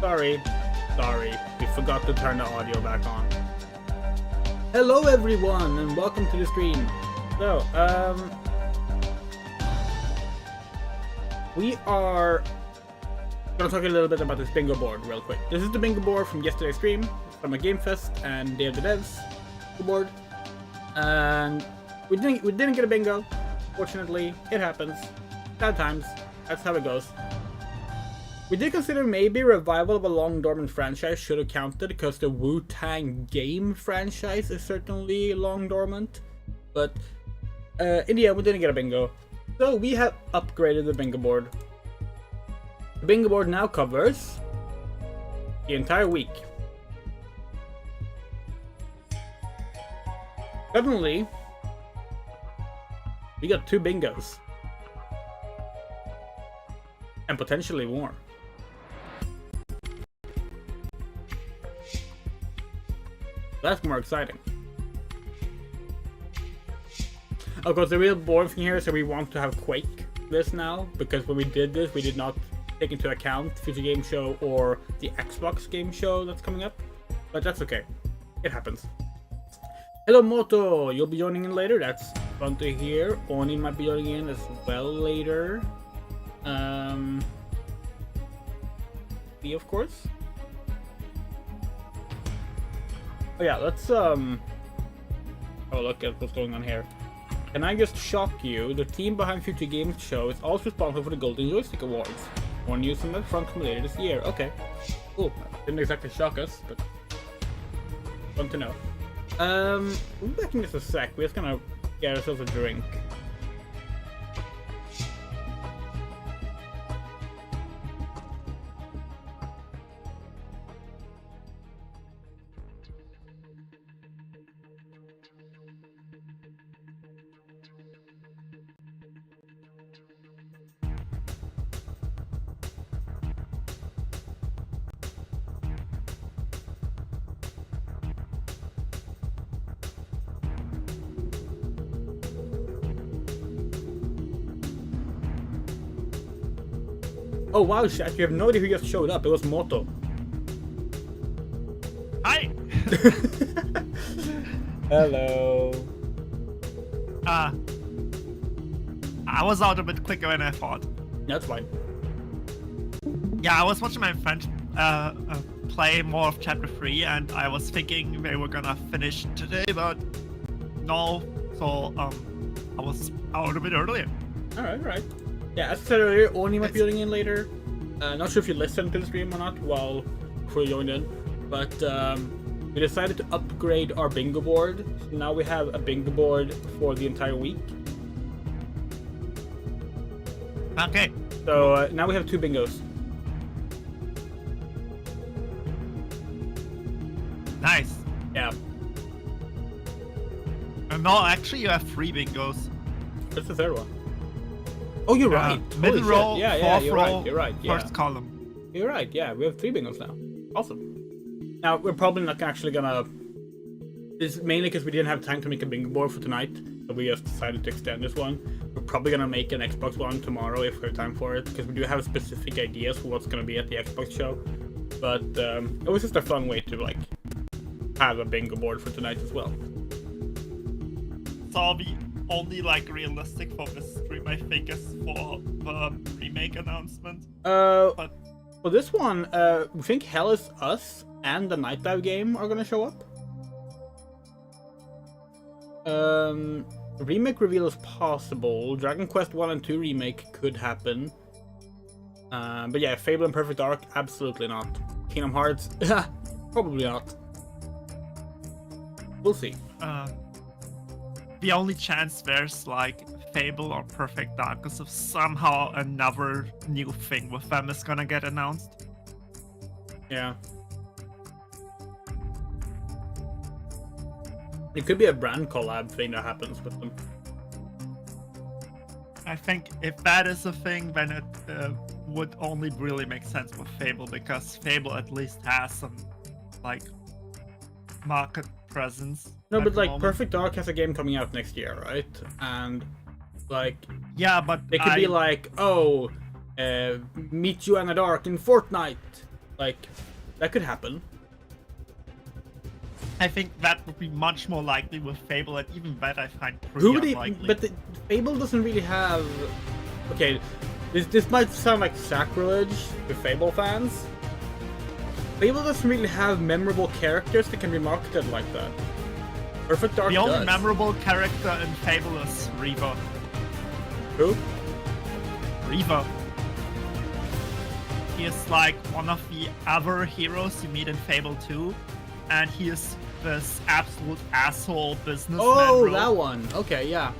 Sorry, we forgot to turn the audio back on. Hello everyone, and welcome to the stream. So, we are gonna talk a little bit about this bingo board real quick. This is the bingo board from yesterday's stream, from a Game Fest and Day of the Devs board. And we didn't get a bingo. Fortunately, it happens. Bad times. That's how it goes. We did consider maybe revival of a long dormant franchise should have counted, because the Wu-Tang game franchise is certainly long dormant. But in the end, we didn't get a bingo. So we have upgraded the bingo board. The bingo board now covers the entire week. Suddenly, we got 2 bingos. And potentially more. That's more exciting. Of course, the real boring thing here is that we want to have Quake this now, because when we did this, we did not take into account Future Game Show or the Xbox Game Show that's coming up. But that's okay. It happens. Hello Moto, you'll be joining in later. That's fun to hear. Oni might be joining in as well later. Me, of course. Oh yeah, let's have a look at what's going on here. Can I just shock you? The team behind Future Games Show is also responsible for the Golden Joystick Awards. More news on that front from later this year. Okay. Cool. Didn't exactly shock us, but fun to know. We'll be back in just a sec. We're just gonna get ourselves a drink. Oh wow, chat, you have no idea who just showed up. It was Moto. Hi! Hello. I was out a bit quicker than I thought. That's fine. Yeah, I was watching my friend play more of Chapter 3, and I was thinking they were gonna finish today, but no, so I was out a bit earlier. Alright. Yeah, as I said earlier, Oni might be joining in later. Not sure if you listened to the stream or not before you joined in, but we decided to upgrade our bingo board. So now we have a bingo board for the entire week. Okay. So now we have 2 bingos. Nice. Yeah. No, actually you have 3 bingos. What's the third one? Oh, you're right. Middle row, fourth you're row, right. You're right. Yeah. first column. You're right. Yeah, we have 3 bingos now. Awesome. Now we're probably not actually gonna. This is mainly because we didn't have time to make a bingo board for tonight, so we just decided to extend this one. We're probably gonna make an Xbox one tomorrow if we have time for it, because we do have specific ideas for what's gonna be at the Xbox show. But it was just a fun way to like have a bingo board for tonight as well. So the only like realistic for this stream, I think, is for the remake announcement. But for this one, we think Hell is Us and the Night Dive game are gonna show up. Remake reveal is possible. Dragon Quest 1 and 2 remake could happen. But yeah, Fable and Perfect Dark, absolutely not. Kingdom Hearts, probably not. We'll see. The only chance there's like Fable or Perfect Dark is if somehow another new thing with them is gonna get announced. Yeah. It could be a brand collab thing that happens with them. I think if that is a thing, then it would only really make sense with Fable, because Fable at least has some like market presence. No, at but the like moment. Perfect Dark has a game coming out next year, right? And like Yeah, but it could be like, oh, meet you in the dark in Fortnite. Like, that could happen. I think that would be much more likely with Fable, and even that I find pretty Who would he? unlikely. But Fable doesn't really have. Okay, this might sound like sacrilege to Fable fans. Fable doesn't really have memorable characters that can be marketed like that. Perfect Dark The only does. memorable character in Fable is Reaver. Who? Reaver. He is like one of the other heroes you meet in Fable 2, and he is this absolute asshole businessman. Oh, bro. that one. Okay, yeah.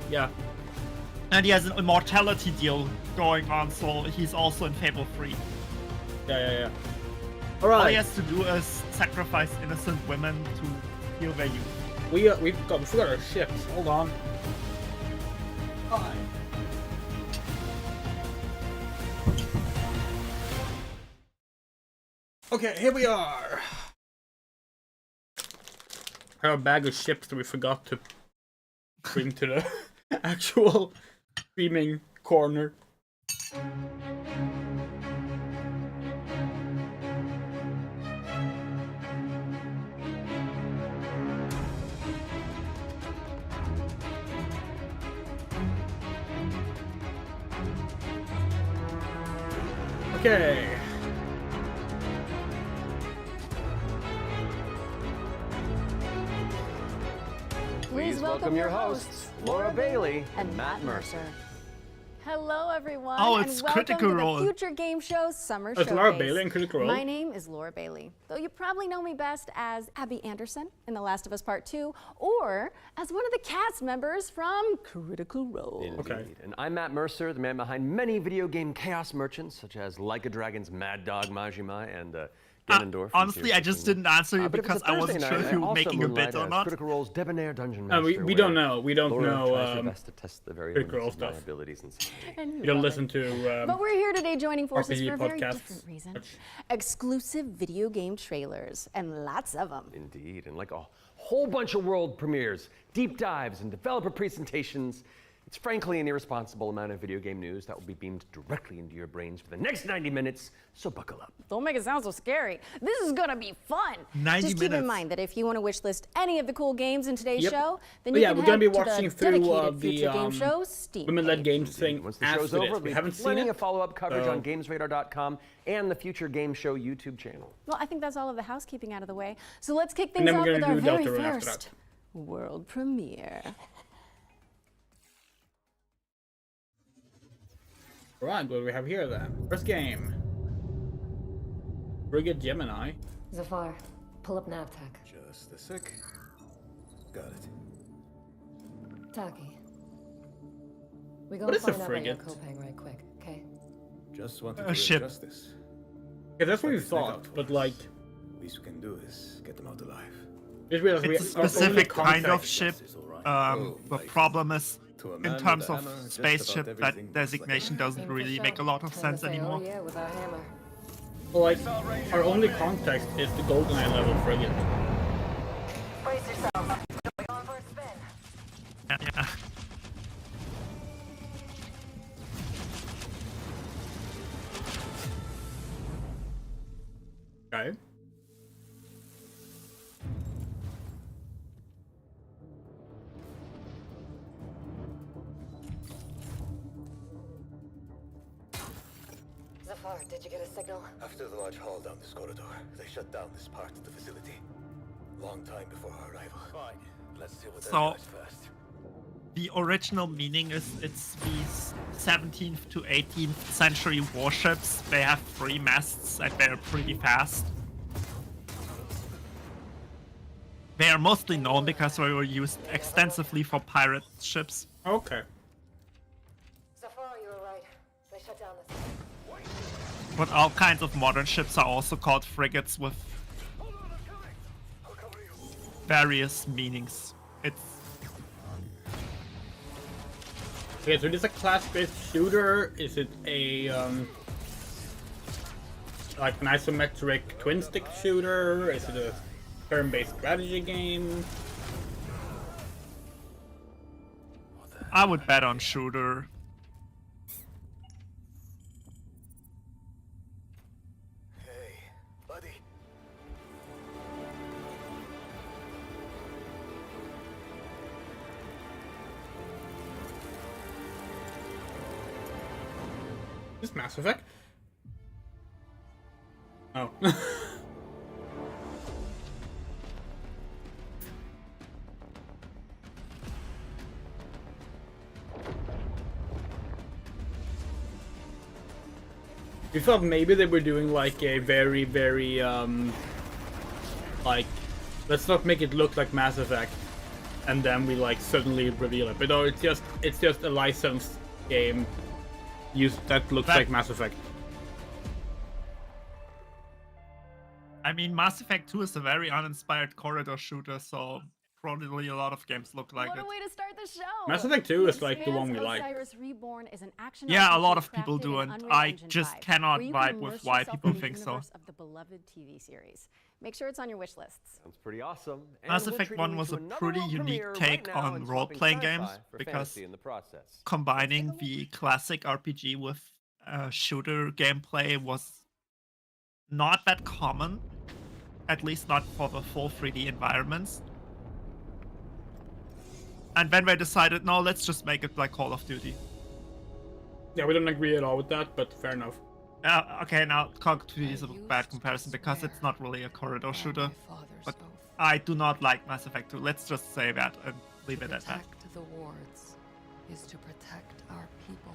And he has an immortality deal going on, so he's also in Fable 3. Yeah. All he Alright, has to do is sacrifice innocent women to heal their youth. we forgot our ships. Hold on. Hi. Okay, here we are. I have a bag of ships that we forgot to bring to the actual streaming corner. Okay. Please welcome your hosts, Laura Bailey and Matt Mercer. Hello, everyone. Oh, and it's welcome Critical to Role. the Future Game Show's Summer It's Showcase. Laura Bailey and Critical Role. My name is Laura Bailey, though you probably know me best as Abby Anderson in The Last of Us Part 2, or as one of the cast members from Critical Role. Indeed. Okay. And I'm Matt Mercer, the man behind many video game chaos merchants, such as Like a Dragon's Mad Dog Majima and Ganondorf. from Honestly, Tears I of just Kingdom. didn't answer you But it was because a I wasn't Thursday sure night, if you I were also making a bit moonlight or as not. Critical Role's Debonair Dungeon Master. we don't where know. We don't Laura know, tries her best to test the very Critical limits Role of my stuff. abilities and skills. And You don't love listen it. to. But we're here today joining forces RPG for a very podcasts. different reason. Much. Exclusive video game trailers, and lots of them. Indeed, and like a whole bunch of world premieres, deep dives, and developer presentations. It's frankly an irresponsible amount of video game news that will be beamed directly into your brains for the next 90 minutes, so buckle up. Don't make it sound so scary. This is gonna be fun. 90 Just keep in minutes. mind that if you want to wishlist any of the cool games in today's Yep. show, then But you yeah, can we're gonna head be to watching the through dedicated the Future Game Show Steam women-led page. games thing Once the after show's this. over, We we haven't seen plenty it. of follow-up coverage so- on GamesRadar.com and the Future Game Show YouTube channel. Well, I think that's all of the housekeeping out of the way. So let's kick And things then we're off with gonna our do very Deltarune after first world premiere. Right, what do we have here then? First game. Frigate Gemini. Zafar, pull up NavTech. Just a sec. Got it. Taki. We go What is a find out about your frigate? Kopang right quick, okay? Just wanted A to do ship. justice. Yeah, that's what we Like a snake thought, out but for like, us. Least we can do is get them out alive. just realized we It's a our only specific kind of contact- ship. Is all right. The like, problem is, to a in man terms with a of hammer, just spaceship, about that everything looks like a designation hammer. doesn't Aim for really shot. make a lot of Tend to sense say, anymore. Oh yeah, with our hammer. Well, like, our only contact is the GoldenEye level frigate. Brace yourselves. We're going for a spin. Yeah. Okay. Zafar, did you get a signal? After the large haul down this corridor, they shut down this part of the facility. Long time before our arrival. Fine. Let's deal with So- those guys first. The original meaning is it's these 17th to 18th century warships. They have 3 masts and they're pretty fast. They are mostly known because they were used extensively for pirate ships. Okay. Zafar, you were right. They shut down this. But all kinds of modern ships are also called frigates with various meanings. It's Okay, so this is a class-based shooter. Is it a like an isometric twin-stick shooter? Is it a turn-based strategy game? I would bet on shooter. Hey, buddy. Is Mass Effect? Oh. We thought maybe they were doing like a very, very, like, let's not make it look like Mass Effect, and then we like suddenly reveal it. But no, it's just a licensed game that looks like Mass Effect. I mean, Mass Effect 2 is a very uninspired corridor shooter, so probably a lot of games look like What it. a way to start the show! Mass Effect 2 is like the one we Expanse like. Osiris Reborn is an action Yeah, a RPG lot of people crafted do, in and Unreal I Engine just 5, cannot where you vibe can with immerse why yourself people in the think so. universe of the beloved TV series. Make sure it's on your wish lists. Sounds pretty awesome. And Mass we're Effect treating 1 you was to a another pretty world unique premiere take right now on and role-playing swapping games sci-fi for because fantasy in the process. combining the classic RPG with shooter gameplay was not that common, at least not for the full 3D environments. And then they decided, no, let's just make it like Call of Duty. Yeah, we don't agree at all with that, but fair enough. Okay, now Call of Duty is a bad comparison because it's not really a corridor shooter. But I do not like Mass Effect 2. Let's just say that and leave it at that. Protect the wards is to protect our people.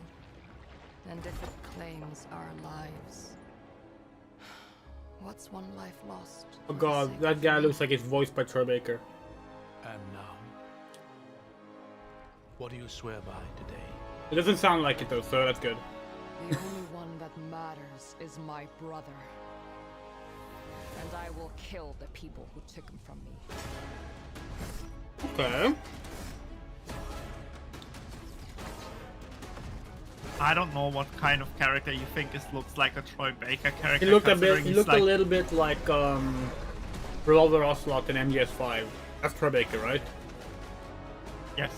And if it claims our lives, what's one life lost? Oh for the god, sake that of guy many? looks like he's voiced by Troy Baker. And now, what do you swear by today? It doesn't sound like it though, so that's good. The only one that matters is my brother. And I will kill the people who took him from me. Okay. I don't know what kind of character you think looks like a Troy Baker character. He looked a considering he he's looked like, a little bit like Revolver Ocelot in MGS5. That's Troy Baker, right? Yes.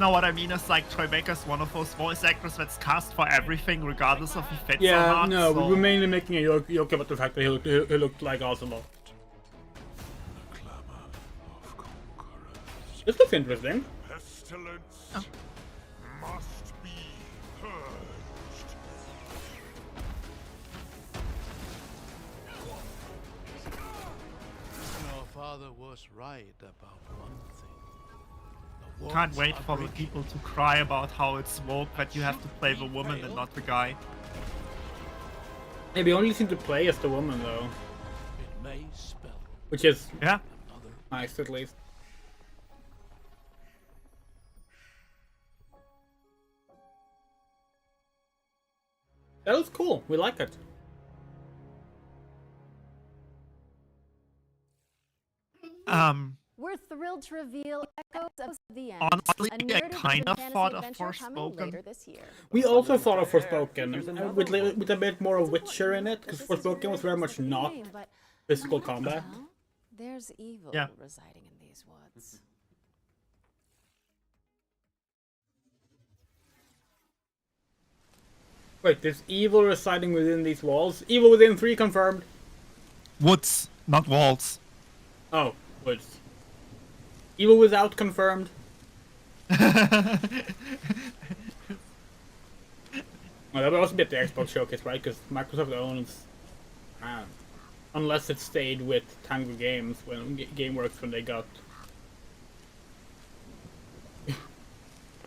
No, what I mean is like Troy Baker's one of those voice actors that's cast for everything, regardless of if he fits or Yeah, not. no, so... we were mainly making a joke about the fact that he looked like Ocelot. The clamor of conquerors. This looks interesting. Pestilence must be purged. Your father was right about one thing. The Can't wards wait are for the breaking. people to cry about how it's woke that you have to play the woman and not the guy. Maybe only seem to play as the woman though, It may spell which is Yeah. another. nice at least. That was cool. We like it. We're thrilled to reveal Echoes of the End, Honestly, a I narrative-driven kinda fantasy thought of adventure coming Forspoken. later this year. We also thought of Forspoken with a bit more of Witcher in it, because Forspoken was very much not physical combat. Well, there's evil Yeah. residing in these woods. Wait, there's evil residing within these walls? Evil Within 3 confirmed. Woods, not walls. Oh, woods. Evil Without confirmed. Well, that would also be at the Xbox showcase, right? Because Microsoft owns, unless it stayed with Tango Games when GameWorks when they got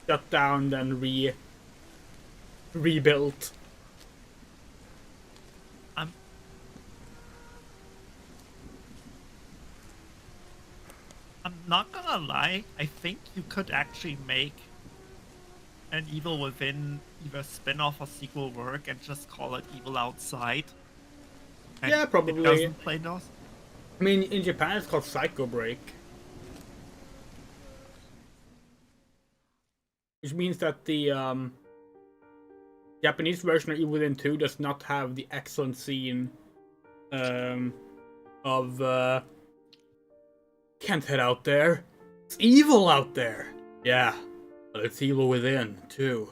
shut down, then rebuilt. I'm not gonna lie, I think you could actually make an Evil Within either spin-off or sequel work and just call it Evil Outside. And Yeah, probably. It doesn't play those. I mean, in Japan it's called Psycho Break. Which means that the Japanese version of Evil Within 2 does not have the excellent scene of can't head out there. It's evil out there. Yeah, but it's evil within too.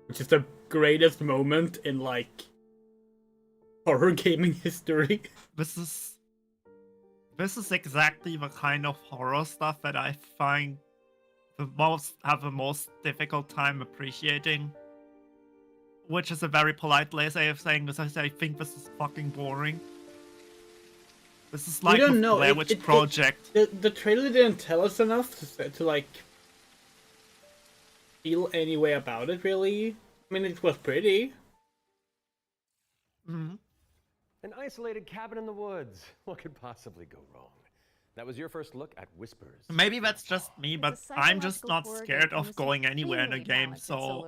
Which is the greatest moment in like horror gaming history. This is exactly the kind of horror stuff that I find the most difficult time appreciating. Which is a very polite way of saying this. I think this is fucking boring. This is like don't with know. Blair Witch Project. The trailer didn't tell us enough to like feel any way about it, really. I mean, it was pretty. Mm-hmm. An isolated cabin in the woods. What could possibly go wrong? That was your first look at Whispers. Maybe that's just me, but I'm just not scared of going anywhere in a game, so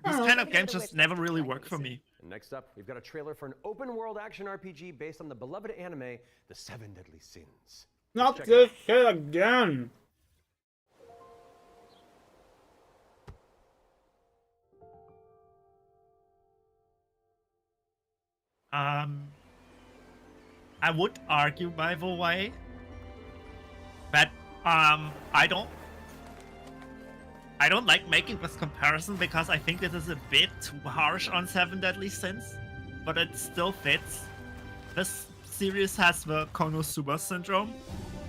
these kind of games just never really work for me. And next up, we've got a trailer for an open-world action RPG based on the beloved anime, The Seven Deadly Sins. Not Check this shit again. I would argue, by the way, that I don't like making this comparison because I think this is a bit too harsh on Seven Deadly Sins, but it still fits. This series has the Konosuba syndrome,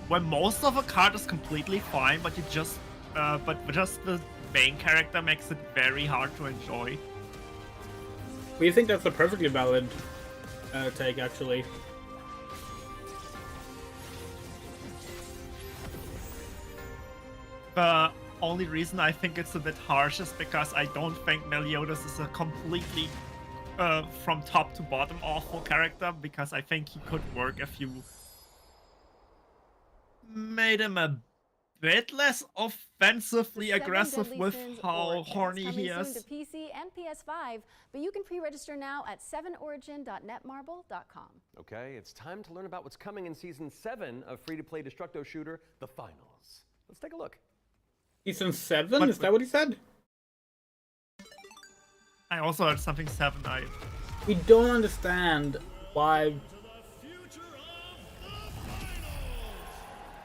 where most of a card is completely fine, but just the main character makes it very hard to enjoy. We think that's a perfectly valid take, actually. The only reason I think it's a bit harsh is because I don't think Meliodas is a completely from top to bottom awful character, because I think he could work if you made him a bit less offensively aggressive with how horny he is. Soon to PC and PS5, but you can pre-register now at 7origin.netmarble.com. Okay, it's time to learn about what's coming in Season 7 of free-to-play Destructo shooter, The Finals. Let's take a look. Season 7? Is that what he said? I also heard something 7. We don't understand why.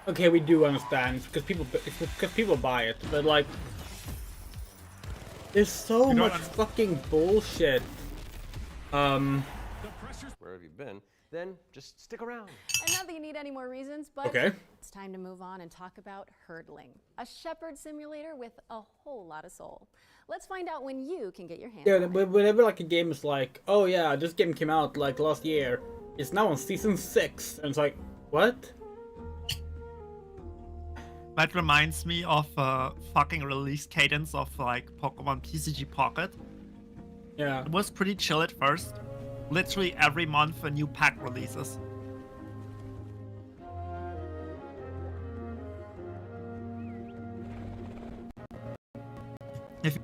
Okay, we do understand because people buy it, but like, there's so much fucking bullshit. Where have you been? Then just stick around. And not that you need any more reasons, but Okay. it's time to move on and talk about hurdling, a shepherd simulator with a whole lot of soul. Let's find out when you can get your hands Yeah, on it. but whenever like a game is like, oh yeah, this game came out like last year, it's now on Season 6, and it's like, what? That reminds me of fucking release cadence of like Pokemon TCG Pocket. Yeah. It was pretty chill at first. Literally every month a new pack releases. If you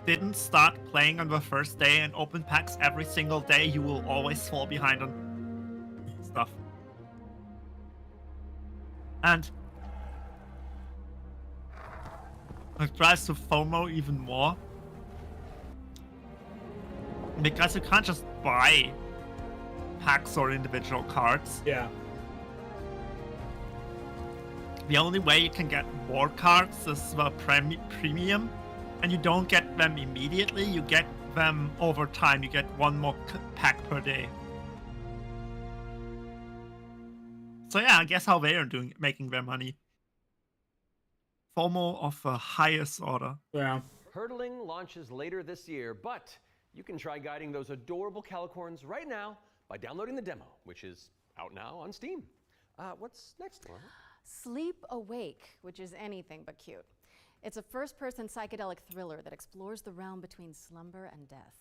didn't start playing on the first day and open packs every single day, you will always fall behind on stuff. And it tries to FOMO even more. Because you can't just buy packs or individual cards. Yeah. The only way you can get more cards is the premium, and you don't get them immediately, you get them over time. You get one more pack per day. So yeah, I guess how they are making their money. FOMO of the highest order. Yeah. Hurdling launches later this year, but you can try guiding those adorable Calicorns right now by downloading the demo, which is out now on Steam. What's next, Laura? Sleep Awake, which is anything but cute. It's a first-person psychedelic thriller that explores the realm between slumber and death.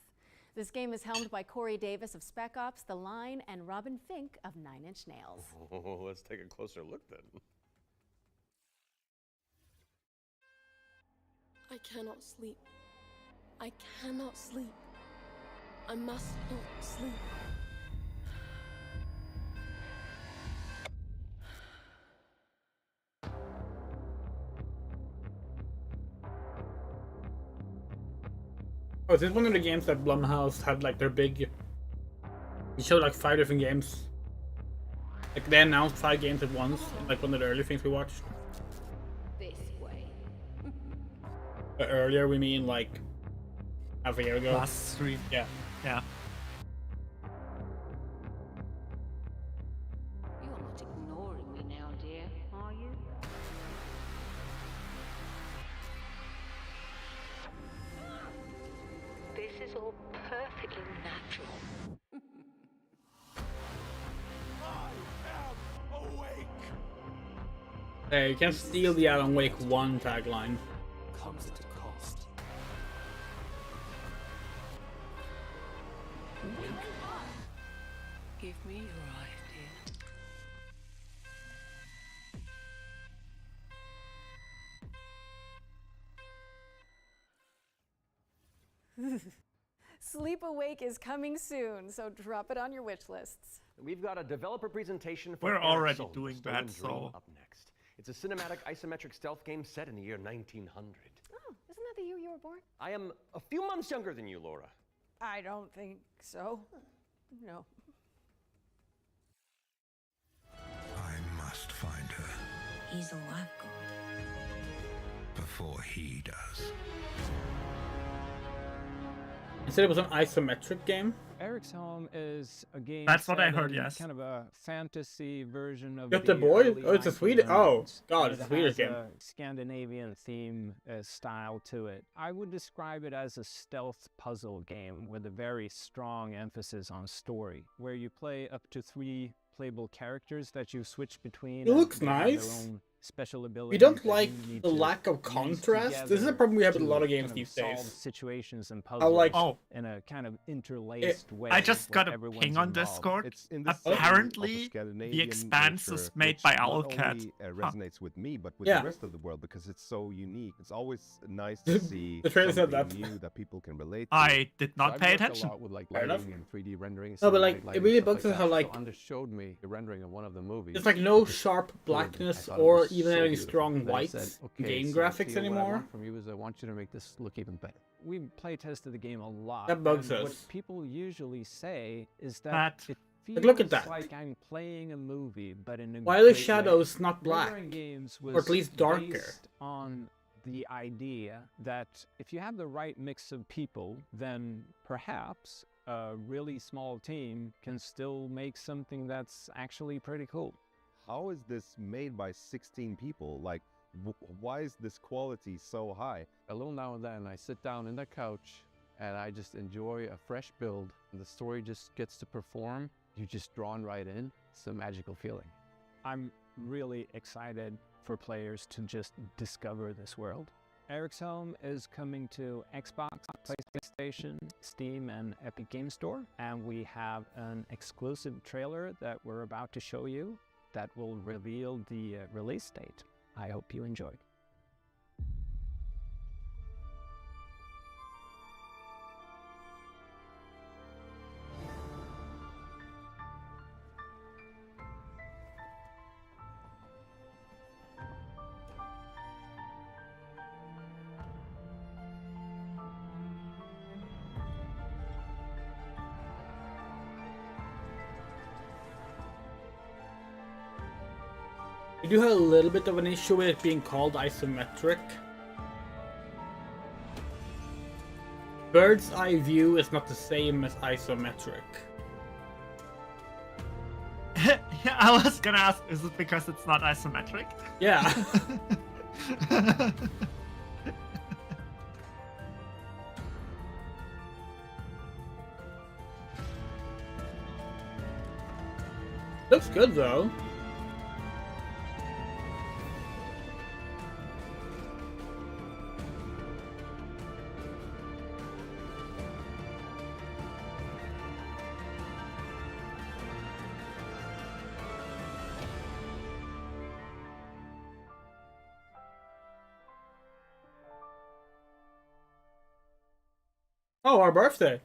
This game is helmed by Corey Davis of Spec Ops, The Line, and Robin Fink of Nine Inch Nails. Oh, let's take a closer look then. I cannot sleep. I cannot sleep. I must not sleep. Oh, is this one of the games that Blumhouse had like their big? They showed like 5 different games. Like they announced 5 games at once. Like one of the early things we watched. This way. Earlier, we mean like half a year ago. Last stream. Yeah. Yeah. You're not ignoring me now, dear, are you? perfectly natural. Hey, you can steal the Alan Wake 1 tagline. Comes at a cost. Give me your idea. Sleep Awake is coming soon, so drop it on your wish lists. We've got a developer presentation for We're Eric already Solms, doing Stolen that, Dream so- up next. It's a cinematic isometric stealth game set in the year 1900. Oh, isn't that the year you were born? I am a few months younger than you, Laura. I don't think so. No. I must find her He's all I've got. before he does. You said it was an isometric game? Eric's Home is a game. That's what I set heard, in yes. Kind of a fantasy version of Got the boy? early Oh, it's a Swedish. 1900s. Oh, God, And it's a it Swedish has game. a Scandinavian theme style to it. I would describe it as a stealth puzzle game with a very strong emphasis on story, where you play up to 3 playable characters that you switch between. It and looks they have nice. their own special We abilities don't that like you need the to lack of use contrast. This is a together problem we have with a to lot of games kind these solve days. situations and I puzzles like. Oh, in a kind of interlaced way. I just where got a everyone's ping on involved. Discord. It's in the Apparently, The Expanse is made by Owlcat. resonates with me, but with Yeah. the rest of the world because it's so unique. It's always nice to see The trailer said something that. new that people can relate to. I did not I've pay worked attention. A lot with like Fair enough. lighting and 3D rendering. No, but like, cinematic it lighting, really stuff bugs us like how that. like So Anders showed me the rendering of one of the movies. there's like no which is sharp good. I blackness thought it or was even so any beautiful. strong And I whites said, in "Okay, game so graphics Theo, what I anymore. want from you is I want you to make this look even better." We play tested the game a lot. That bugs and us. What people usually say is that But- it feels Like, look at that. like I'm playing a movie, but in a Why are the great way. shadows not black? Rendering Games Or at was least darker? based on the idea that if you have the right mix of people, then perhaps a really small team can still make something that's actually pretty cool. How is this made by 16 people? Like, why is this quality so high? A little now and then I sit down in the couch and I just enjoy a fresh build. And the story just gets to perform. You're just drawn right in. It's a magical feeling. I'm really excited for players to just discover this world. Eric's Home is coming to Xbox, PlayStation, Steam, and Epic Games Store, and we have an exclusive trailer that we're about to show you that will reveal the release date. I hope you enjoy. We do have a little bit of an issue with it being called isometric. Bird's eye view is not the same as isometric. Yeah, I was gonna ask, is it because it's not isometric? Yeah. Looks good though. Oh, our birthday.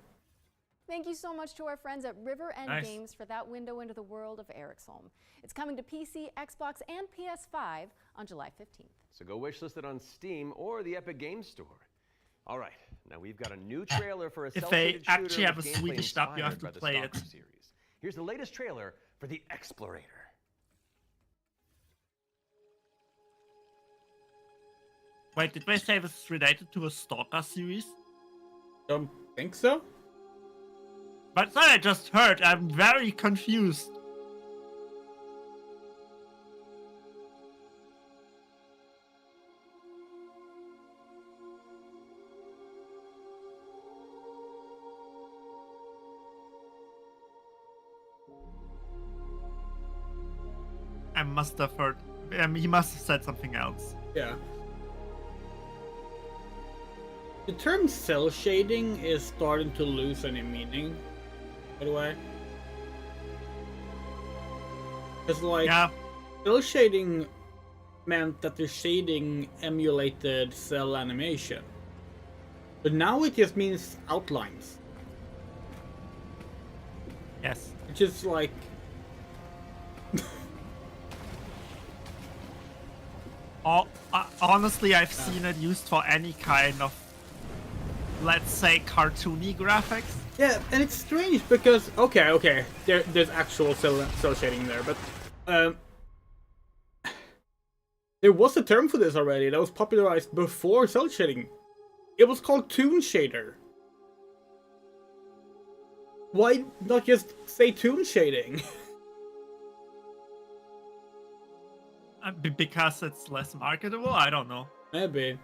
Thank you so much to our friends at River End Nice. Games for that window into the world of Eric's Home. It's coming to PC, Xbox, and PS5 on July 15th. So go wishlist it on Steam or the Epic Games Store. All right, now we've got a new trailer for a If cel-shaded they actually shooter have with a gameplay Swedish dub, you have inspired to by the play it. Stalker series. Here's the latest trailer for The Explorator. Wait, did they say this is related to a Stalker series? Don't think so. But that I just heard, I'm very confused. I must have heard. He must have said something else. Yeah. The term cell shading is starting to lose any meaning, by the way. It's like, cell shading meant that the shading emulated cell animation. But now it just means outlines. Yes. Which is like... Honestly, I've seen it used for any kind of, let's say, cartoony graphics. Yeah, and it's strange because, okay, there's actual cell shading there, but there was a term for this already that was popularized before cell shading. It was called toon shader. Why not just say toon shading? Because it's less marketable? I don't know. Maybe.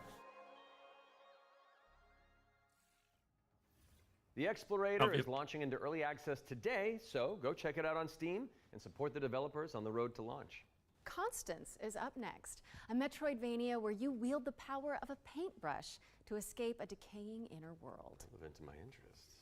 The Explorator is launching into early access today, so go check it out on Steam and support the developers on the road to launch. Constance is up next, a Metroidvania where you wield the power of a paintbrush to escape a decaying inner world. Relevant to my interests.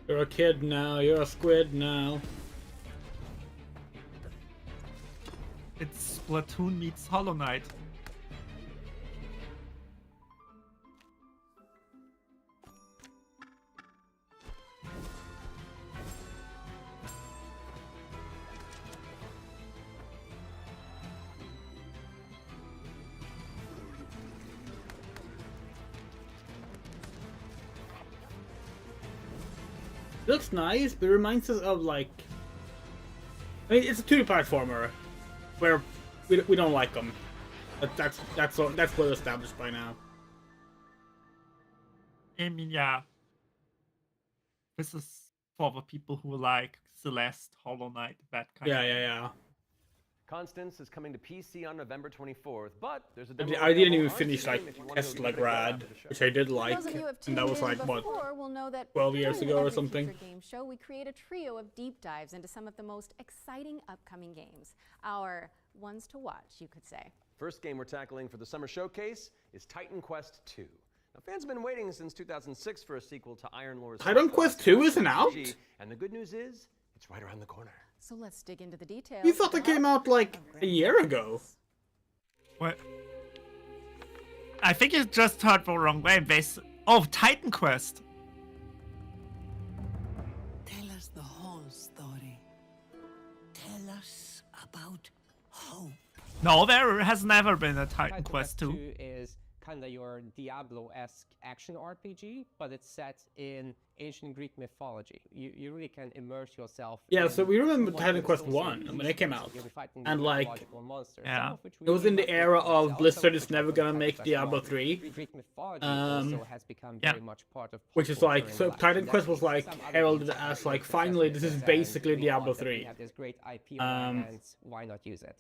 You're a kid now, you're a squid now. It's Splatoon meets Hollow Knight. It looks nice, but it reminds us of like... I mean, it's a 2D platformer, where we don't like them. That's well established by now. I mean, yeah. This is for the people who like Celeste, Hollow Knight, that kind of thing. Yeah. Constance is coming to PC on November 24th, but there's a I didn't even finish like Test Like Rad, which I did like, Those of you who have and that was tuned in like what, before will know that 12 years during ago or every something. Future Game Show, we create a trio of deep dives into some of the most exciting upcoming games. Our ones to watch, you could say. First game we're tackling for the summer showcase is Titan Quest II. Now, fans have been waiting since 2006 for a sequel to Iron Lord's Titan Quest 2 isn't out? And the good news is, it's right around the corner. So let's dig into the details. You thought that came out like a year ago. What? I think you just heard the wrong way. Oh, Titan Quest. Tell us the whole story. Tell us about hope. No, there has never been a Titan Quest 2. Is kind of your Diablo-esque action RPG, but it's set in ancient Greek mythology. You really can immerse yourself. Yeah, so we remember Titan Quest 1 when it came out, and like, yeah, it was in the era of Blizzard is never gonna make Diablo 3. Yeah, which is like, so Titan Quest was like heralded as like, finally this is basically Diablo 3. Why not use it?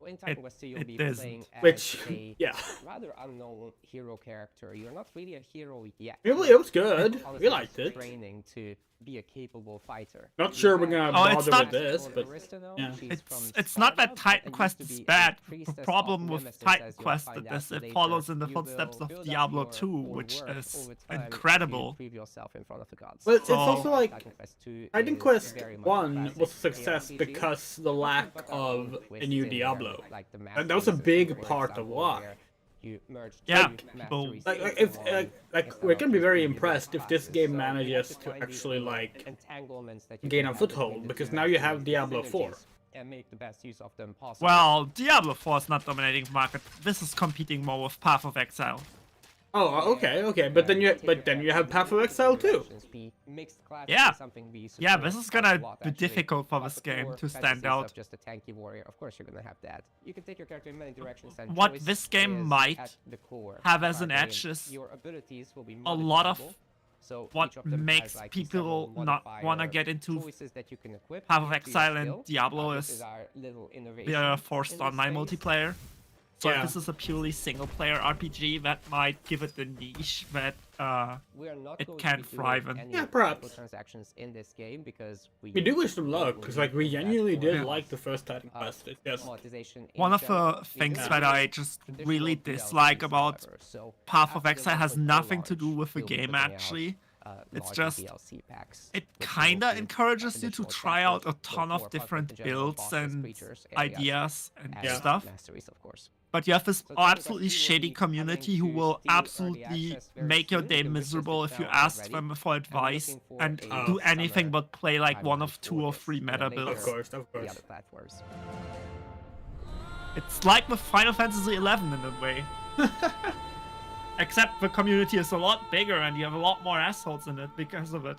In Titan Quest 2, you'll be playing as a rather unknown hero character. You're not really a hero yet. It was good. We liked it. Training to be a capable fighter. Not sure we're gonna bother with this, but yeah. It's not that Titan Quest is bad. The problem with Titan Quest is it follows in the footsteps of Diablo 2, which is incredible. But it's also like, Titan Quest 1 was a success because the lack of a new Diablo. That was a big part of why. Yeah, like we're gonna be very impressed if this game manages to actually like gain a foothold, because now you have Diablo 4. And make the best use of them possible. Well, Diablo 4 is not dominating the market. This is competing more with Path of Exile. Oh, okay, but then you have Path of Exile too. Yeah, this is gonna be difficult for this game to stand out. Just a tanky warrior, of course you're gonna have that. You can take your character in many directions. And what this game might have as an edge is a lot of So what each of them makes has, like, people several not modifier want to get into choices that you can equip Path of to your Exile and skill. Diablo This is our little we innovation are forced in online this space. multiplayer. So Yeah. if this is a purely single player RPG, that might give it the niche that We are not it going can to be doing thrive in. any Yeah, perhaps. transactions in this game because We do wish them luck, because like we genuinely did like the first Titan Quest. It's just One of the things that I just really dislike about Path of Exile has nothing to do with the game actually. It's just, it kinda encourages you to try out a ton of different builds and ideas and stuff. But you have this absolutely shady community who will absolutely make your day miserable if you ask them for advice and do anything but play like one of 2 or 3 meta builds. Of course. It's like with Final Fantasy XI in a way. Except the community is a lot bigger and you have a lot more assholes in it because of it.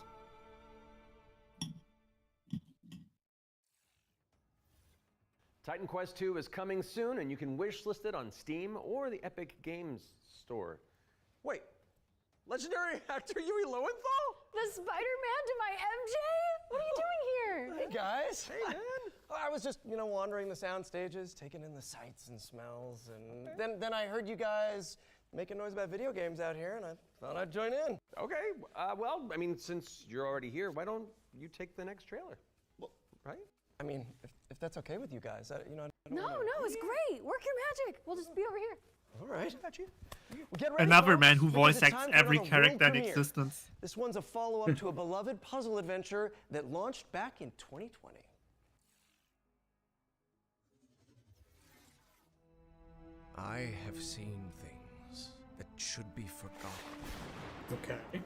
Titan Quest II is coming soon, and you can wishlist it on Steam or the Epic Games Store. Wait, legendary actor Yui Lowenthal? The Spider-Man to my MJ? What are you doing here? Hey guys. Hey man. I was just, wandering the sound stages, taking in the sights and smells, and then I heard you guys making noise about video games out here, and I thought I'd join in. Okay, well, I mean, since you're already here, why don't you take the next trailer? Well, right? I mean, if that's okay with you guys, I don't No, it's great. Work your magic. We'll just be over here. All right, I got you. Get ready, Another folks, man who because voice it's acts time for every another character world in premiere. existence. This one's a follow-up to a beloved puzzle adventure that launched back in 2020. I have seen things that should be forgotten. Okay.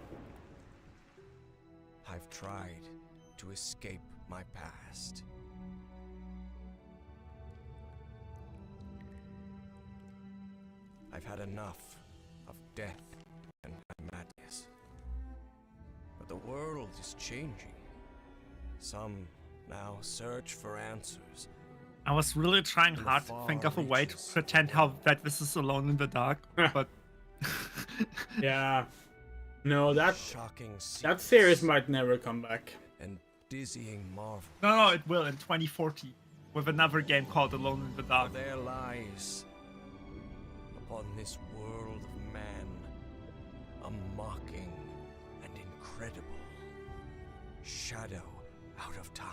I've tried to escape my past. I've had enough of death and madness. But the world is changing. Some now search for answers. I was really trying hard to think of a way to pretend that this is Alone in the Dark, but yeah. No, that series might never come back. And dizzying marvel. No, it will in 2040 with another game called Alone in the Dark. There lies upon this world of man a mocking and incredible shadow out of time.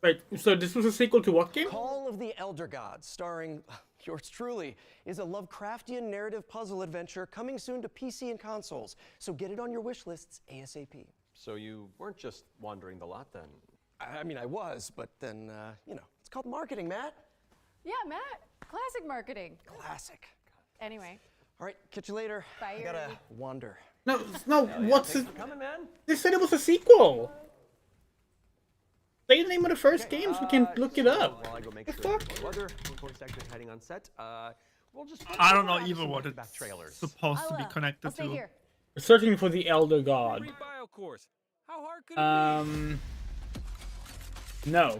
Wait, so this was a sequel to what game? Call of the Elder Gods, starring yours truly, is a Lovecraftian narrative puzzle adventure coming soon to PC and consoles. So get it on your wish lists ASAP. So you weren't just wandering the lot then? I mean, I was, but then, it's called marketing, Matt. Yeah, Matt. Classic marketing. Classic. Anyway. All right, catch you later. Bye. I gotta wander. No, what's it? Coming, man. They said it was a sequel. Say the name of the first game so we can look it up. While I go make The sure fuck? no other voice actors hiding on set, we'll just... I don't know grab either some what back it's trailers. supposed to be connected I'll stay to. here. Searching for the Elder God. Bio course. How hard could it be? No.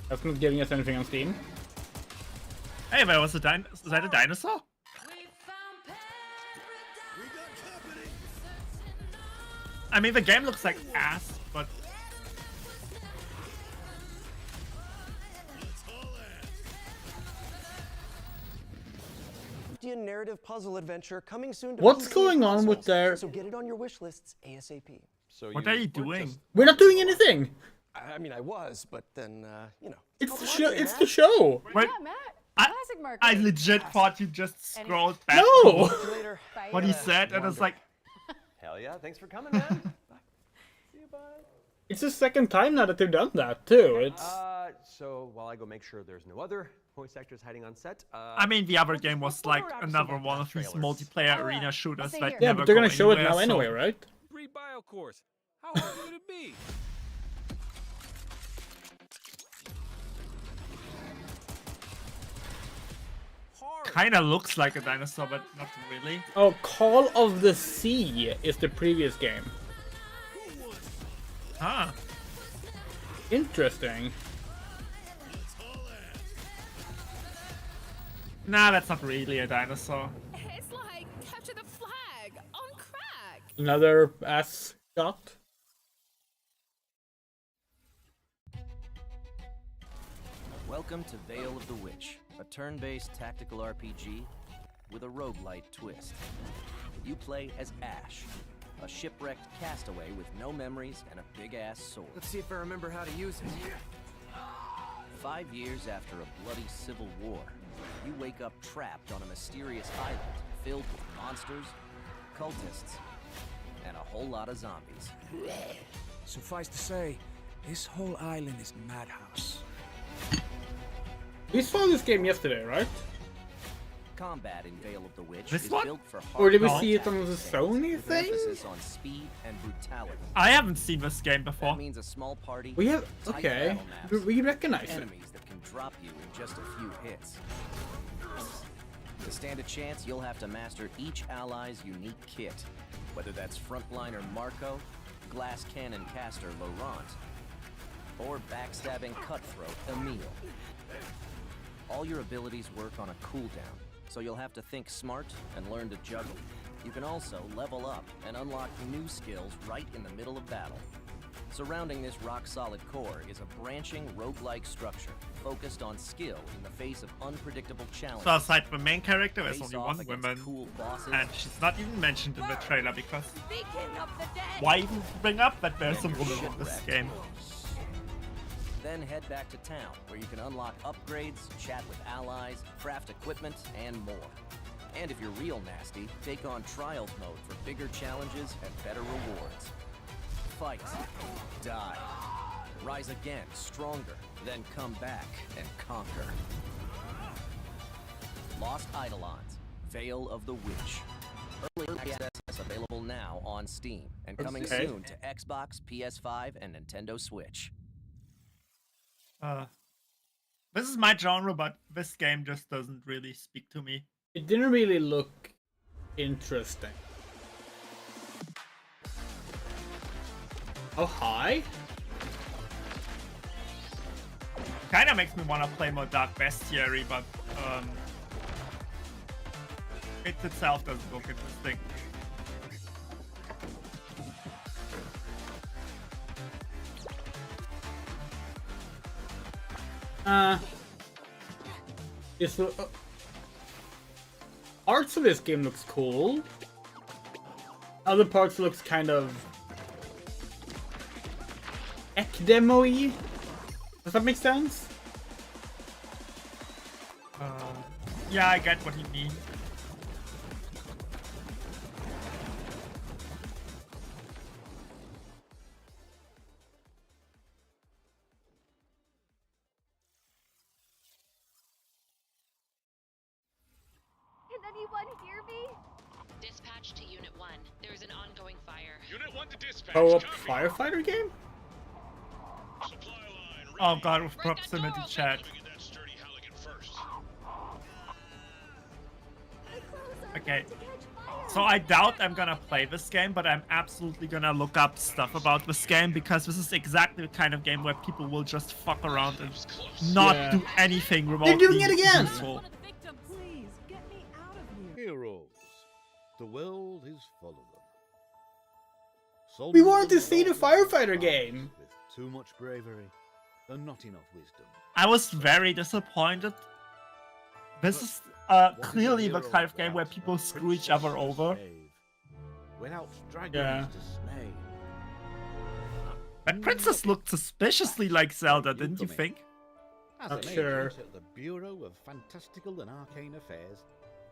That's not giving us anything on Steam. Hey, but was is that a dinosaur? I mean, the game looks like ass, but narrative puzzle adventure coming soon to What's PC going and on with consoles. their- So get it on your wish lists ASAP. So what are you doing? We're not doing anything. I mean, I was, but then, It's called the show. marketing, It's Matt. the show. Wait, Yeah, Matt. Classic marketing. I legit thought you just scrolled back. No. See you later. Bye. What he said, and I was like, Hell yeah, thanks for coming, man. See you, bye. It's the second time now that they've done that too. It's So while I go make sure there's no other voice actors hiding on set, I mean, the other game was like wrap some another back one of these trailers. multiplayer arena shooters stay that here. yeah, never but they're go gonna show it now anywhere, anyway, so- right? Free bio course. How hard could it be? Kinda looks like a dinosaur, but not really. Oh, Call of the Sea is the previous game. Huh. Interesting. Nah, that's not really a dinosaur. It's like capture the Another ass shot. Welcome to Veil of the Witch, a turn-based tactical RPG with a roguelite twist. You play as Ash, a shipwrecked castaway with no memories and a big-ass sword. Let's see if I remember how to use it. 5 years after a bloody civil war, you wake up trapped on a mysterious island filled with monsters, cultists, and a whole lot of zombies. Suffice to say, this whole island is a madhouse. We saw this game yesterday, right? Combat in Veil of the Witch This is one? built for Or did we hard see it on the contact Sony with thing? emphasis on speed and brutality. I haven't seen this game before. That means a small party. We have tight okay. battle maps, We recognize it. enemies that can drop you in just a few hits. To stand a chance, you'll have to master each ally's unique kit, whether that's frontliner Marco, glass cannon caster Laurent, or backstabbing cutthroat Emile. All your abilities work on a cooldown, so you'll have to think smart and learn to juggle. You can also level up and unlock new skills right in the middle of battle. Surrounding this rock-solid core is a branching roguelike structure focused on skill in the face of unpredictable challenges. So aside from the main character, there's Face only off one against woman, cool bosses. and she's not even mentioned in the trailer because why even bring up that there's a woman in this game? Then head back to town, where you can unlock upgrades, chat with allies, craft equipment, and more. And if you're real nasty, take on Trials mode for bigger challenges and better rewards. Fight, die, rise again, stronger, then come back and conquer. Lost Eidolons, Veil of the Witch. Early access available now on Steam, and coming Okay. soon to Xbox, PS5, and Nintendo Switch. This is my genre, but this game just doesn't really speak to me. It didn't really look interesting. How high? Kinda makes me want to play more Dark Bestiary, but it itself doesn't look interesting. It's parts of this game looks cool. Other parts looks kind of demo-y. Does that make sense? Yeah, I get what you mean. Can anyone hear me? Dispatch to Unit 1. There's an ongoing fire. Unit 1 to dispatch. Co-op firefighter game? Oh god, with proximity chat. Okay. So I doubt I'm gonna play this game, but I'm absolutely gonna look up stuff about this game because this is exactly the kind of game where people will just fuck around and not do anything remotely They're doing it again! useful. Heroes. The world is full of them. We wanted to see the firefighter game! With too much bravery and not enough wisdom. I was very disappointed. This is clearly the kind of game where people screw each other over. Without dragons Yeah. dismayed. That princess looked suspiciously like Zelda, didn't you think? As Not an sure. agent at the Bureau of Fantastical and Arcane Affairs,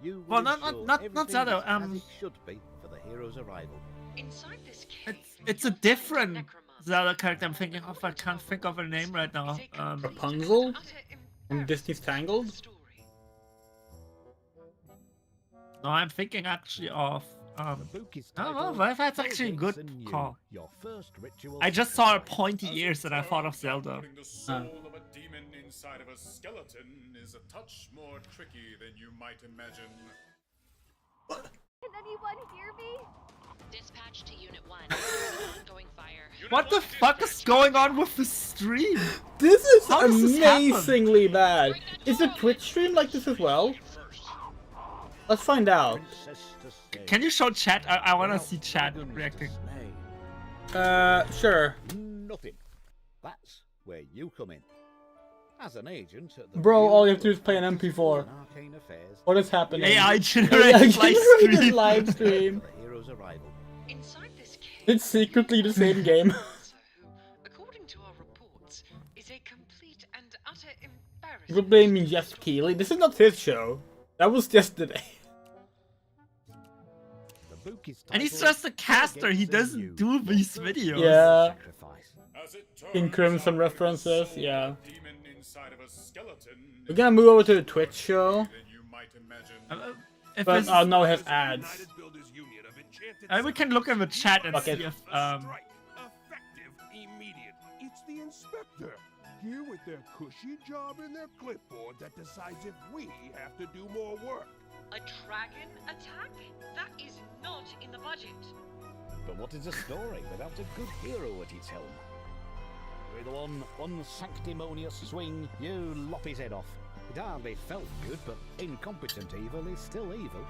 you Well, will not ensure Zelda. everything is as it should be for the hero's arrival. Inside this cave. It's a different Zelda character I'm thinking of. I can't think of her name right now. Rapunzel? From Disney's Tangled? No, I'm thinking actually of. Oh, well, that's actually a good call. Your first ritual. I just saw her pointy ears and I thought of Zelda. Putting the soul of a demon inside of a skeleton is a touch more tricky than you might imagine. Can anyone hear me? Dispatch to Unit 1. There's an ongoing fire. What the fuck is going on with the stream? This is How does this happen? amazingly bad. Is the Twitch stream like this as well? Let's find out. Princess to Can you show chat? I want to see chat reacting. Sure. Nothing. That's where you come in. As an agent at the Bro, all you have to do is play an MP4. What is happening? AI generated live stream. The hero's arrival. Inside this cave, It's secretly the same game. according to our reports, is a complete and utter embarrassment. People blaming Jeff Keighley. This is not his show. That was yesterday. And he's just a caster. He doesn't do these videos. Yeah. King Crimson references. Yeah. We're gonna move over to the Twitch show. But no, it has ads. We can look in the chat and see if It's the inspector, here with their cushy job and their clipboard that decides if we have to do more work. A dragon attack? That is not in the budget. But what is a story without a good hero at its helm? With one unsanctimonious swing, you lop his head off. It hardly felt good, but incompetent evil is still evil.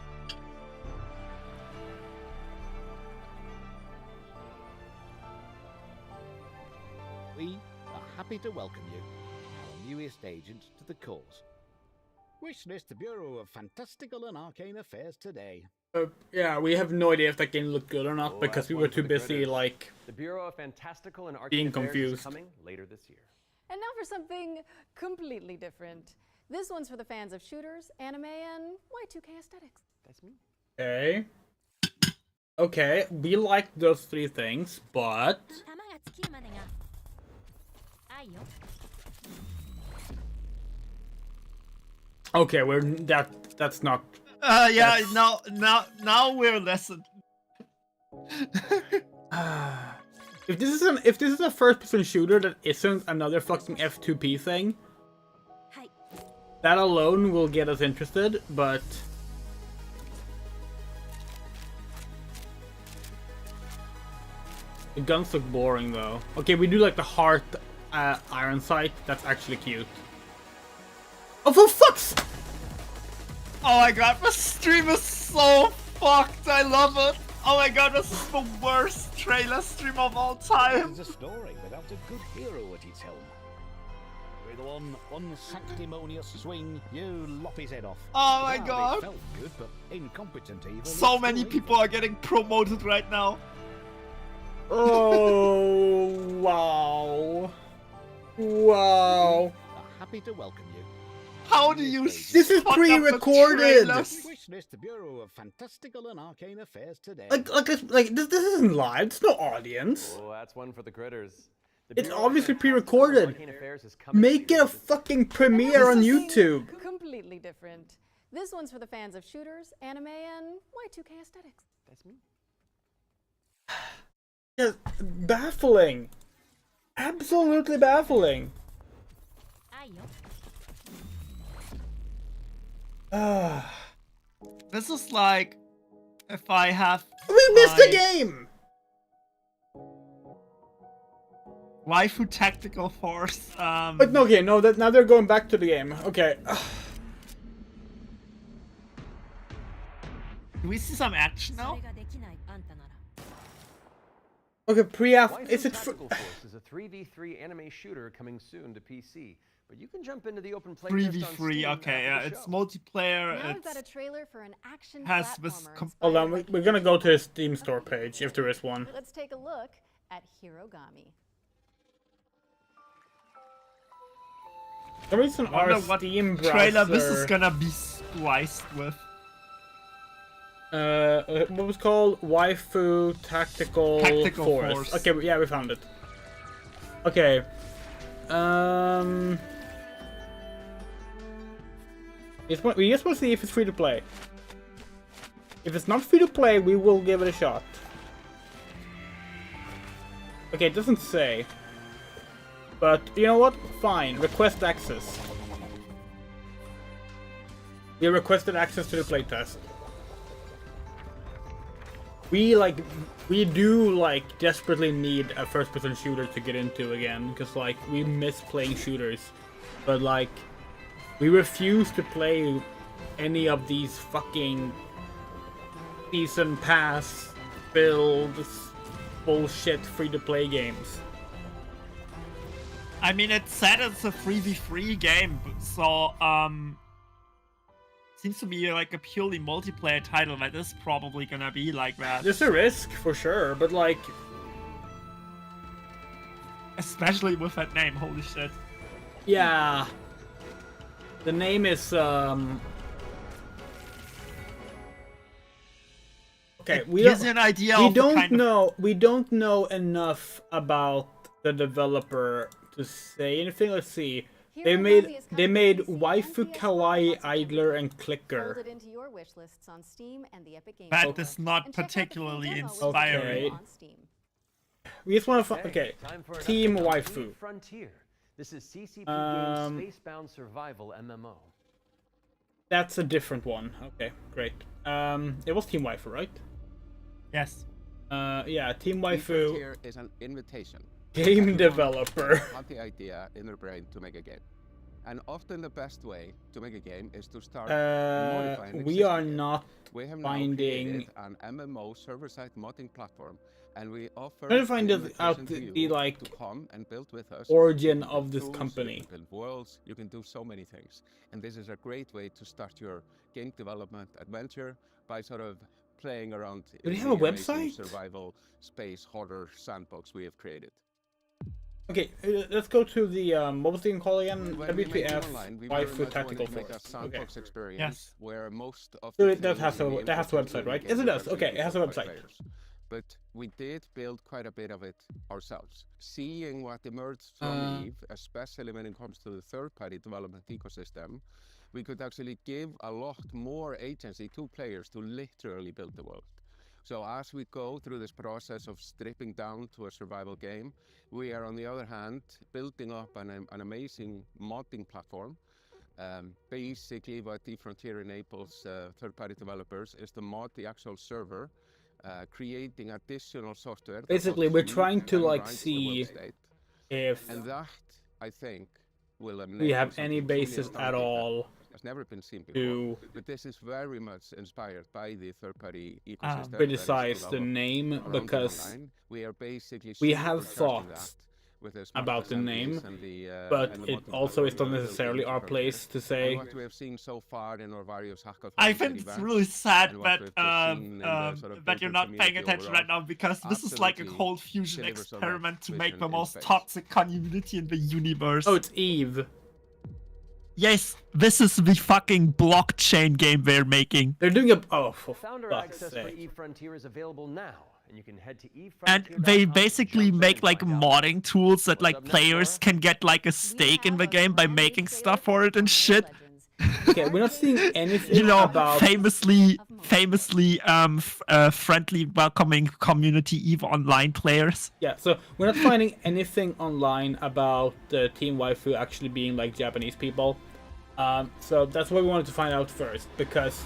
We are happy to welcome you, our newest agent to the cause. Wishlist Bureau of Fantastical and Arcane Affairs today. Yeah, we have no idea if that game looked good or not because we were too busy, like, The Bureau of Fantastical and Arcane being Affairs is confused. coming later this year. And now for something completely different. This one's for the fans of shooters, anime, and Y2K aesthetics. That's me. Okay. Okay, we like those three things, but okay, that's not. Yeah. Now we're lessened. If this is a first-person shooter that isn't another fucking F2P thing, that alone will get us interested. But the guns look boring though. Okay, we do like the heart iron sight. That's actually cute. Oh, for fuck's! Oh my god, the stream is so fucked. I love it. Oh my god, this is the worst trailer stream of all time. It's a story without a good hero at its helm. With one unsanctimonious swing, you lop his head off. Oh my It hardly god. felt good, but incompetent evil is So many still people are getting promoted right now. Oh wow! Wow! happy to welcome you. How do you? This is pre-recorded. Wishlist Bureau of Fantastical and Arcane Affairs today. Like this isn't live. It's no audience. Oh, that's one for the critters. It's obviously pre-recorded. Make it a fucking premiere on YouTube. Completely different. This one's for the fans of shooters, anime, and Y2K aesthetics. That's me. Just baffling. Absolutely baffling. This is like if I have. We missed the game. Waifu Tactical Force. But no, okay, no. Now they're going back to the game. Okay. Do we see some action now? Okay, is it? Tactical Force is a 3v3 anime shooter coming soon to PC, but you can jump into the open play. 3v3. Okay, yeah, it's multiplayer. Now we've It's got a trailer for an action has this. platformer. Hold on, we're gonna go to the Steam store page if there is one. Let's take a look at Hirogami. There is an Wonder our what Steam browser. trailer this is gonna be spliced with. What was it called? Waifu Tactical Force. Okay, yeah, we found it. Okay. We're just want to see if it's free to play. If it's not free to play, we will give it a shot. Okay, it doesn't say. But you know what? Fine. Request access. We requested access to the playtest. We do desperately need a first-person shooter to get into again, because like we miss playing shooters, but like we refuse to play any of these fucking season pass filled bullshit free-to-play games. I mean, it said it's a 3v3 game, so seems to be like a purely multiplayer title. That is probably gonna be like that. There's a risk for sure, but like, especially with that name, holy shit. Yeah, the name is okay. We gives you an idea. We don't know. We don't know enough about the developer to say anything. Let's see. They made Waifu, Kawaii, Idler, and Clicker. Fold it into your wish lists on Steam and the Epic Games That Store. is not And check out the free particularly demo with inspiring. Steam on Steam. We just want to find. Okay, time for an Team update on Waifu. New Frontier. This is CCP Games' Spacebound Survival MMO. That's a different one. Okay, great. It was Team Waifu, right? Yes. Yeah, Team Waifu. Frontier is an invitation. Game developer. Have the idea in their brain to make a game, and often the best way to make a game is to start modifying. We are existing not game. We have now finding created an MMO server-side modding platform, and we offer trying to find the out invitation to the you like to come and build with us. origin You can of build this tools, company. You can build worlds. You can do so many things, and this is a great way to start your game development adventure by sort of playing around. Do they in have a the amazing website? Survival space horror sandbox we have created. Okay, let's go to the what was the thing called again? When we made it WPF online, we very Waifu much Tactical wanted to make a Force. sandbox Okay. experience where most of So the it does things have we a website, introduced right? in Yes, the it does. game Okay, are it has a for website. players. But we did build quite a bit of it ourselves. Seeing what emerged from EVE, especially when it comes to the third-party development ecosystem, we could actually give a lot more agency to players to literally build the world. So as we go through this process of stripping down to a survival game, we are on the other hand building up an amazing modding platform. Basically what Frontier enables third-party developers is to mod the actual server, creating additional software. Basically, we're trying to like see if and that, I think, will we have any basis at all. Has never been seen before, but this is very much inspired by the third-party ecosystem. Criticize the name because we are basically we have supercharging thoughts that with the smart about the assemblies name, and the, but and the it modding also is platform not we are necessarily building our in place to say. And what we have seen so far in our various hackathons I and think it's events, really sad and what that we've just seen in the sort of that you're built-in not paying community attention right overall, now, because this is like a absolutely cold fusion delivers so much experiment to make vision the in most space. toxic community in the universe. Oh, it's Eve. Yes, this is the fucking blockchain game they're making. They're doing a for Founder fuck's access for sake. EVE Frontier is available now, and you can head to And they basically make like modding tools that like players can get like a stake in the game by making stuff for it and shit. Okay, we're not seeing anything You know, about famously, friendly, welcoming community EVE Online players. Yeah, so we're not finding anything online about Team Waifu actually being like Japanese people. So that's what we wanted to find out first, because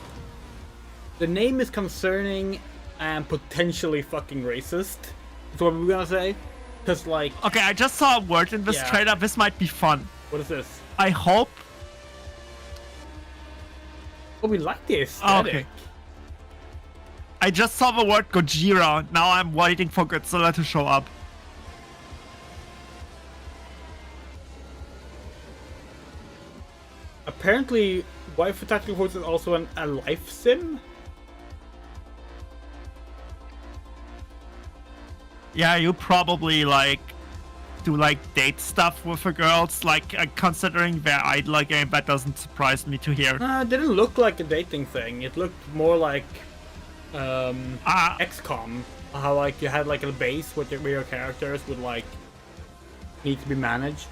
the name is concerning and potentially fucking racist. Is what we're gonna say. Because like, Okay, I just saw a word in this Yeah. trailer. This might be fun. what is this? I hope. Oh, we like the aesthetic. Okay. I just saw the word Gojira. Now I'm waiting for Godzilla to show up. Apparently, Waifu Tactical Force is also a life sim. Yeah, you probably like do like date stuff with the girls. Like considering their Idler game, that doesn't surprise me to hear. It didn't look like a dating thing. It looked more like XCOM. How like you had like a base where your characters would like need to be managed.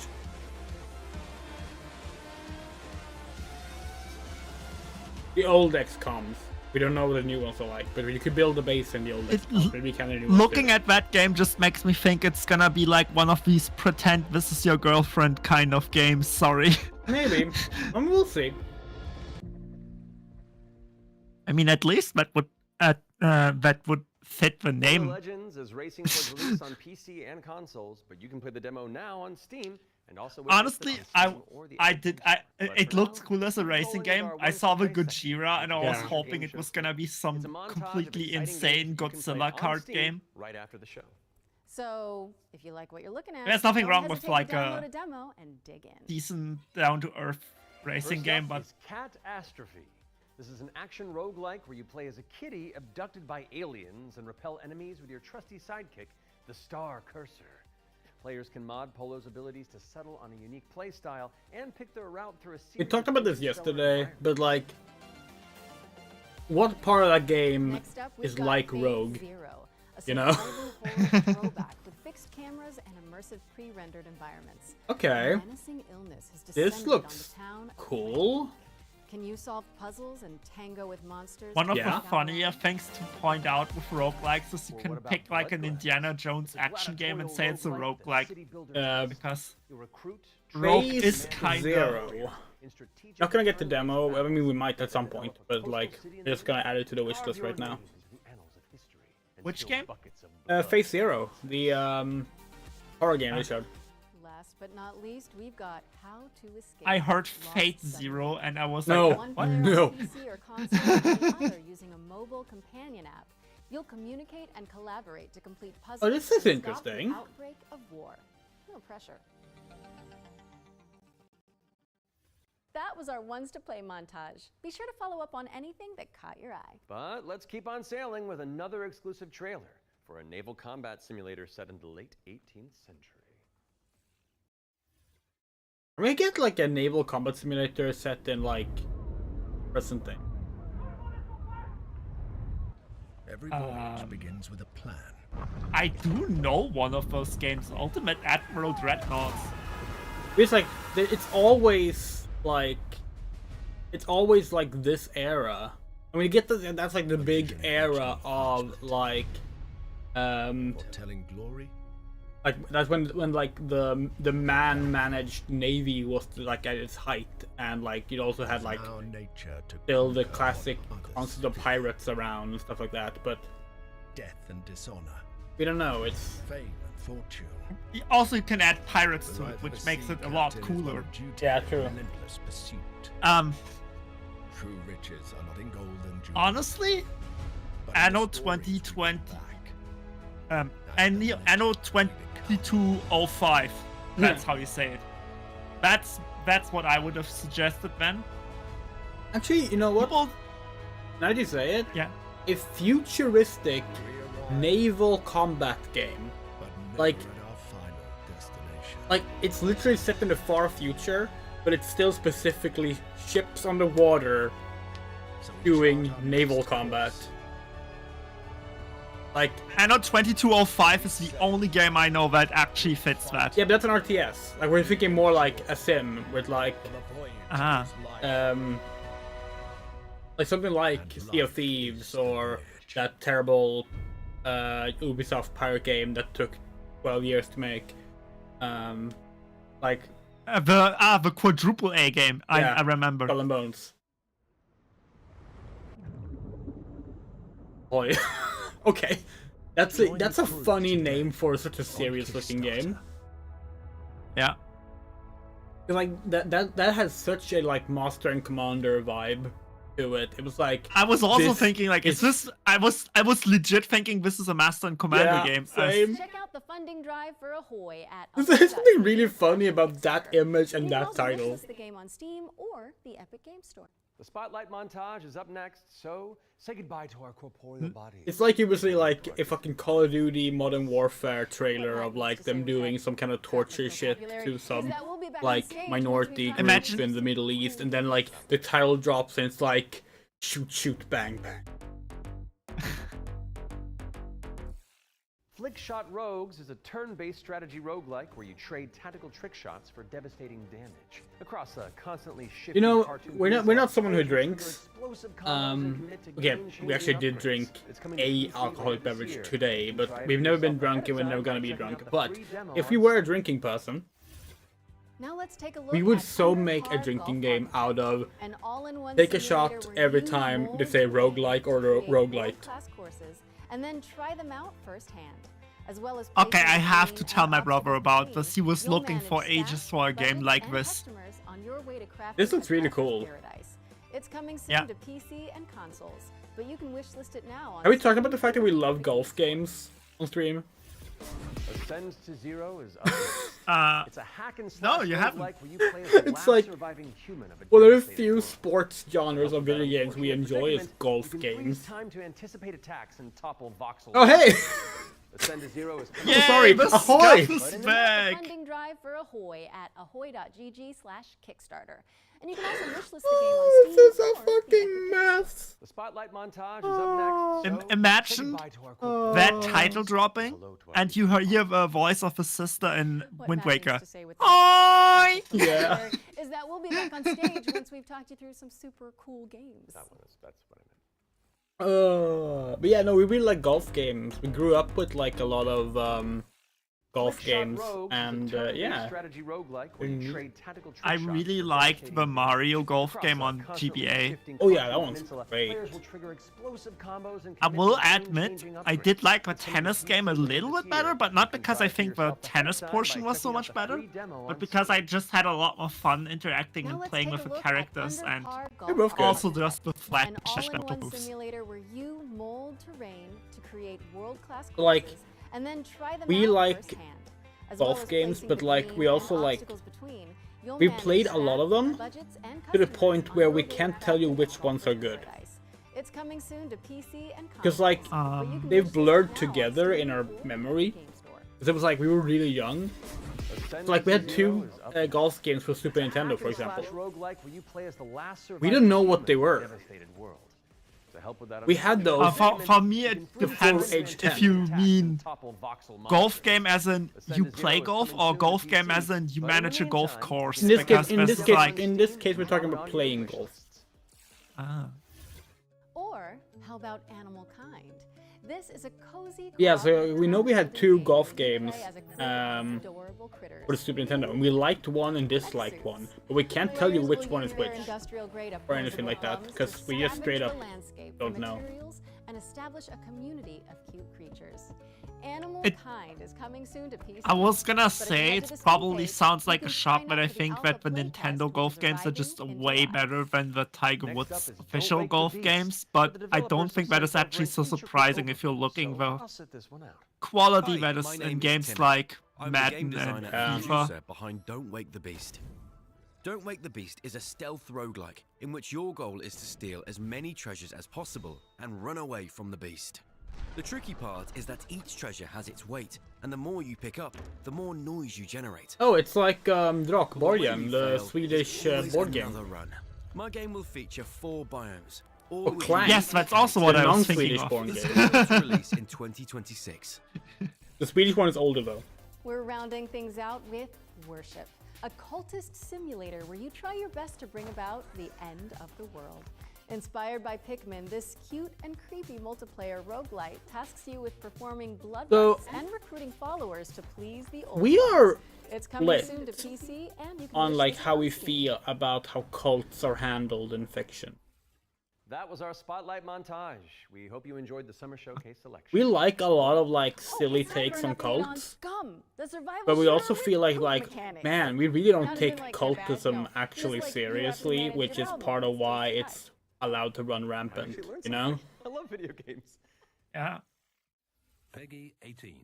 The old XCOMs. We don't know what the new ones are like, but you could build a base in the old XCOMs. Maybe kind of Looking at that game just makes me think it's gonna be like one of these pretend this is your girlfriend kind of games. Sorry. Maybe. We'll see. I mean, at least that would fit the name. Legends is racing towards release on PC and consoles, but you can play the demo now on Steam And also honestly, it looked cool as a racing game. I saw the Gojira and I was hoping it was gonna be some completely insane Godzilla card game. Right after the show. So, if you like what you're looking at, there's nothing don't wrong with hesitate like to download a demo and dig in. decent down-to-earth racing First game, up but is Catastrophe. This is an action roguelike where you play as a kitty abducted by aliens and repel enemies with your trusty sidekick, the Star Cursor. Players can mod Polo's abilities to settle on a unique playstyle and pick their route through a series We talked about this yesterday, but like, what part of that game is like Rogue? You know? Throwback with fixed cameras and immersive pre-rendered environments. Okay. Menacing illness has This descended looks on the town. cool. Can you solve puzzles and tango with monsters? one of the funnier things to point out with roguelikes is you can pick like an Indiana Jones action game and say it's a roguelike. Because Rogue is kind of... Not gonna get the demo. I mean, we might at some point, but like, just gonna add it to the wish list right now. Which game? Phase Zero, the horror game they showed. Last but not least, we've got How to Escape. I heard Fate Zero and I was No, like, One what? player No. on PC or console and the other using a mobile companion app. You'll communicate and collaborate to complete puzzles. Oh, this is and stop the interesting. outbreak of war. No pressure. That was our ones to play montage. Be sure to follow up on anything that caught your eye. But let's keep on sailing with another exclusive trailer for a naval combat simulator set in the late 18th century. Can we get like a naval combat simulator set in like present day? Every voyage begins with a plan. I do know one of those games, Ultimate Admiral Dreadnoughts. It's like it's always like this era. I mean, you get that's like the big era of like telling glory. Like that's when like the man-managed navy was like at its height, and like you also had like still the classic concept of pirates around and stuff like that. But death and dishonor. We don't know. It's fame and fortune. Also, you can add pirates to it, which makes it a lot cooler. Yeah, true. Relentless pursuit. True riches are not in gold and jewels. Honestly, Anno 2020, Anno 2205. That's how you say it. That's what I would have suggested then. Actually, you know what? Now that you say it, yeah, a futuristic naval combat game, like it's literally set in the far future, but it's still specifically ships on the water doing naval combat. Like Anno 2205 is the only game I know that actually fits that. Yeah, but that's an RTS. Like we're thinking more like a sim with like like something like Sea of Thieves or that terrible Ubisoft pirate game that took 12 years to make. Like the quadruple A game. Yeah, I remember. Skull and Bones. Boy. Okay, that's a funny name for such a serious looking game. Yeah. Like that has such a like Master and Commander vibe to it. It was like I was also thinking like, is this? I was legit thinking this is a Master and Commander game. Same. Check out the funding drive for Ahoy at. There's something really funny about that image and that title. The game on Steam or the Epic Game Store. The spotlight montage is up next, so say goodbye to our corporeal bodies. It's like usually like a fucking Call of Duty Modern Warfare trailer of like them doing some kind of torture shit to some like minority groups in the Middle East, and then like the title drops and it's like shoot bang bang. Flickshot Rogues is a turn-based strategy roguelike where you trade tactical trick shots for devastating damage. Across a constantly shifting we're not someone who drinks. Again, we actually did drink a alcoholic beverage today, but we've never been drunk and we're never gonna be drunk. But if we were a drinking person, now let's take a look we would at so make a drinking game out of take a shot every time they say roguelike or roguelite. Class courses and then try them out firsthand. as well as Okay, I placing have green to tell and my brother obstacle about between, this. He was you'll looking for manage ages staff, for a game budgets, like and this. customers on your way to crafting This looks really Attractions cool. Paradise. It's coming soon Yeah. to PC and consoles, but you can wishlist it now on Have we talked about the fact that we love golf games on stream? Ascend to Zero is up. It's a hack and slash no, you haven't. roguelike where you play as the It's last like surviving human of a one of the devastated few world. sports genres of video games we enjoy is golf You can freeze games. time to anticipate attacks and topple voxels. Oh hey! Ascend to Zero is Oh, sorry, Ahoy! The funding drive for Ahoy at ahoy.gg/Kickstarter. And you can also wishlist the game on Steam. This is a fucking mess. The spotlight montage is up next. So Imagine say goodbye to our quick- that title dropping, and you hear the voice of his sister in What Wind Matt needs Waker. to say with Hi! Yeah. is that we'll be back on stage once we've talked you through some super cool games. That's what I meant. But yeah, no, we really like golf games. We grew up with like a lot of golf Quick Shot games, Rogues is a and turn-based yeah. strategy roguelike where you trade tactical trick I shots really for liked devastating the moves. Mario golf Across game that on constantly GBA. shifting Oh, yeah, Continental that one's Peninsula, great. players will trigger explosive combos and I commit will to admit, game-changing I upgrades. did like the With some of tennis the game a features little listed bit better, here. but You not can because try I for think the yourself ahead of tennis time by portion was so checking out much the better, free demo on but because I Steam. just had a lot more fun interacting Now and let's playing take with a the look at characters and Undercar They're both Golf good. also just the flat an special all-in-one moves. simulator where you mold terrain to create world-class courses Like, and then try them we out like firsthand. As golf well as games, placing but the like green we and also like obstacles between, you'll we manage played a lot of staff, them budgets, and to the customers point on where your we way to can't tell you crafting which ones are Attractions good. Paradise. It's coming soon to PC and Because like consoles, but you can they've wishlist it blurred now on together Steam in our or Epic memory. Game Store. Because it was like we were really young. Ascend So, like we to had Zero two is up golf games for Super It's a Nintendo, hack for and slash example. roguelike where you play as the last We didn't know what they surviving were. human of a devastated world. To help with that We had those For me, it depends age 10. if you mean topple voxel golf monsters. game as in you play golf or golf game as in you manage a golf course. In this Because case, in this this is case, like, in this case, we're talking about playing golf. ah. Or how about Animal Kind? This is a cozy Yeah, so cooperative we know we had two game golf where you games play as a group of adorable critters. for the Super Nintendo, and we liked one and disliked one, but we can't tell you Players which will one is use their which. industrial-grade or anything opposable like that, thumbs to 'cause we just scavenge straight the up landscape for don't know. materials and establish a community of cute creatures. Animal It- Kind is coming soon to PC. I was gonna but if you say head it to the Steam probably page, sounds you like a can shot, sign but up I for the think Alpha that the Playtest, Nintendo which golf is games are arriving just in way July. better than the Tiger Next Woods up is Don't official Wake the golf Beast, games, where but the I don't developers think that have is set up actually for so an intricate surprising if you're overview, looking so the I'll sit this one out. quality Hi, that is my in name is games Timmy. like I'm the game Madden designer and and FIFA. producer behind Don't Wake the Beast. Don't Wake the Beast is a stealth roguelike in which your goal is to steal as many treasures as possible and run away from the beast. The tricky part is that each treasure has its weight, and the more you pick up, the more noise you generate. Oh, it's like Drakborgen, When the you fail, Swedish there's always board game. another run. My game will feature 4 biomes. Oh, All which Clank. Yes, that's also what The I was thinking non-Swedish of. born The game. schedule to release in 2026. The Swedish one is older though. We're rounding things out with Worship, a cultist simulator where you try your best to bring about the end of the world. Inspired by Pikmin, this cute and creepy multiplayer roguelite tasks you with performing blood So- rites and recruiting followers to please the old We ones. are It's coming lit soon to PC, and you can on wish like this how on we Steam. feel about how cults are handled in fiction. That was our spotlight montage. We hope you enjoyed the summer showcase selection. We like a lot of like silly It's time for takes an on update cults, Scum, the survival but we shooter also with feel like poop mechanics. man, we really don't Sounded take like they're bad, cultism no. actually Just like you have to seriously, manage which is development part of stage why to it's allowed to run rampant. Actually learned You know. something. I love video games. Yeah. Peggy 18.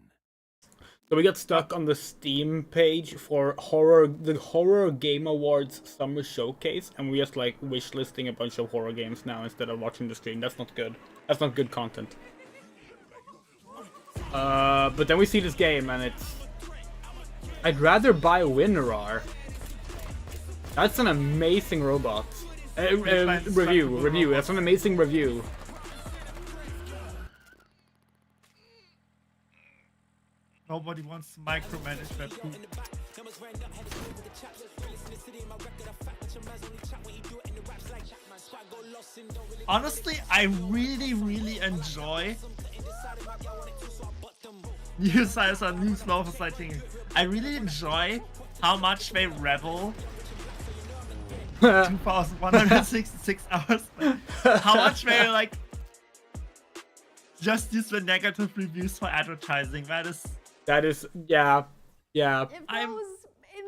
So we got stuck on the Steam page for the Horror Game Awards Summer Showcase, and we just like wishlisting a bunch of horror games now instead of watching the stream. That's not good. That's not good content. But then we see this game, and it's... I'd rather buy WinRAR. That's an amazing robot. Review. That's an amazing review. Nobody wants to micromanage that poop. Honestly, I really enjoy new size on new slow thing. I really enjoy how much they revel 2,166 hours. How much they like just use the negative reviews for advertising. That is yeah.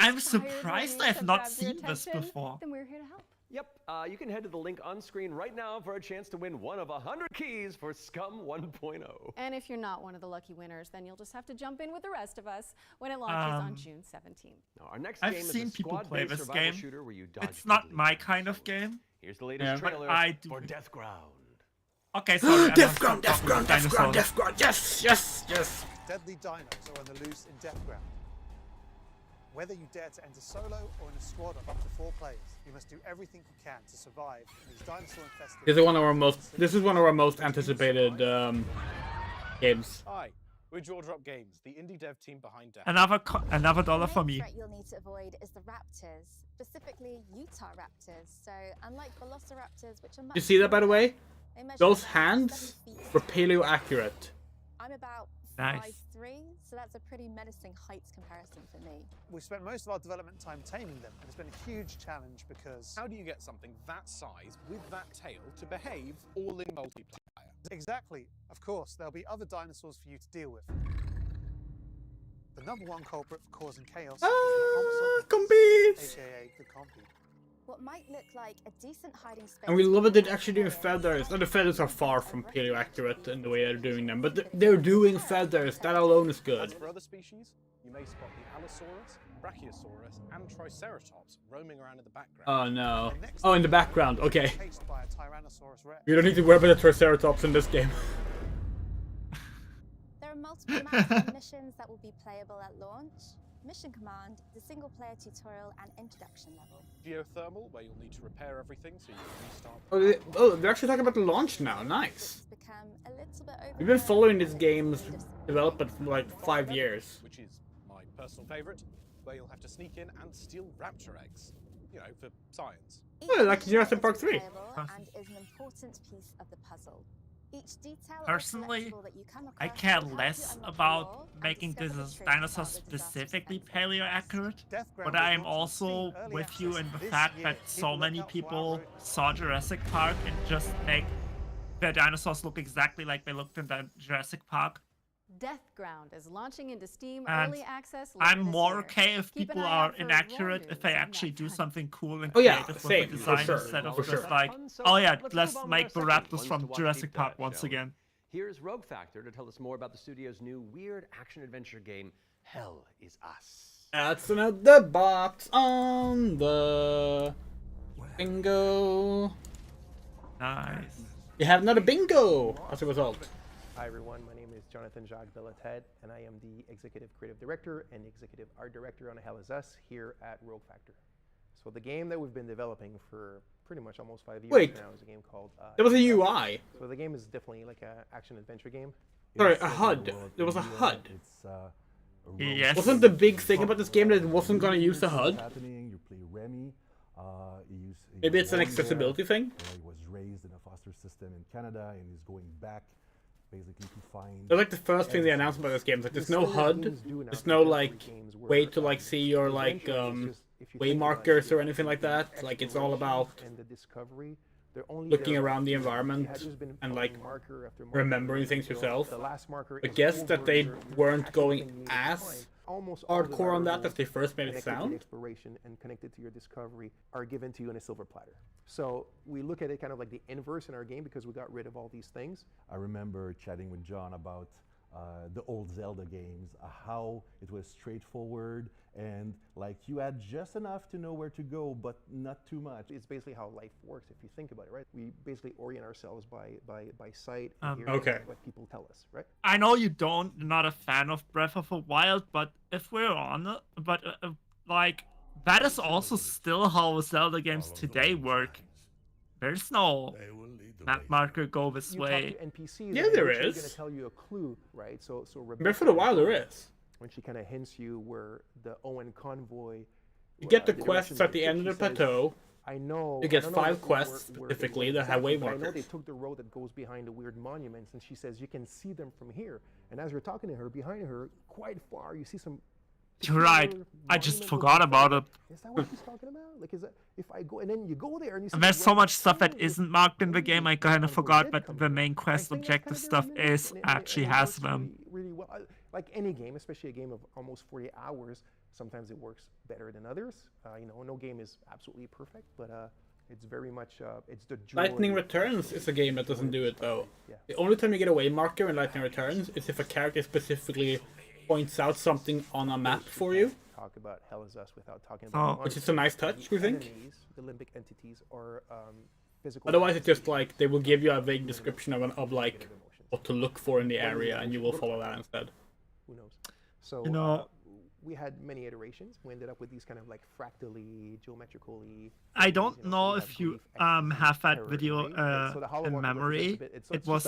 I'm surprised I have not seen this before. Then we're here to help. Yep, you can head to the link on screen right now for a chance to win one of 100 keys for Scum 1.0. And if you're not one of the lucky winners, then you'll just have to jump in with the rest of us when it launches on June 17th. Now, our next I've game seen is a people play squad-based this survival game. shooter where you dodge It's not deadly my kind of game. Here's the latest but trailer I do. for Deathground. Okay, sorry. Deathground, yes. Deadly dinos are on the loose in Deathground. Whether you dare to enter solo or in a squad of up to 4 players, you must do everything you can to survive in these dinosaur-infested... This is one of our most anticipated games. Hi, we're Jaw Drop Games, the indie dev team behind Death. Another dollar for me. The threat you'll need to avoid is the raptors, specifically Utah raptors. So unlike velociraptors, which are much You see that, by the way? they measure Those around hands 7 feet. were paleo accurate. I'm about Nice. 5'3", so that's a pretty menacing height comparison for me. We've spent most of our development time taming them, and it's been a huge challenge because... How do you get something that size with that tail to behave all in multiplayer? Exactly. Of course, there'll be other dinosaurs for you to deal with. The #1 culprit for causing chaos is the Compies! aka the Compy. What might look like a decent hiding space. And we love it they're actually doing feathers. And the feathers are far from paleo accurate in the way they're doing them, but they're doing feathers. That alone is As good. for other species, you may spot the Allosaurus, Brachiosaurus, and Triceratops roaming around in the background. Oh no. Oh, in the background. Okay. Chased by a Tyrannosaurus Rex. We don't need to worry about the Triceratops in this game. There are multiple maps and missions that will be playable at launch. Mission Command, the single-player tutorial and introduction level. Geothermal, where you'll need to repair everything so you can restart. They're actually talking about the launch now. Nice. Become a little bit We've been following this game's development for like 5 years. Which is my personal favourite, where you'll have to sneak in and steal raptor eggs. You know, for science. Oh, like Jurassic Park 3. And is an important piece of the puzzle. Each detail Personally, I care less about making this dinosaur specifically paleo accurate, but I am also with you in the fact that so many people saw Jurassic Park and just make their dinosaurs look exactly like they looked in Jurassic Park. Deathground is launching into Steam And early access. I'm later more this year. okay if Keep an people eye are out for inaccurate raw if they news on actually that do front. something cool and Oh, yeah, creative same, with the for design sure, instead of for just sure. like, So oh yeah, let's let's move on to make our the second raptors ones from to watch Jurassic Deep Park Dive, once shall we? again. Here's Rogue Factor to tell us more about the studio's new weird action-adventure game, Hell is Us. That's another box on the bingo. Nice. You have another bingo as a result. Hi everyone, my name is Jonathan Jacques Bellated, and I am the Executive Creative Director and Executive Art Director on Hell is Us here at Rogue Factor. So the game that we've been developing for pretty much almost 5 years Wait, now is a game called... there was a Hell is Us. UI. So the game is definitely like an action-adventure game. Sorry, a HUD. There was a HUD. Yes. Wasn't the big thing about this game that it wasn't going to use the HUD? You play Remy. Maybe it's an accessibility thing? He was raised in a foster system in Canada and he's going back basically to find... That's like the first thing they announced about this game. Like, there's no HUD. There's no like way to like see your like way markers or anything like that. Like it's all about looking around the environment and like remembering things yourself. I guess that they weren't going as hardcore on that as they first made it sound. Exploration and connected to your discovery are given to you on a silver platter. So we look at it kind of like the inverse in our game because we got rid of all these things. I remember chatting with John about the old Zelda games, how it was straightforward and like you had just enough to know where to go, but not too much. It's basically how life works if you think about it, right? We basically orient ourselves by sight, Okay. and what people tell us, right? I know you're not a fan of Breath of the Wild, but if we're on it, but like that is also still how Zelda games today work. There's no map marker go this way. Talk to NPCs, Yeah, and there they're is. going to tell you a clue, right? So Breath of the Wild there is. When she kind of hints you where the Owen convoy. You get the direction quests they at the took, end she of the says, plateau. I know. You get I don't 5 know where- quests where specifically they that have way but I know they markers. took the road that goes behind the weird monuments, and she says you can see them from here. And as you're talking to her, behind her, quite far, you see some You're right. I just forgot about it. Is that what she's talking about? Like, is that if I go and then you go there and you see And there's the so red much stuff that thing, isn't marked in the game. I kind of forgot, but the main quest objective stuff is actually has them. really well. Like any game, especially a game of almost 40 hours, sometimes it works better than others. You know, no game is absolutely perfect, but it's very much it's the joy. Lightning Returns is a game that doesn't do it though. The only time you get a way marker in Lightning Returns is if a character specifically points out something on a map for you. Talk about Hell is Us without talking about which is a nice touch, you think? The limbic entities are physical. Otherwise, it's just like they will give you a vague description of like what to look for in the area, and you will follow that instead. Who knows? So you know, we had many iterations. We ended up with these kind of like fractally, geometrically. I don't know if you have that video in memory. It was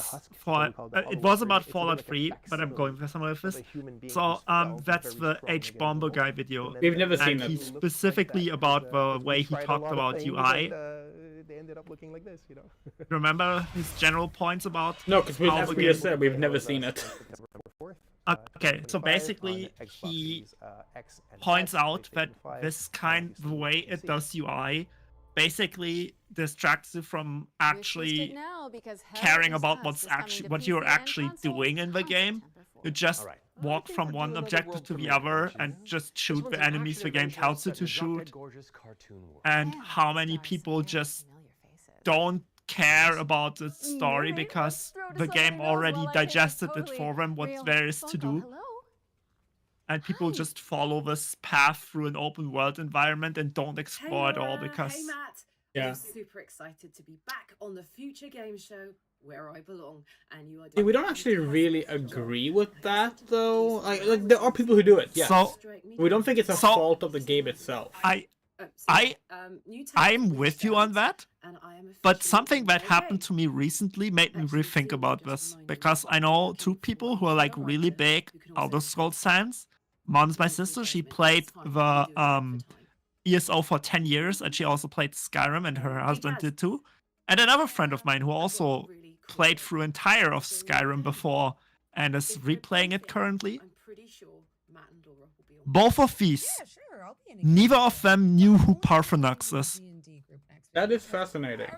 about Fallout 3, but I'm going for some of this. So that's the H Bomber guy video. We've never seen it. And he's specifically about the way he talked about UI. They ended up looking like this, you know. Remember his general points about? No, because we've never seen it. Okay, so basically he points out that the way it does UI basically distracts you from actually caring about what you're actually doing in the game. You just walk from one objective to the other and just shoot the enemies the game tells you to shoot. And how many people just don't care about the story because the game already digested it for them what there is to do. And people just follow this path through an open world environment and don't explore it all because... Hey Matt, I'm super excited to be back on the Future Game Show where I belong. And you are we don't actually really agree with that though. Like there are people who do it, yes. So, we don't think it's a fault of the game itself. I'm with you on that, but something that happened to me recently made me rethink about this, because I know two people who are like really big Elder Scrolls fans. Mom's my sister, she played the ESO for 10 years, and she also played Skyrim, and her husband did too. And another friend of mine who also played through entire of Skyrim before and is replaying it currently. Both of these, neither of them knew who Parthenax is. That is fascinating.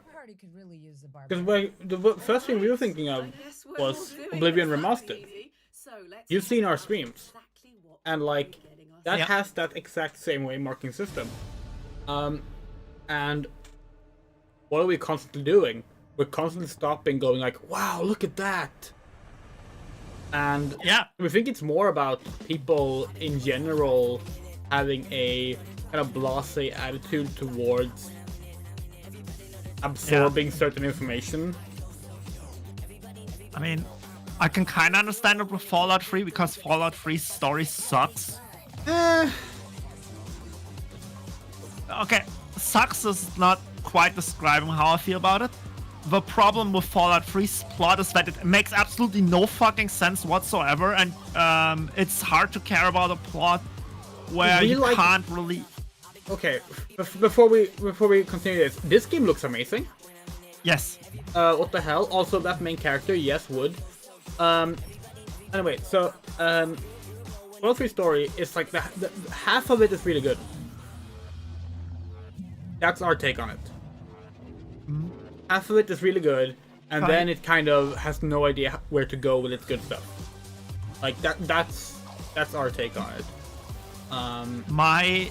Because the first thing we were thinking of was Oblivion Remastered. You've seen our streams. And like, that has that exact same way marking system. And what are we constantly doing? We're constantly stopping, going like, wow, look at that! And we think it's more about people in general having a kind of blasé attitude towards absorbing certain information. I mean, I can kind of understand it with Fallout 3 because Fallout 3's story sucks. Okay, sucks is not quite describing how I feel about it. The problem with Fallout 3's plot is that it makes absolutely no fucking sense whatsoever, and it's hard to care about a plot where you can't really... Okay, before we continue this game looks amazing. Yes. What the hell? Also, that main character, yes, would. Anyway, so Fallout 3 story is like the half of it is really good. That's our take on it. Mm-hmm. Half of it is really good, and then it kind of has no idea where to go with its good stuff. Like that's our take on it. My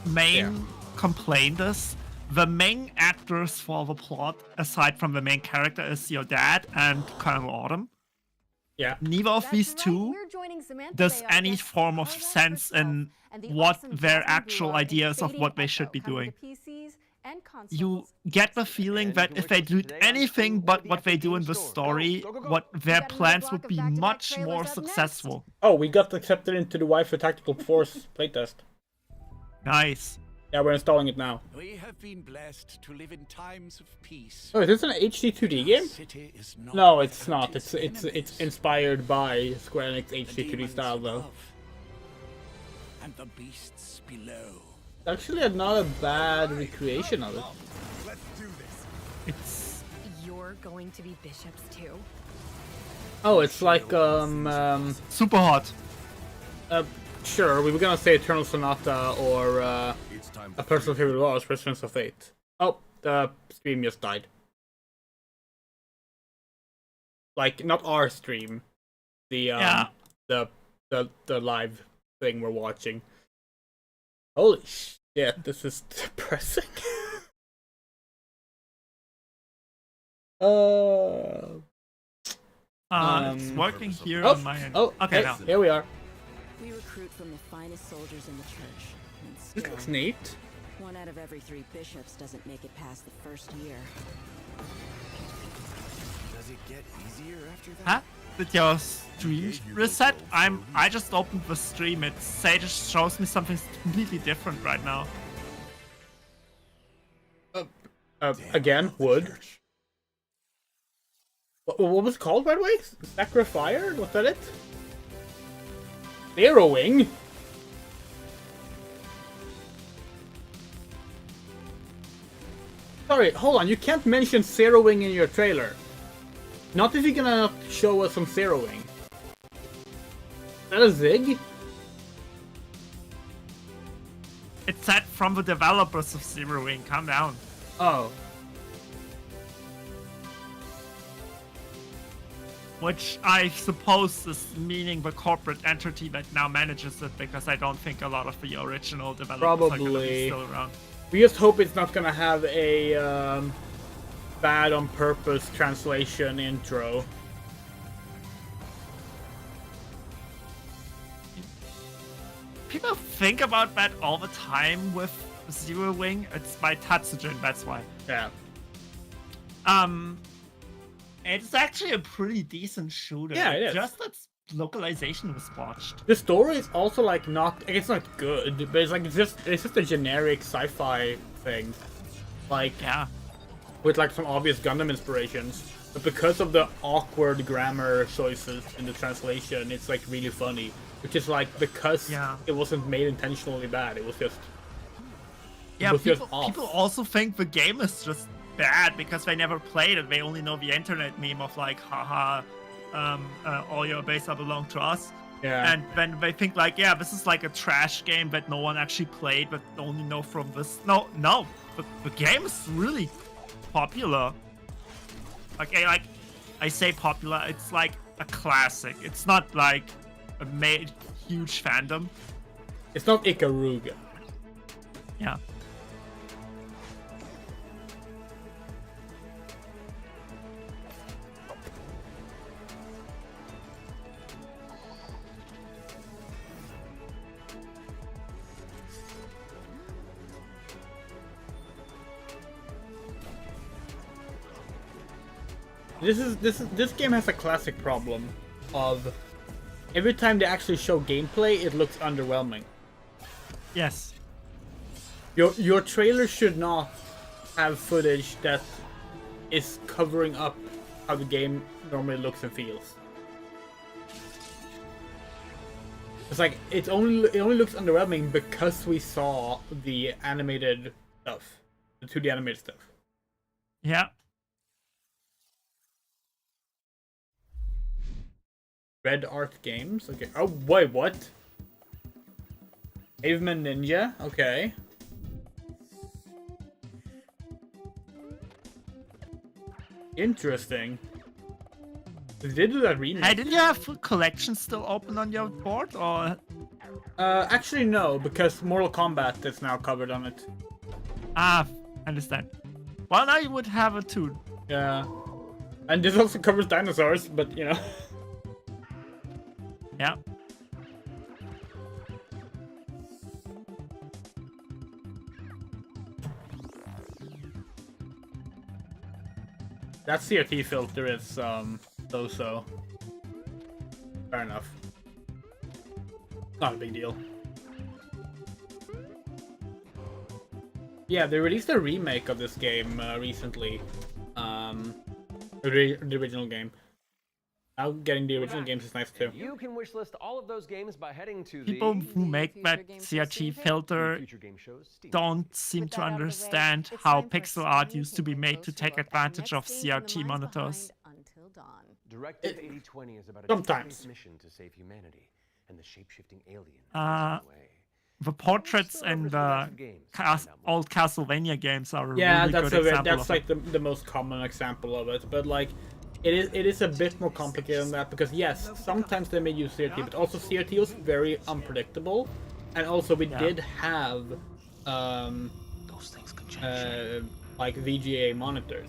main complaint is the main actors for the plot, aside from the main character, is your dad and Colonel Autumn. Yeah. Neither of these two does any form of sense in what their actual ideas of what they should be doing. You get the feeling that if they did anything but what they do in the story, what their plans would be much more successful. Oh, we got accepted into the Wi-Fi Tactical Force playtest. Nice. Yeah, we're installing it now. We have been blessed to live in times of peace. Oh, is this an HD 2D game? No, it's not. It's inspired by Square Enix HD 2D style though. And the beasts below. Actually, not a bad recreation of it. Let's do this. It's... You're going to be bishops too? Oh, it's like super hot. sure, we were gonna say Eternal Sonata or a personal favorite was Resonance of Fate. Oh, the stream just died. Like, not our stream. The the live thing we're watching. Holy shit, this is depressing. It's working here on my end. Oh, okay, hey, now. here we are. We recruit from the finest soldiers in the church. And This still, looks neat. 1 out of every 3 bishops doesn't make it past the first year. Does it get easier after that? Huh? Did your stream reset? I just opened the stream. It just shows me something completely different right now. Again, wood. What was it called, by the way? Sacrifier? Was that it? Arrowing? Sorry, hold on. You can't mention zeroing in your trailer. Not if you're gonna show us some zeroing. Is that a Zig? It's said from the developers of Zero Wing. Calm down. Oh. Which I suppose is meaning the corporate entity that now manages it, because I don't think a lot of the original developers are gonna be still around. We just hope it's not gonna have a bad on purpose translation intro. People think about that all the time with Zero Wing. It's by Tatsujin, that's why. Yeah. It's actually a pretty decent shooter. Yeah, it is. Just its localization was botched. The story is also like not. It's not good, but it's like it's just a generic sci-fi thing, like with like some obvious Gundam inspirations. But because of the awkward grammar choices in the translation, it's like really funny. Which is like because it wasn't made intentionally bad. It was just people also think the game is just bad because they never played it. They only know the internet meme of like, haha, all your base belong to us. Yeah. And then they think like, yeah, this is like a trash game that no one actually played, but only know from this. No, the game is really popular. Okay, like I say popular, it's like a classic. It's not like a huge fandom. It's not Ikaruga. Yeah. This game has a classic problem of every time they actually show gameplay, it looks underwhelming. Yes. Your trailer should not have footage that is covering up how the game normally looks and feels. It's like it only looks underwhelming because we saw the animated stuff, the 2D animated stuff. Yeah. Red Art Games. Okay. Oh wait, what? Caveman Ninja. Okay. Interesting. They did do that remake. Hey, didn't you have a collection still open on your board, or? Actually no, because Mortal Kombat is now covered on it. Ah, understand. Well, now you would have it too. Yeah. And this also covers dinosaurs, but you know. Yeah. That CRT filter is so. Fair enough. Not a big deal. Yeah, they released a remake of this game recently. The original game. Now getting the original games is nice too. You can wishlist all of those games by heading to People who make that CRT filter don't seem to understand how pixel art used to be made to take advantage of CRT monitors. Directive 8020 is about a Sometimes. mission to save humanity. and the shape-shifting alien. The portraits and the old Castlevania games are yeah, really good example that's of like the most common example of it. But like, it is a bit more complicated than that because yes, sometimes they may use CRT, but also CRT was very unpredictable, and also we did have like VGA monitors,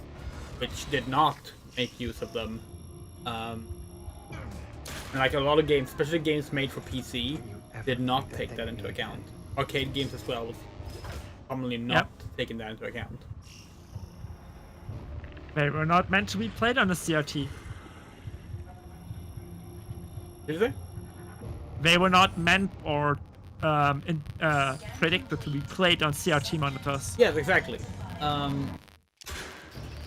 which did not make use of them. And like a lot of games, especially games made for PC, did not take that into account. Arcade games as well was commonly not taking that into account. They were not meant to be played on a CRT. Did you say? They were not meant or predicted to be played on CRT monitors. Yes, exactly.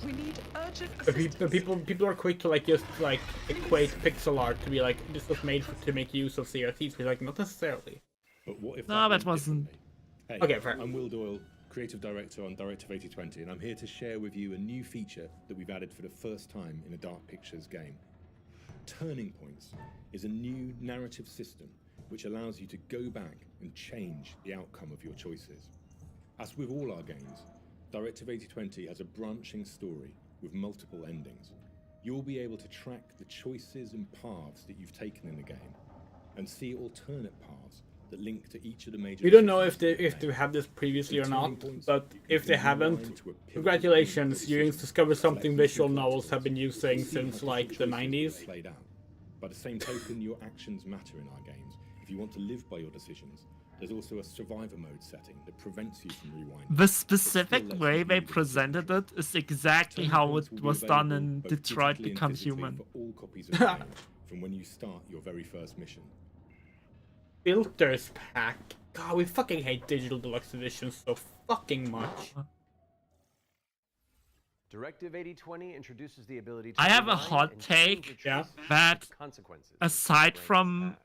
We need urgent But people are quick to like just like equate pixel art to be like this was made to make use of CRTs. But like not necessarily. But what if no, that wasn't. Hey, okay, fair. I'm Will Doyle, creative director on Directive 8020, and I'm here to share with you a new feature that we've added for the first time in a Dark Pictures game. Turning Points is a new narrative system which allows you to go back and change the outcome of your choices. As with all our games, Directive 8020 has a branching story with multiple endings. You'll be able to track the choices and paths that you've taken in the game and see alternate paths that link to each of the major. We don't know if they have this previously or not, but if they haven't, congratulations, you discovered something visual novels have been using since like the 90s. Played out. By the same token, your actions matter in our games. If you want to live by your decisions, there's also a survivor mode setting that prevents you from rewinding. The specific way they presented it is exactly how it was done in Detroit Become Human. For all copies of the game from when you start your very first mission. Filters pack. God, we fucking hate digital deluxe editions so fucking much. Directive 8020 introduces the ability to I have a hot take that, aside from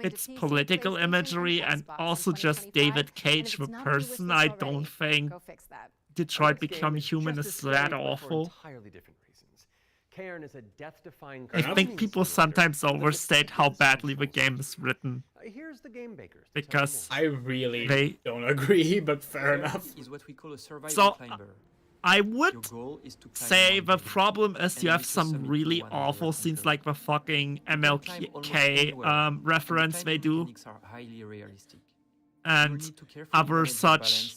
its political imagery and also just David Cage, the person, I don't think Detroit Become Human is that awful. Cairn is a death-defying. I think people sometimes overstate how badly the game is written. Here's the game bakers. Because I really don't agree, but fair enough. Is what we call a survival So climber. I would say the problem is you have some really awful scenes like the fucking MLK reference they do, and other such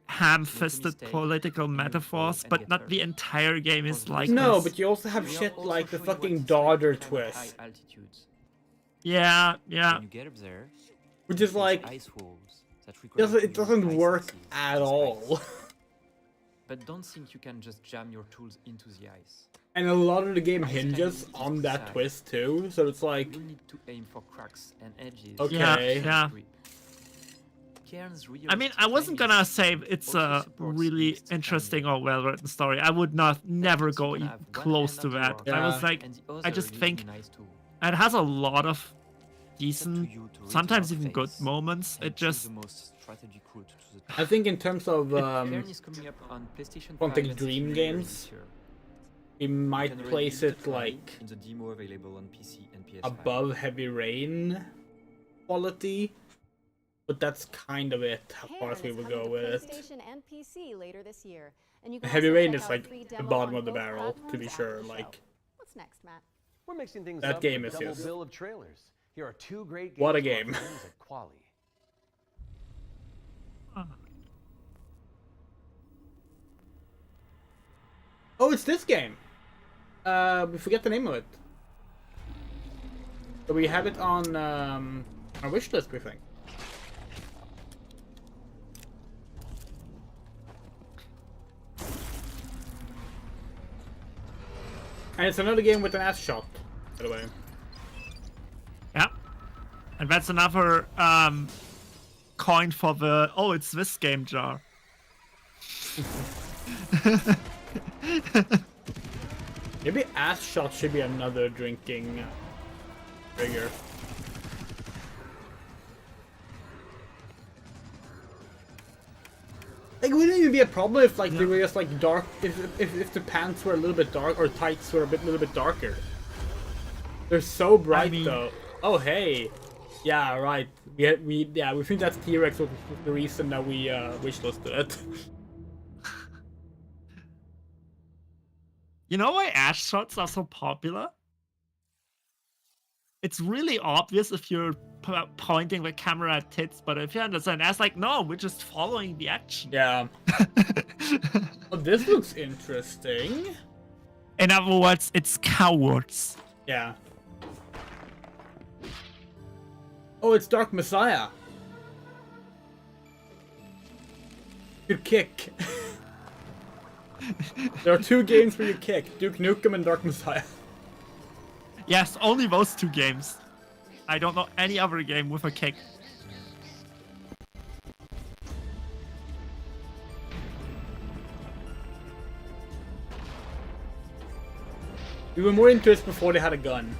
ham-fisted political metaphors, but not the entire game is like no, this. but you also have shit like the fucking daughter twist. Yeah. Which is like, it doesn't work at all. But don't think you can just jam your tools into the ice. And a lot of the game hinges on that twist too, so it's like... You need to aim for cracks and edges. Okay. Yeah. I mean, I wasn't gonna say it's a really interesting or well-written story. I would never go even close to that. I was like, I just think it has a lot of decent, sometimes even good moments. It just... I think in terms of Quantic Dream games, we might place it like above Heavy Rain quality, but that's kind of it how far as we would go with it. PlayStation and PC later this year. And you can Heavy also Rain check is out like free the demo bottom on of the both barrel, to be platforms sure. after the Like, show. What's next, Matt? We're mixing things that up game with is a double just bill of trailers. Here are two great games. What a game! At Quali. Oh, it's this game. We forget the name of it. So we have it on our wish list, we think. And it's another game with an ass shot, by the way. Yeah. And that's another coin for the it's this game jar. Maybe ass shot should be another drinking trigger. Like, wouldn't it even be a problem if like they were just like dark, if the pants were a little bit dark or tights were a little bit darker? They're so bright though. Oh hey, yeah, right. We think that's T-Rex was the reason that we wishlisted it. You know why ash shots are so popular? It's really obvious if you're pointing the camera at tits, but if you understand, Ash, like, no, we're just following the action. Yeah. Oh, this looks interesting. In other words, it's cowards. Yeah. Oh, it's Dark Messiah. Good kick. There are 2 games where you kick, Duke Nukem and Dark Messiah. Yes, only those 2 games. I don't know any other game with a kick. We were more into this before they had a gun.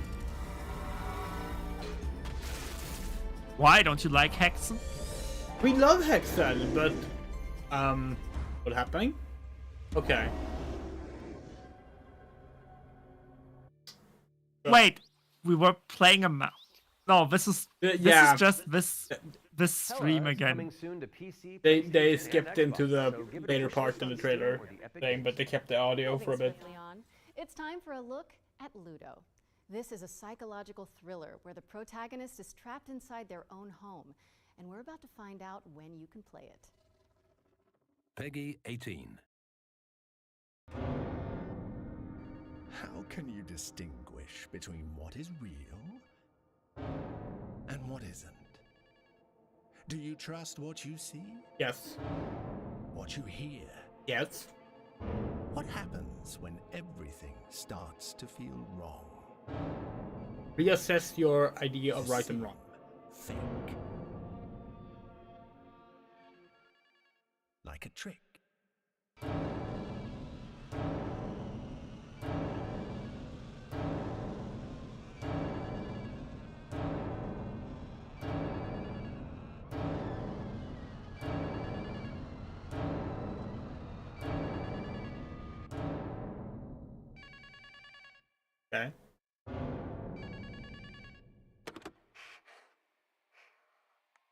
Why don't you like Hexen? We love Hexen, but what happening? Okay. Wait, we were playing a map. No, this is yeah. is just this stream again. Coming soon to PC, They PlayStation, skipped and into Xbox, the so give it a later push part list in on the Steam trailer or the Epic thing, Game but they kept the audio for a bit. Swiftly on. It's time for a look at Ludo. This is a psychological thriller where the protagonist is trapped inside their own home, and we're about to find out when you can play it. Peggy 18. How can you distinguish between what is real and what isn't? Do you trust what you see? Yes. What you hear? Yes. What happens when everything starts to feel wrong? Reassess your idea of right and wrong. Fake. Like a trick. Okay.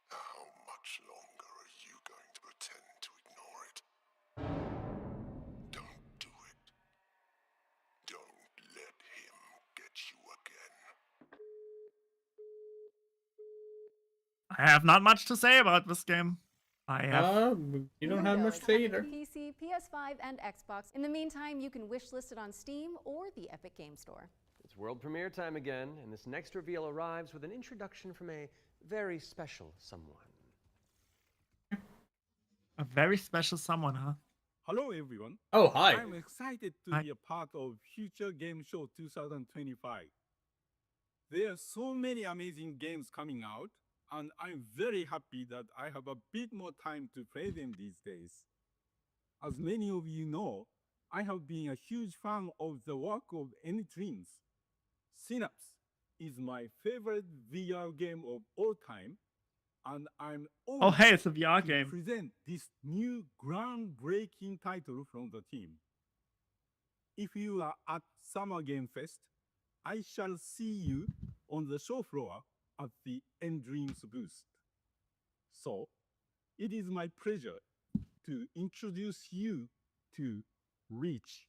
How much longer are you going to pretend to ignore it? Don't do it. Don't let him get you again. I have not much to say about this game. I have. You don't have much to say either. PC, PS5, and Xbox. In the meantime, you can wishlist it on Steam or the Epic Game Store. It's world premiere time again, and this next reveal arrives with an introduction from a very special someone. A very special someone, huh? Hello everyone. Oh, hi. I'm excited to be a part of Future Game Show 2025. There are so many amazing games coming out, and I'm very happy that I have a bit more time to play them these days. As many of you know, I have been a huge fan of the work of Anytwins. Synapse is my favorite VR game of all time, and I'm Oh, hey, it's a VR game. present this new groundbreaking title from the team. If you are at Summer Game Fest, I shall see you on the show floor at the Endreams booth. So, it is my pleasure to introduce you to Reach.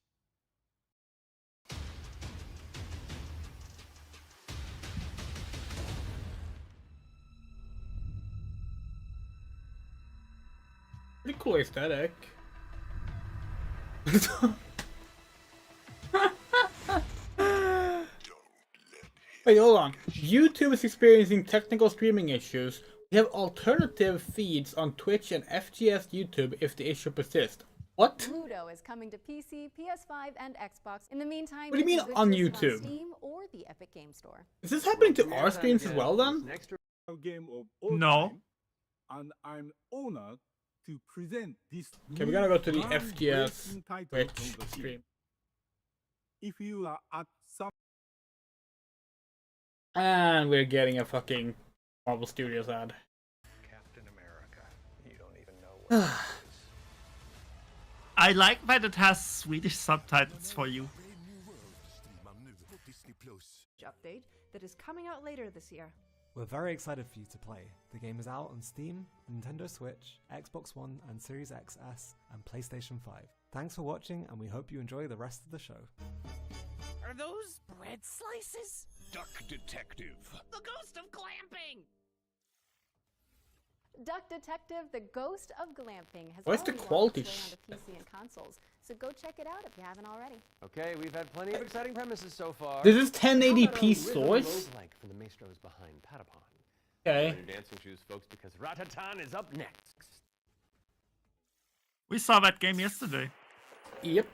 Pretty cool aesthetic. Wait, hold on. YouTube is experiencing technical streaming issues. We have alternative feeds on Twitch and FGS YouTube if the issue persists. What? Ludo is coming to PC, PS5, and Xbox. In the meantime, What do you mean can on wishlist it YouTube? Steam or the Epic Game Store. Is this happening to our streams as well then? Game of all No. time, and I'm honored to present this. Okay, we're gonna go to the groundbreaking FGS title Twitch from the team. stream. If you are at some And we're getting a fucking Marvel Studios ad. Captain America. You don't even know what I like that it has Swedish subtitles for you. Update. that is coming out later this year. We're very excited for you to play. The game is out on Steam, Nintendo Switch, Xbox One and Series XS, and PlayStation 5. Thanks for watching, and we hope you enjoy the rest of the show. Are those bread slices? Duck Detective. The ghost of glamping! Duck Detective: The Ghost of Glamping has What's the already quality launched its way on the PC and consoles, so go check it out if you haven't already. Okay, we've had plenty of exciting premises so far. This is How about 1080p a source? rhythm roguelike from the maestros behind Patapon. Okay. Put your dancing shoes, folks, because Ratatan is up next. We saw that game yesterday. Yep.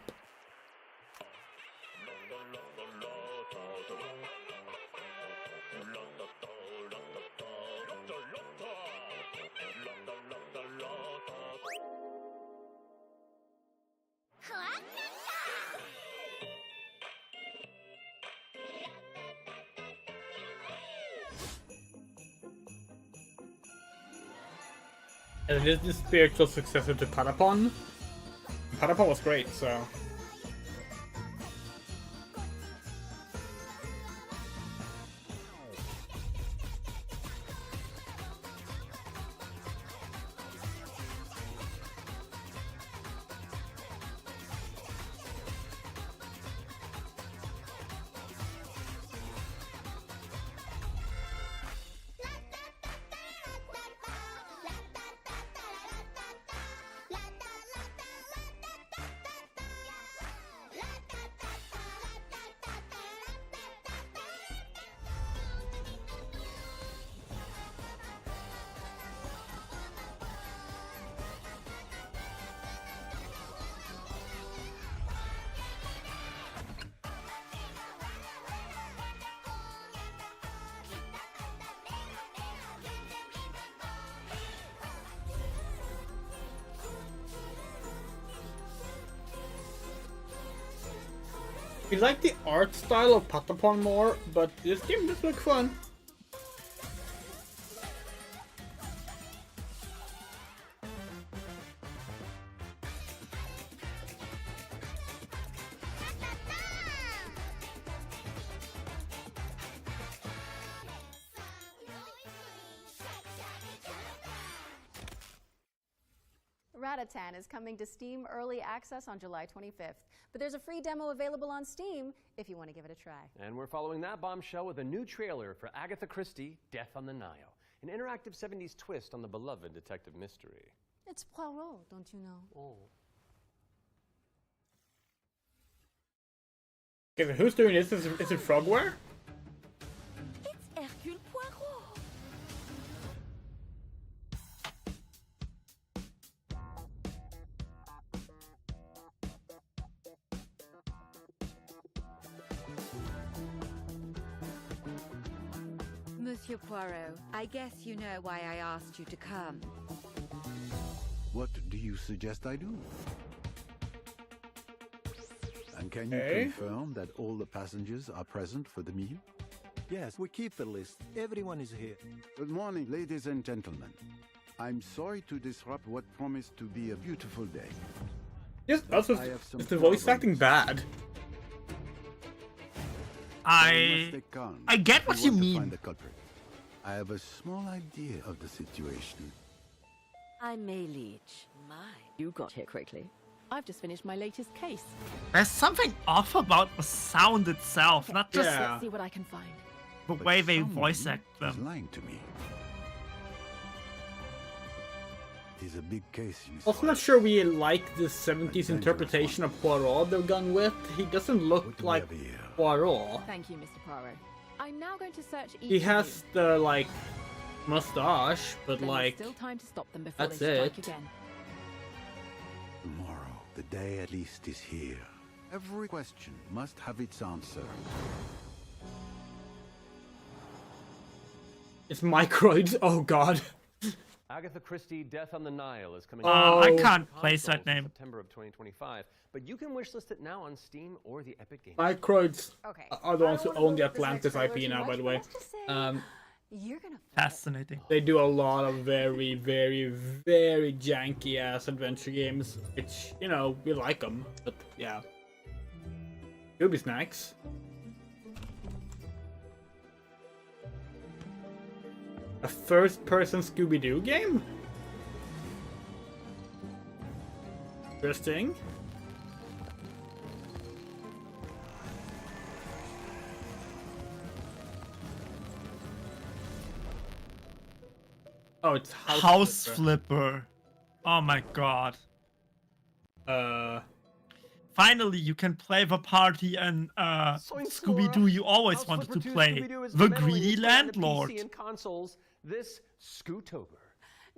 And it is the spiritual successor to Patapon. Patapon was great, so. We like the art style of Patapon more, but this game does look fun. Ratatan is coming to Steam Early Access on July 25th, but there's a free demo available on Steam if you want to give it a try. And we're following that bombshell with a new trailer for Agatha Christie, Death on the Nile, an interactive 70s twist on the beloved detective mystery. It's Poirot, don't you know? Oh. Okay, so who's doing this? Is it Frogware? It's Hercule Poirot. Monsieur Poirot, I guess you know why I asked you to come. What do you suggest I do? And can you Hey? confirm that all the passengers are present for the meal? Yes, we keep the list. Everyone is here. Good morning, ladies and gentlemen. I'm sorry to disrupt what promised to be a beautiful day. Yes, also, I have some is the voice problems. acting bad? must stay calm I get if what we you want to mean. find the culprit. I have a small idea of the situation. I'm May Leach. My, you got here quickly. I've just finished my latest case. There's something off about the sound itself, not just Let's see what I can find. the way they voice act He's them. lying to me. It is a big case, Miss Also not sure we like the 70s interpretation of Poirot they've gone with. He doesn't look like Poirot. Thank you, Mr. Poirot. I'm now going to search each He of has you. the, like, mustache, but Then like, there's still time to stop them before that's they strike it. again. Tomorrow, the day at least is here. Every question must have its answer. It's microids. Oh god. Agatha Christie, Death on the Nile is coming I out can't on place consoles that in name. September of 2025, but you can wishlist it now on Steam or the Epic Games. Microids Okay. are the ones who I don't wanna own the look at this Atlantis next IP trailer now, too by the much, way. but let's just say you're gonna Fascinating. They do a lot of very, very, very janky ass adventure games, which, you know, we like them, but yeah. Ubi Snacks. A first-person Scooby-Doo game? Interesting. Oh, it's House Flipper. Oh my god. Finally, you can play the party and Scooby-Doo you always wanted to play. The Greedy Landlord. PC and consoles this Scootober.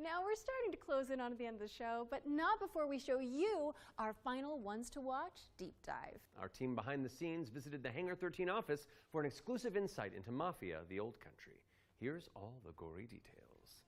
Now we're starting to close in on the end of the show, but not before we show you our final ones to watch deep dive. Our team behind the scenes visited the Hangar 13 office for an exclusive insight into Mafia: The Old Country. Here's all the gory details.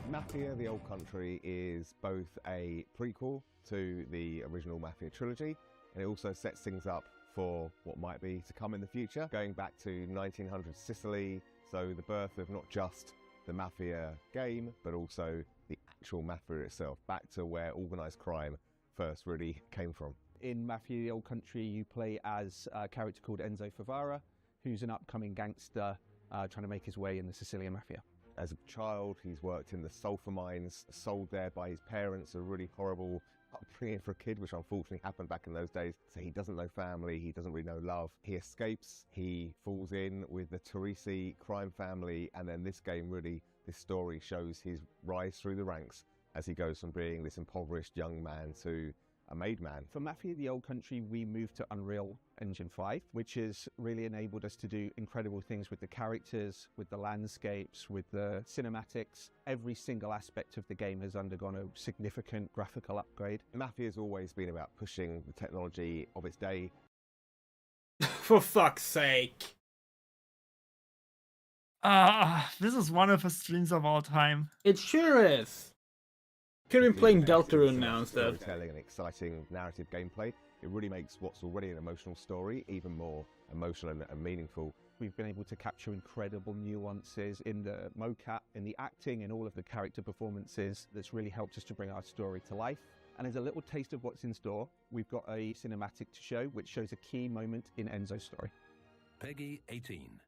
Mafia: The Old Country is both a prequel to the original Mafia trilogy, and it also sets things up for what might be to come in the future, going back to 1900 Sicily, so the birth of not just the Mafia game, but also the actual Mafia itself, back to where organised crime first really came from. In Mafia: The Old Country, you play as a character called Enzo Favara, who's an upcoming gangster trying to make his way in the Sicilian Mafia. As a child, he's worked in the sulfur mines, sold there by his parents, a really horrible upbringing for a kid, which unfortunately happened back in those days. So he doesn't know family, he doesn't really know love. He escapes, he falls in with the Teresi crime family, and then this story shows his rise through the ranks as he goes from being this impoverished young man to a made man. For Mafia: The Old Country, we moved to Unreal Engine 5, which has really enabled us to do incredible things with the characters, with the landscapes, with the cinematics. Every single aspect of the game has undergone a significant graphical upgrade. Mafia has always been about pushing the technology of its day. For fuck's sake. This is one of the streams of all time. It sure is. Could have been playing Deltarune now instead. Storytelling and exciting narrative gameplay. It really makes what's already an emotional story even more emotional and meaningful. We've been able to capture incredible nuances in the mocap, in the acting, in all of the character performances. That's really helped us to bring our story to life. And as a little taste of what's in store, we've got a cinematic to show which shows a key moment in Enzo's story. Peggy 18.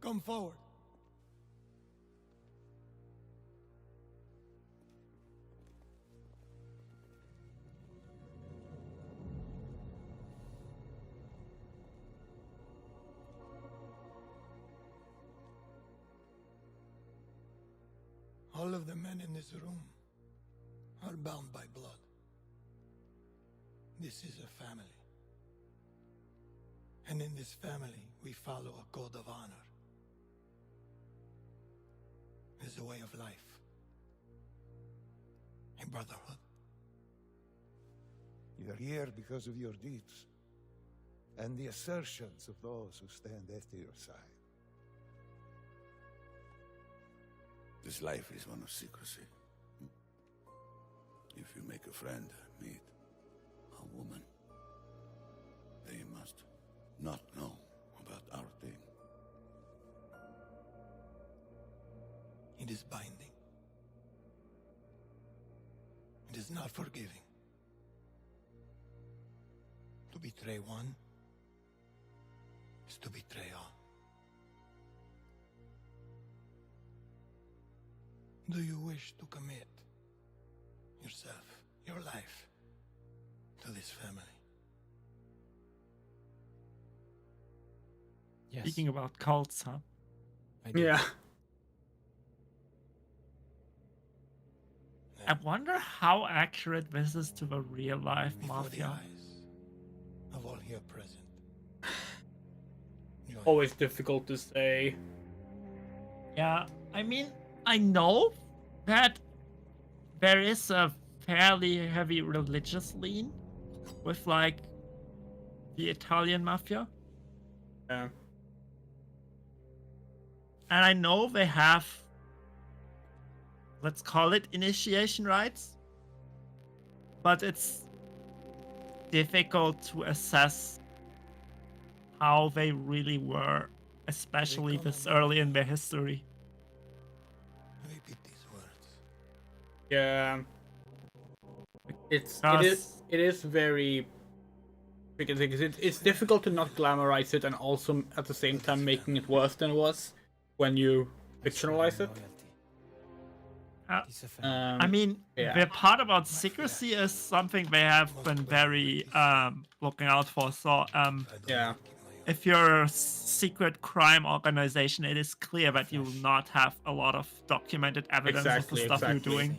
Come forward. All of the men in this room are bound by blood. This is a family. And in this family, we follow a code of honor. It's a way of life, a brotherhood. You're here because of your deeds and the assertions of those who stand at your side. This life is one of secrecy. If you make a friend, meet a woman, they must not know about our thing. It is binding. It is not forgiving. To betray one is to betray all. Do you wish to commit yourself, your life, to this family? Yes. Speaking about cults, huh? Yeah. I wonder how accurate this is to the real life Mafia. Of all here present. Always difficult to say. Yeah, I mean, I know that there is a fairly heavy religious lean with like the Italian Mafia. Yeah. And I know they have, let's call it initiation rites, but it's difficult to assess how they really were, especially this early in their history. Yeah. It is very because it's difficult to not glamorize it and also at the same time making it worse than it was when you fictionalize it. I mean, the part about secrecy is something they have been very looking out for. So, if you're a secret crime organization, it is clear that you will not have a lot of documented evidence of the stuff you're doing.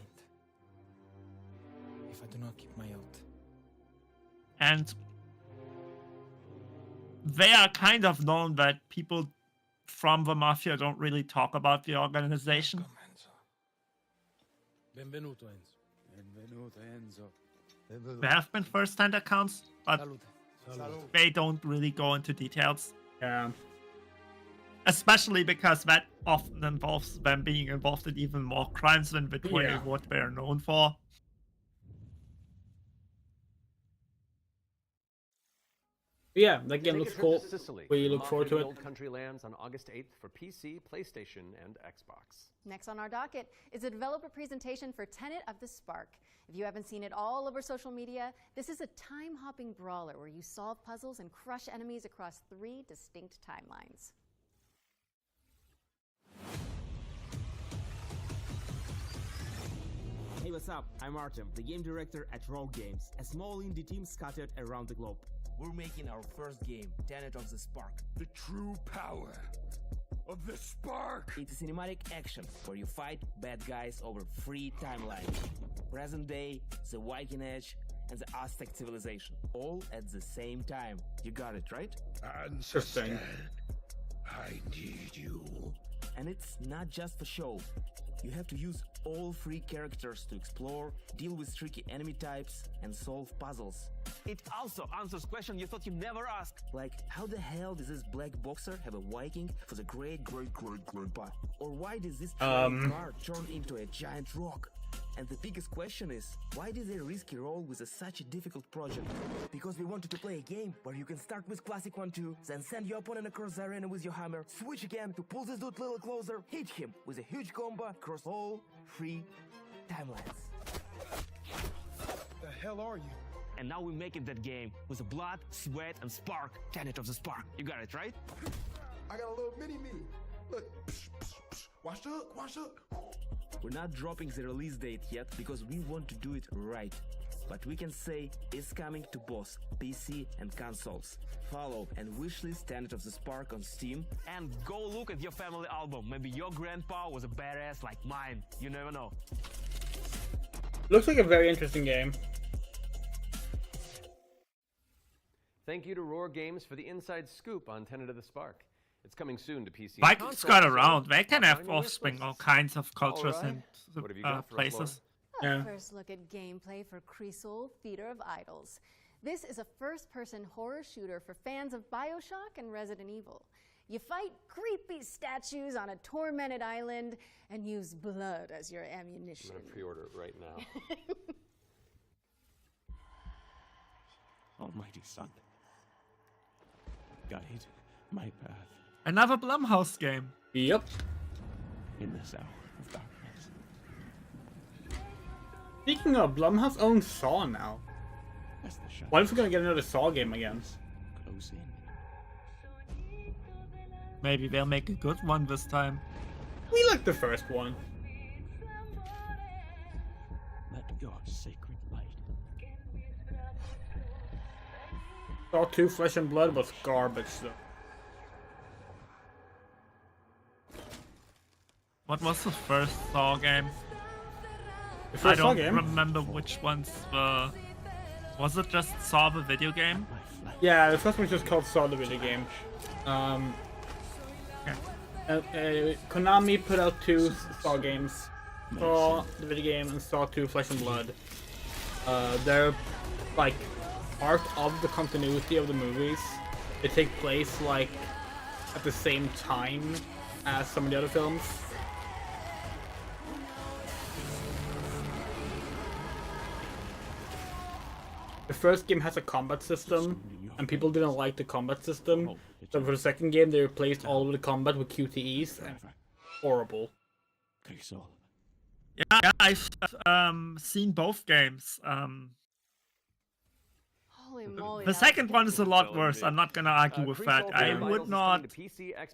If I do not keep my oath. And they are kind of known that people from the mafia don't really talk about the organization. Benvenuto, Enzo. Benvenuto, Enzo. There have been first-hand accounts, but they don't really go into details. Yeah. Especially because that often involves them being involved in even more crimes than what they're known for. Yeah, that game Take a looks trip cool. to Sicily. We look forward to Mafia it. Old Country lands on August 8th for PC, PlayStation, and Xbox. Next on our docket is a developer presentation for Tenet of the Spark. If you haven't seen it all over social media, this is a time-hopping brawler where you solve puzzles and crush enemies across 3 distinct timelines. Hey, what's up? I'm Artem, the game director at Rogue Games, a small indie team scattered around the globe. We're making our first game, Tenet of the Spark. The true power of the spark! It's a cinematic action where you fight bad guys over 3 timelines. Present day, the Viking Age, and the Aztec civilization. All at the same time. You got it, right? Ancestor, I need you. And it's not just for show. You have to use all 3 characters to explore, deal with tricky enemy types, and solve puzzles. It also answers questions you thought you'd never ask. Like, how the hell does this black boxer have a Viking for the great-great-great-grandpa? Or why does this car turn into a giant rock? And the biggest question is, why did they risk a role with such a difficult project? Because we wanted to play a game where you can start with classic 1-2, then send your opponent across the arena with your hammer, switch again to pull this dude a little closer, hit him with a huge combo across all 3 timelines. The hell are you? And now we're making that game with the blood, sweat, and spark. Tenet of the Spark. You got it, right? I got a little mini-me. Look. Watch the hook, watch the hook. We're not dropping the release date yet because we want to do it right. But we can say it's coming to both PC and consoles. Follow and wishlist Tenet of the Spark on Steam. And go look at your family album. Maybe your grandpa was a badass like mine. You never know. Looks like a very interesting game. Thank you to Roar Games for the inside scoop on Tenet of the Spark. It's coming soon to PC. Vikings got around. They can have offspring, all kinds of cultures Alright. and What have you got for us, places. A first look at gameplay for Creasol, Feeder of Idols. This is a first-person horror shooter for fans of BioShock and Resident Evil. You fight creepy statues on a tormented island and use blood as your ammunition. I'm gonna pre-order it right now. Almighty Son, guide my path. Another Blumhouse game. Yep. In this hour of darkness. Speaking of, Blumhouse owns Saw now. What if we're gonna get another Saw game again? Close in. Maybe they'll make a good one this time. We like the first one. Let God's sacred light. Saw 2 Flesh and Blood was garbage though. What was the first Saw game? The I first Saw don't game? remember which ones were. Was it just Saw the video game? Yeah, the first one's just called Saw the video game. Konami put out 2 Saw games. Saw the video game and Saw 2 Flesh and Blood. They're like part of the continuity of the movies. They take place like at the same time as some of the other films. the first game has a combat system, and people didn't like the combat system. So for the second game, they replaced all of the combat with QTEs. And horrible. Okay, so Yeah, I've seen both games. Holy moly. The that second was one is a lot Well, worse. I'm not gonna argue with that. I would not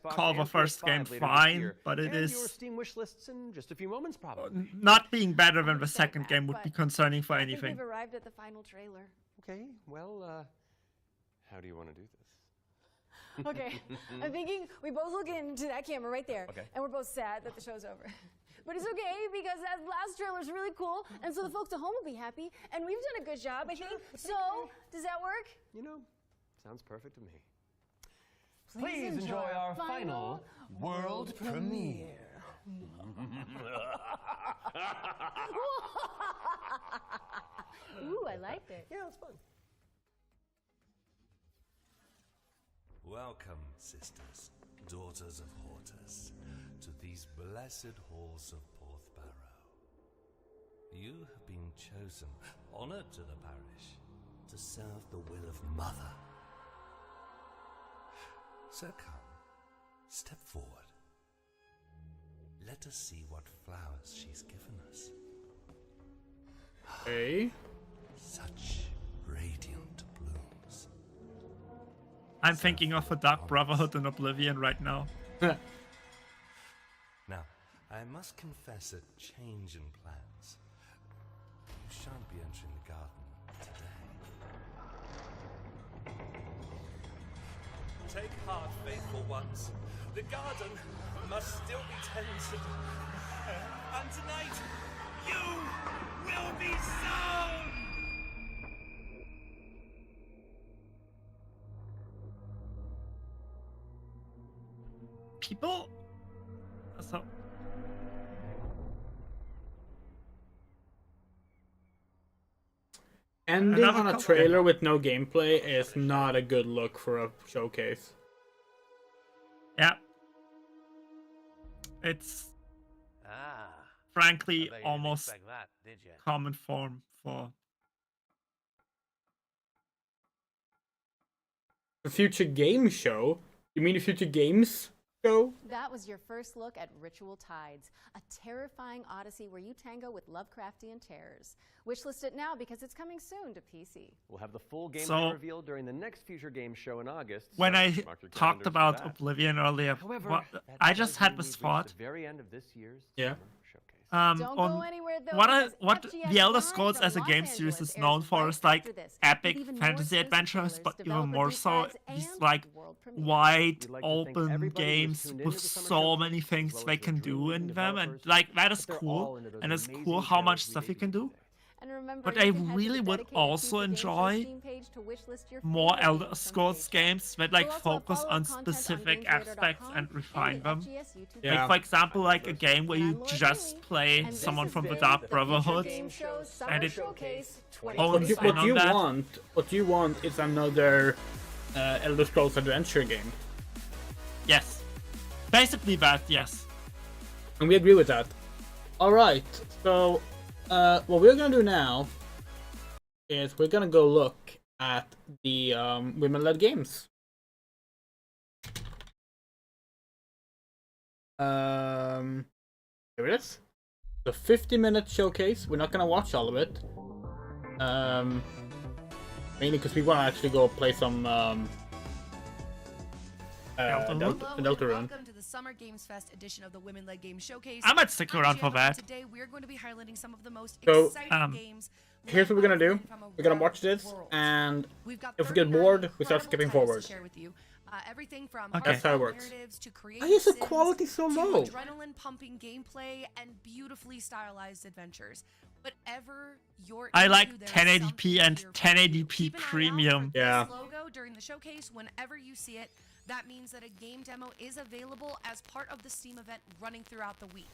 call the first game fine, but it Your is Steam wish lists in just a few moments, probably. not being better than the second game would be concerning for I think anything. we've arrived at the final trailer. Okay, well, how do you want to do this? Okay, I'm thinking we both look into that camera right there, Okay. and we're both sad that the show's over. But it's okay because that last trailer's really cool, and so the folks at home will be happy, and we've done a good job, I think. So, does that work? You know, sounds perfect to me. Please enjoy our final world premiere. Ooh, I liked it. Yeah, it's fun. Welcome, sisters, daughters of Hortus, to these blessed halls of Porthbarrow. You have been chosen, honored to the parish, to serve the will of Mother. So come, step forward. Let us see what flowers she's given us. Hey. Such radiant blooms. I'm thinking of a Dark Brotherhood in Oblivion right now. Now, I must confess a change in plans. You shan't be entering the garden today. Take heart, faithful ones. The garden must still be tended. And tonight, you will be sown! People? So... Ending Another on a couple- trailer with no gameplay is not a good look for a showcase. Yeah. It's frankly almost that, did you? common form for The future game show? You mean the future games show? That was your first look at Ritual Tides, a terrifying odyssey where you tango with Lovecraftian terrors. Wishlist it now because it's coming soon to PC. We'll have the full gameplay So- revealed during the next future game show in August. when so I mark your talked calendars for about that. Oblivion earlier. However, What, that I does just had mean this we've reached thought. the very end of this year's Yeah. Don't go On anywhere, though, what because FGS the Elder Live Scrolls from as a Los game series Angeles is airs known for right is like after this, with epic even more fantasy exclusive adventures, trailers, but even developer more so deep dives, these and like world premieres. wide We'd like to thank open everybody who's games tuned into with the summer so show, many as things well they as the can do dream in them, and developers, like that is but they're cool, all into those and it's amazing cool how much trailers we stuff you debuted can do. today. And remember, But you I can head to really the would dedicated also Future Game Show enjoy Steam page to wishlist your more favorite Elder games from Scrolls Station. games that We'll like also have focus follow-up on content on specific GameCreator.com aspects and the refine them. FGS YouTube Yeah. Like for example, like a game where you Lord just Bailey. play And this someone has from the been Dark the Brotherhood, Future Game Show Summer and it Showcase owns in What on you that. what you want is another Elder Scrolls adventure game. Yes, basically that. Yes. And we agree with that. Alright, so what we're gonna do now is we're gonna go look at the women-led games. Here it is. The 50-minute showcase. We're not gonna watch all of it. Mainly because we want to actually go play some Deltarune. Welcome to the Summer Games Fest edition of the Women-Led Games Showcase. I might stick around for that. Today we're going to be highlighting some of the most So, exciting games. Here's what we're gonna do. We're gonna watch this, and if we get bored, we start skipping forward. Share with you. Everything from That's how it works. narratives to Why is the creative quality so sims, to low? adrenaline-pumping gameplay and beautifully stylized adventures. Whatever you're I into, like there is 1080p and something here for you. 1080p Keep an eye out premium. for Yeah. this logo during the showcase. Whenever you see it, that means that a game demo is available as part of the Steam event running throughout the week.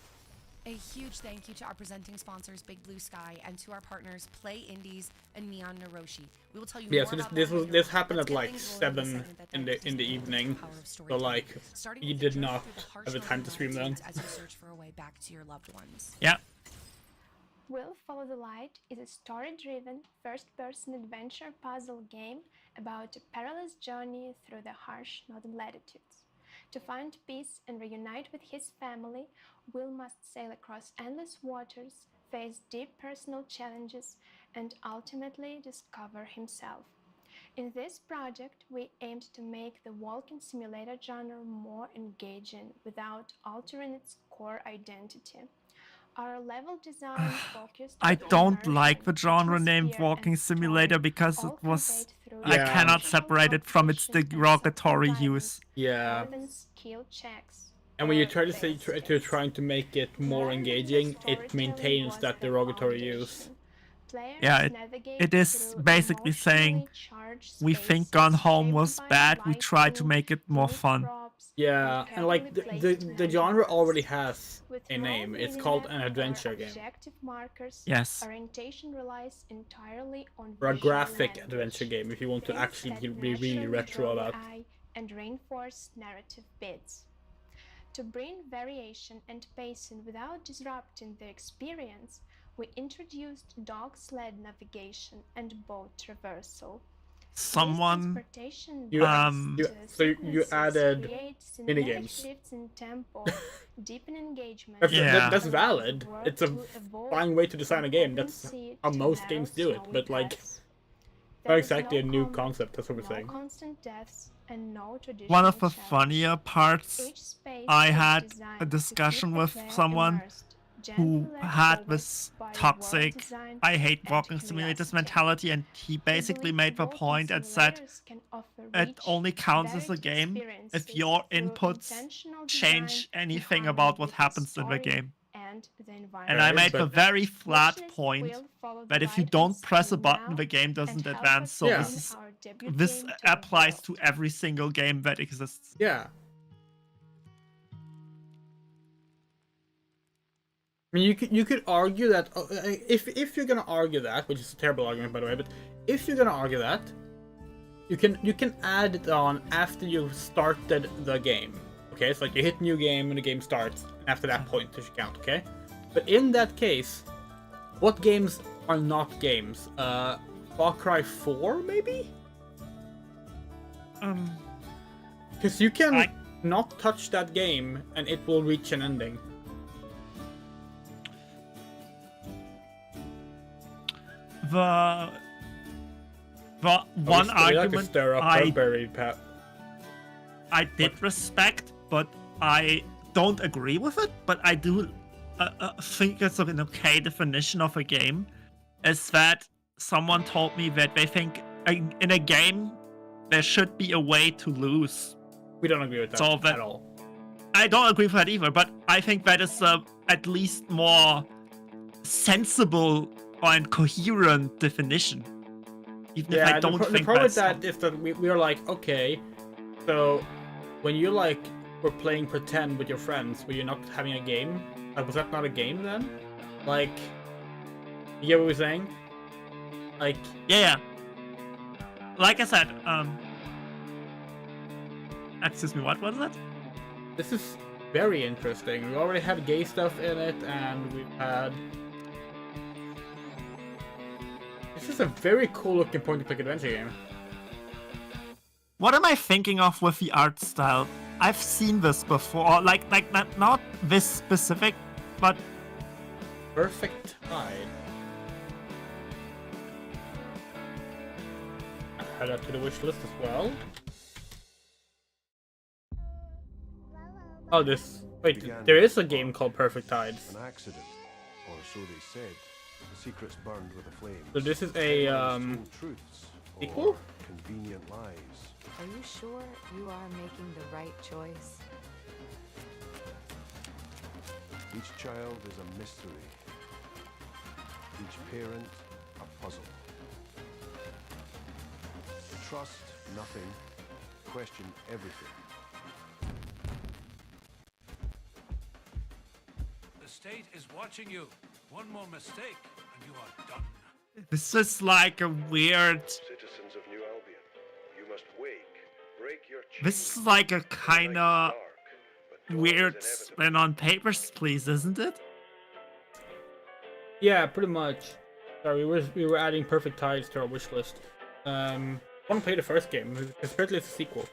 A huge thank you to our presenting sponsors, Big Blue Sky, and to our partners, Play Indies and Neon Naroshi. We will tell you Yeah, more so about this that was later. this happened Let's at get like things rolling with 7 segment that in the dedicates evening. the power of So storytelling. like Starting you with did the not truth through the harsh have the time to stream then. as you search for a way back to your loved ones. Yeah. Will Follow the Light is a story-driven, first-person adventure puzzle game about a perilous journey through the harsh northern latitudes. To find peace and reunite with his family, Will must sail across endless waters, face deep personal challenges, and ultimately discover himself. In this project, we aimed to make the walking simulator genre more engaging without altering its core identity. Our level design focused I on don't immersion, like the genre named atmosphere, Walking and Simulator story, because it all was. conveyed through I Yeah. cannot separate it from its derogatory use. Yeah. more than skill checks. And when you try to say to trying to make it more engaging, it maintains that derogatory use. Players Yeah, navigate it is through basically saying emotionally charged we think spaces Gone Home shaped was by bad, we try to lighting, make it more unique fun. props, Yeah, and like carefully the placed genre magic already box. has With a no name. It's called an minimap or adventure game. objective markers, Yes. orientation relies entirely on Or a visual graphic language. adventure game if you want to Things actually that be really naturally retro draw the about. eye and reinforce narrative beats. To bring variation and pacing without disrupting the experience, we introduced dog sled navigation and boat traversal. Someone. You added minigames. Shifts in tempo, deepen engagement. That's valid. It's a fine way to design a game. That's how most games do it. But like, not exactly a new concept. That's what we're saying. Constant deaths and no traditional One of the challenge. funnier parts, Each space I is had designed a to discussion keep the with player someone immersed, who gently led had forward this by a toxic, well-designed I hate walking curiosity. simulators mentality, and he basically made the point and said it only counts as a game if your inputs change anything about what happens in the game. And I made the very flat point that if you don't press a button, the game doesn't advance. So Yeah. this applies to every single game that exists. Yeah. I mean, you could argue that if you're gonna argue that, which is a terrible argument by the way, but if you're gonna argue that, you can add it on after you've started the game. Okay, so like you hit new game and the game starts, and after that point it should count. Okay, but in that case, what games are not games? Far Cry 4 maybe? Because you can not touch that game and it will reach an ending. The one argument I did respect, but I don't agree with it. But I do think it's an okay definition of a game. Is that someone told me that they think in a game there should be a way to lose. We don't agree with that at all. I don't agree with that either, but I think that is at least more sensible and coherent definition. Even if I don't think the problem with that's that is that we are like, okay, so when you like were playing pretend with your friends, were you not having a game? Like, was that not a game then? Like, you get what we're saying? Like, yeah. Like I said, excuse me, what was that? This is very interesting. We already had gay stuff in it, and we've had. This is a very cool looking point-and-click adventure game. What am I thinking of with the art style? I've seen this before, like not this specific, but Perfect Tide. Add that to the wish list as well. Oh, this. Wait, there is a game called Perfect Tides. An accident, or so they said. The secrets burned with a flame. So this is a sequel? Convenient lies. Are you sure you are making the right choice? Each child is a mystery. Each parent a puzzle. Trust nothing. Question everything. The state is watching you. One more mistake, and you are done. this is like a weird. Citizens of New Albion, you must wake. Break your This is like a kind of weird spin on Papers, Please, isn't it? Yeah, pretty much. Sorry, we were adding Perfect Ties to our wish list. I want to play the first game, especially it's a sequel.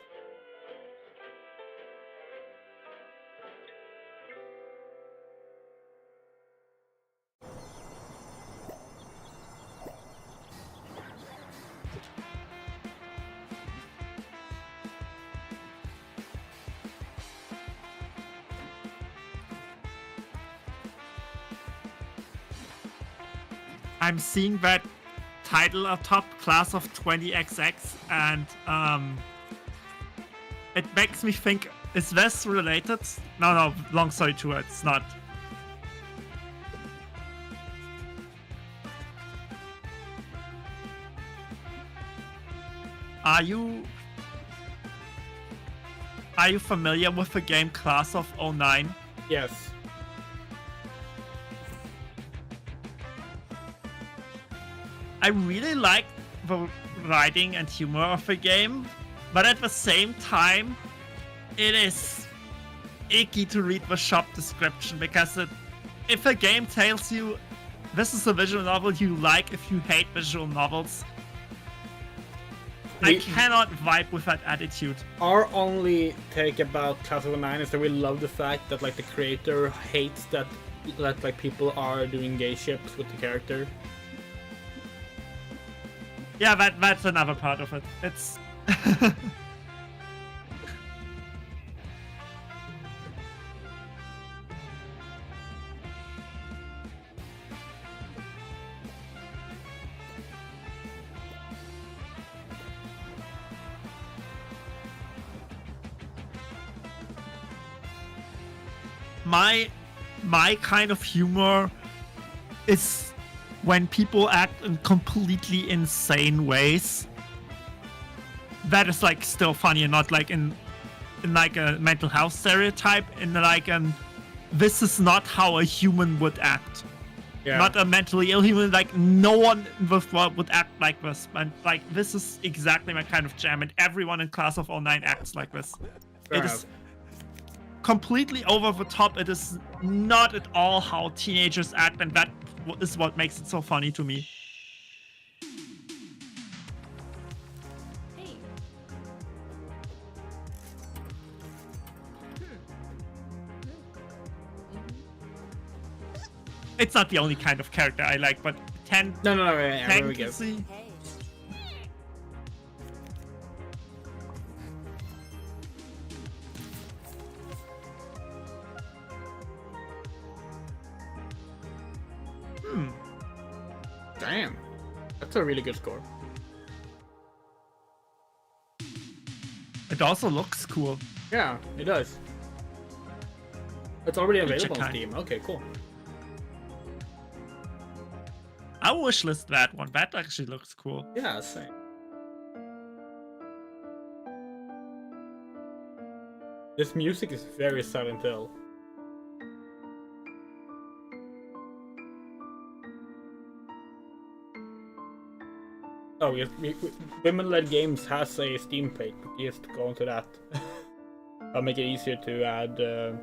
I'm seeing that title up top, Class of 20XX, and it makes me think, is this related? No, long story short, it's not. Are you familiar with the game Class of 09? Yes. I really like the writing and humor of the game, but at the same time, it is icky to read the shop description, because if a game tells you this is a visual novel you like, if you hate visual novels, I cannot vibe with that attitude. Our only take about Class of 09 is that we love the fact that like the creator hates that like people are doing gay ships with the character. Yeah, that's another part of it. It's my kind of humor is when people act in completely insane ways. That is like still funny, and not like in like a mental health stereotype, in like this is not how a human would act. Yeah. Not a mentally ill human, like no one in the world would act like this. And like this is exactly my kind of jam, and everyone in Class of 09 acts like this. Fair It is completely over the top. It is not at all how teenagers act, and that is what makes it so funny to me. It's not the only kind of character I like, but there we go. Damn, that's a really good score. It also looks cool. Yeah, it does. It's already Check available on time. Steam. Okay, cool. I wishlist that one. That actually looks cool. Yeah, same. This music is very Silent Hill. Oh, yes, Women-led games has a Steam page. You just go into that. I'll make it easier to add.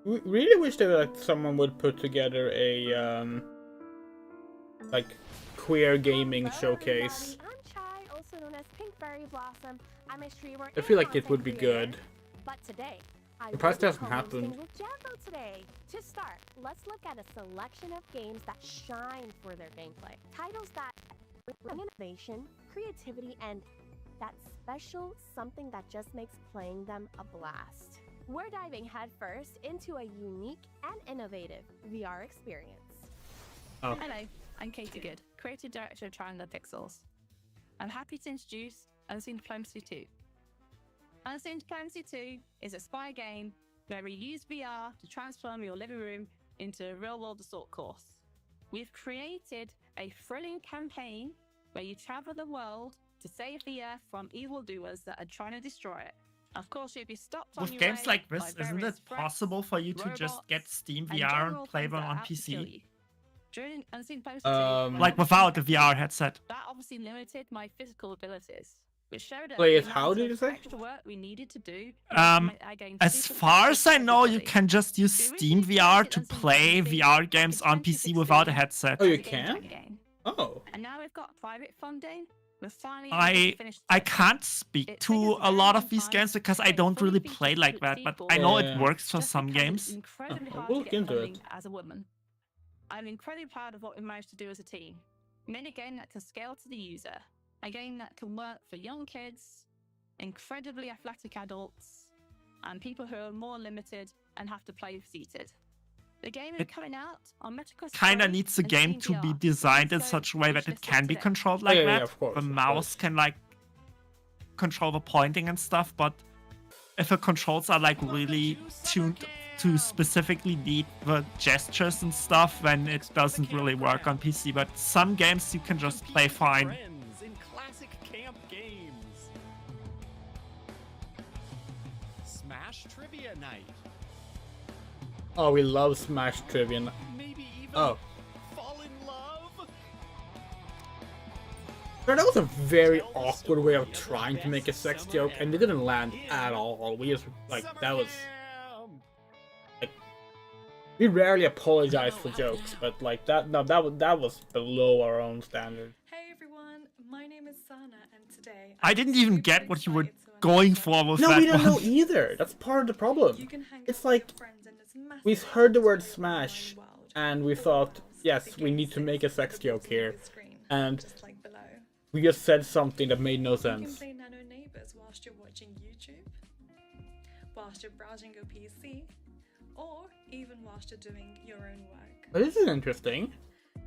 We really wish that like someone would put together a like queer gaming showcase. I'm Chai, also known as Pinkberry Blossom. I'm a streamer. I feel like it would be good. But today, I Surprised it will be hasn't happened. co-hosting with Jambo today. To start, let's look at a selection of games that shine for their gameplay. Titles that bring innovation, creativity, and that special something that just makes playing them a blast. We're diving headfirst into a unique and innovative VR experience. Oh. Hello, I'm Katie Good, creative director of Triangular Pixels. I'm happy to introduce Unseen Diplomacy 2. Unseen Diplomacy 2 is a spy game where we use VR to transform your living room into a real-world assault course. We've created a thrilling campaign where you travel the world to save the Earth from evildoers that are trying to destroy it. Of course, you'll be stopped on With your games way like this, by isn't various it threats, possible for you to just get robots, Steam and VR general and play things them that on have to kill PC? you. During Unseen Post 2, Like without the VR headset. that obviously limited my physical abilities, which showed us Wait, the it's how amount did you of say? extra work we needed to do. As far as I know, you can just use Steam VR to play VR games on PC without a headset. Oh, you can? Oh. And now we've got private funding. We're finally able I to finish can't speak to a lot of these games because I don't really play like that, but I know it works for some games. incredibly I'll hard to look get into funding it. as a woman. I'm incredibly proud of what we managed to do as a team. We made a game that can scale to the user, a game that can work for young kids, incredibly athletic adults, and people who are more limited and have to play seated. The game is coming out on Metacritic. Kinda needs a game to be designed in such a way that it can be controlled like that. of course, The of mouse can like control the pointing and stuff, but if the controls are like really tuned to specifically need the gestures and stuff, then it doesn't really work on PC. But some games you can just play fine. Friends in classic camp games. Smash Trivia Night. Oh, we love Smash Trivia. Maybe even Oh. fall in love. But that was a very awkward way of trying to make a sex joke, and it didn't land at all. We just, like, that was... Like, we rarely apologize for jokes, but, like, that was below our own standard. Hey everyone, my name is Sana, and today I didn't even get what you were going for with that No, we don't know one. either. That's part of the problem. It's like, we heard the word Smash, and we thought, yes, we need to make a sex joke here. And we just said something that made no You can sense. play Nano Neighbors whilst you're watching YouTube, whilst you're browsing your PC, or even whilst you're doing your own work. But this is interesting.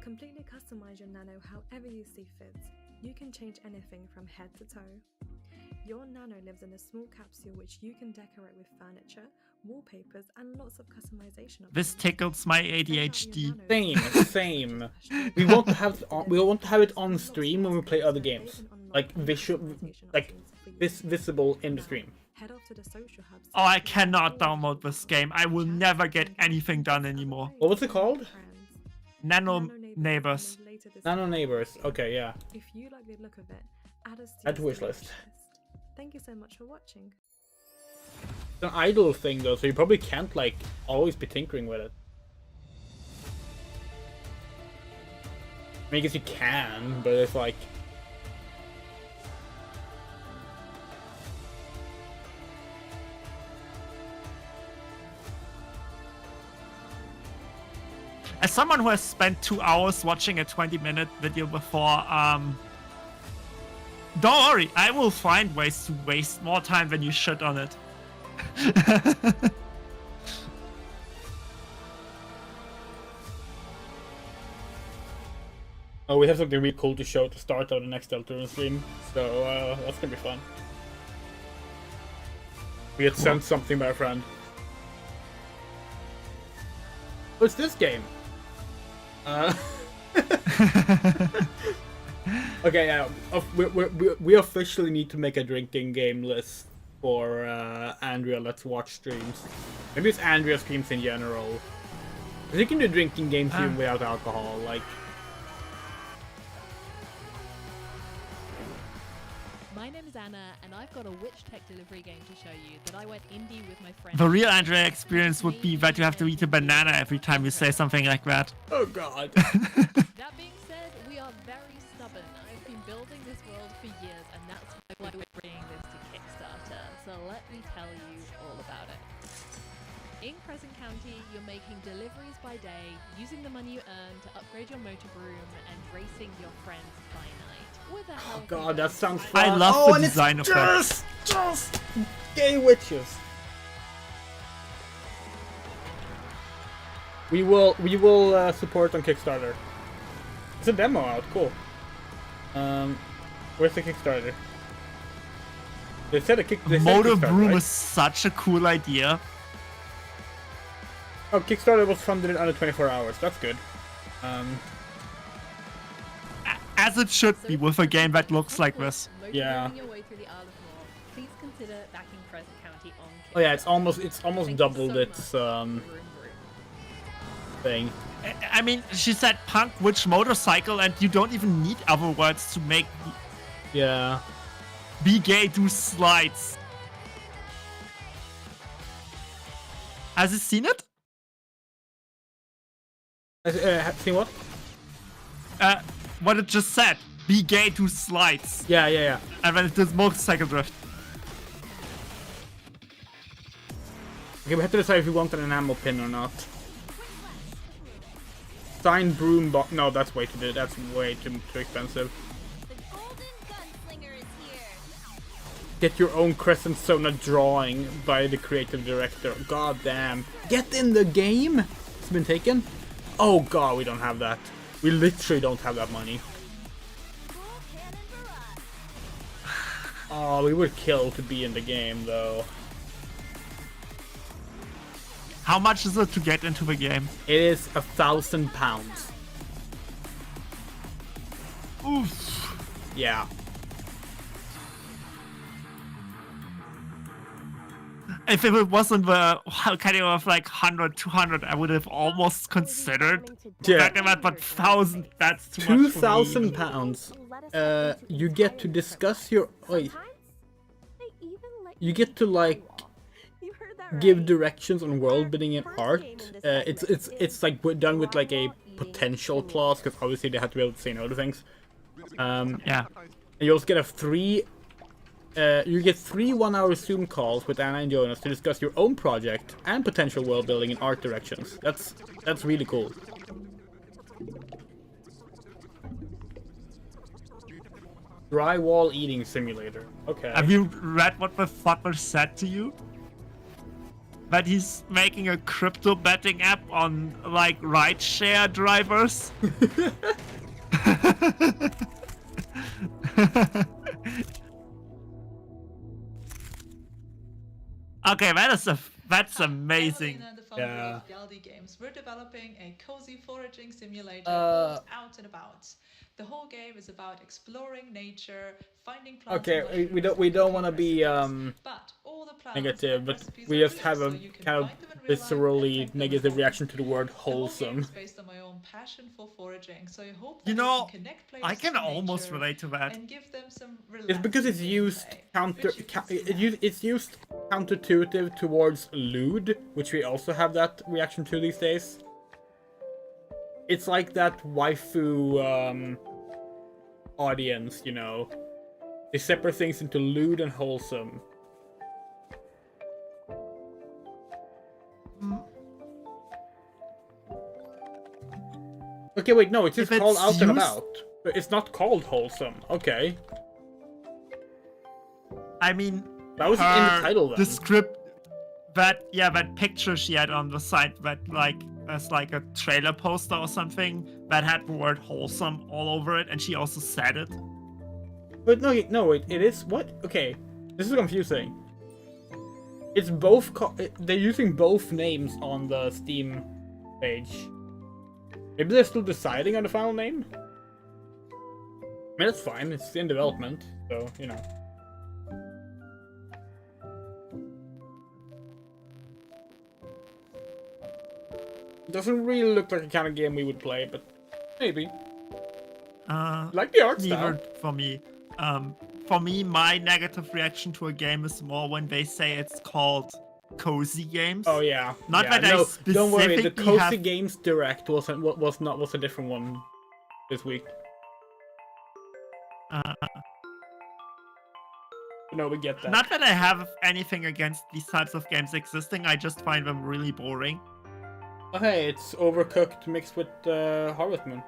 Completely customize your Nano however you see fit. You can change anything from head to toe. Your Nano lives in a small capsule which you can decorate with furniture, wallpapers, and lots of customization. This tickles my ADHD. Same. We want to have we want to have it on stream when we play other games, like visible in the stream. Head off to the social hubs. Oh, I cannot download this game. I will never get anything done anymore. What was it called? Nano Neighbors. Nano Neighbors. Okay, yeah. If you like the look of it, add us to Add to your wish list. Thank you so much for watching. It's an idle thing though, so you probably can't like always be tinkering with it. I mean, I guess you can, but it's like... As someone who has spent 2 hours watching a 20-minute video before, don't worry, I will find ways to waste more time than you should on it. Oh, we have something really cool to show at the start of the next Deltarune stream, so that's gonna be fun. We had sent something by a friend. What's this game? Okay, yeah, we officially need to make a drinking game list for Andrea Let's Watch streams. Maybe it's Andrea streams in general. Because you can do drinking games even without alcohol, like... My name is Anna, and I've got a Witch Tech delivery game to show you that I went indie with my friends. The real Andrea experience would be that you have to eat a banana every time you say something like that. Oh god. That being said, we are very stubborn. I've been building this world for years, and that's why we're bringing this to Kickstarter. So let me tell you all about it. In Crescent County, you're making deliveries by day, using the money you earn to upgrade your motor broom, and racing your friends by night. With a Oh healthy god, that dose sounds of fun. I love oh, the and design it's of that. just gay witches. We will support on Kickstarter. It's a demo out, cool. Where's the Kickstarter? They said a Motor Kickstarter, broom right? is such a cool idea. Oh, Kickstarter was funded in under 24 hours. That's good. As it should be with a game that looks like this. Yeah. Your way through the Isle of Moor, please consider backing Crescent County on Oh yeah, it's almost doubled its thing. I mean, she said punk which motorcycle, and you don't even need other words to make Yeah. be gay do slides. Has he seen it? Seen what? What it just said. Be gay do slides. Yeah. And then it does motorcycle drift. Okay, we have to decide if we want an enamel pin or not. Signed broom box. No, that's way too. That's way too expensive. Get your own Crescent Sona drawing by the creative director. God damn. Get in the game? It's been taken? Oh god, we don't have that. We literally don't have that money. Oh, we would kill to be in the game though. How much is it to get into the game? It is £1,000. Oof. Yeah. If it wasn't the kind of like 100, 200, I would have almost considered backing that, but 1,000, that's too much for me. £2,000. You get to discuss your. Wait. You get to like give directions on world building and art. It's like done with like a potential clause because obviously they have to be able to say no to things. Yeah. And you also get you get 3 1-hour Zoom calls with Anna and Jonas to discuss your own project and potential world building and art directions. That's really cool. Drywall eating simulator. Okay. Have you read what the fucker said to you? That he's making a crypto betting app on like rideshare drivers? Okay, that's amazing. Yeah. Galdi Games. We're developing a cozy foraging simulator called Out and About. The whole game is about exploring nature, finding plants. Okay, we don't want to be negative, but we just have a kind of viscerally negative reaction to the word wholesome. Based on my own passion for foraging, so I hope You that know, we can connect players I can to almost nature relate to that. and give them some It's because it's used it's used counterintuitive towards lewd, which we also have that reaction to these days. It's like that waifu audience, you know. They separate things into lewd and wholesome. Okay, wait, no, it's just called Out and About. It's not called wholesome. Okay. I mean, that was in the title then. The script, that picture she had on the site that like as like a trailer poster or something that had the word wholesome all over it, and she also said it. But no, it is what? Okay, this is confusing. It's both. They're using both names on the Steam page. Maybe they're still deciding on the final name. I mean, that's fine. It's in development, so you know. Doesn't really look like the kind of game we would play, but maybe. Like the art style. For me. For me, my negative reaction to a game is more when they say it's called cozy games. Oh yeah. Not yeah. that I specifically don't worry. The Cozy have... Games Direct was a different one this week. No, we get that. Not that I have anything against these types of games existing. I just find them really boring. Oh, hey, it's Overcooked mixed with Harvest Moon.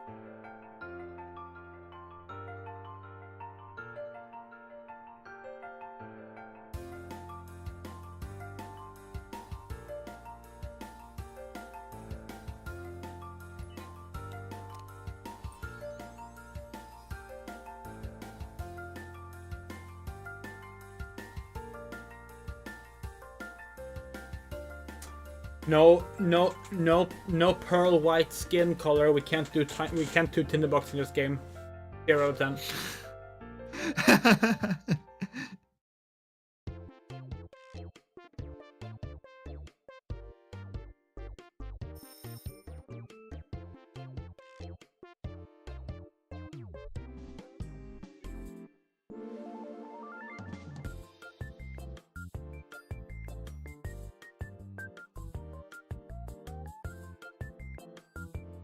No pearl white skin color. We can't do Tinderbox in this game. 0 out of 10.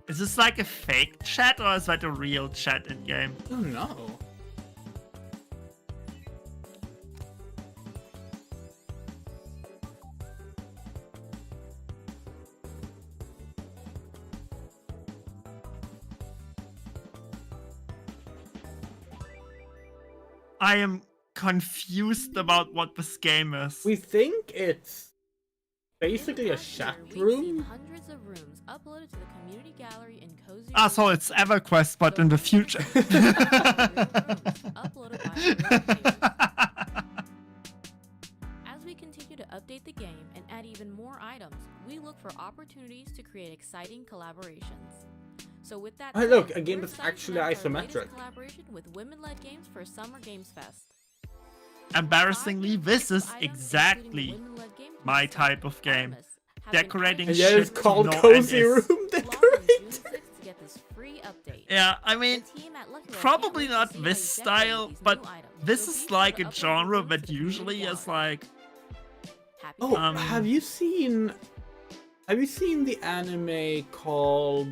Is this like a fake chat or is that a real chat in game? I don't know. I am confused about what this game is. We think it's basically a chat room. Hundreds of rooms uploaded to the community gallery in Cozy. Ah, so it's EverQuest, but in the future. Uploaded by real players. As we continue to update the game and add even more items, we look for opportunities to create exciting collaborations. So with that Hey, look, said, a game we're that's excited actually to announce our isometric. latest collaboration with women-led games for Summer Games Fest. Embarrassingly, this is exactly my type of game. Decorating And shit yeah, it's to called no Cozy end is- Room Decorate. To get this free update. Yeah, I mean, The team at Lucky Roll probably can't wait not to see this how you decorate style, these but new items. this So is be sure like to a upload genre your that usually is like... Oh, Um, have you seen the anime called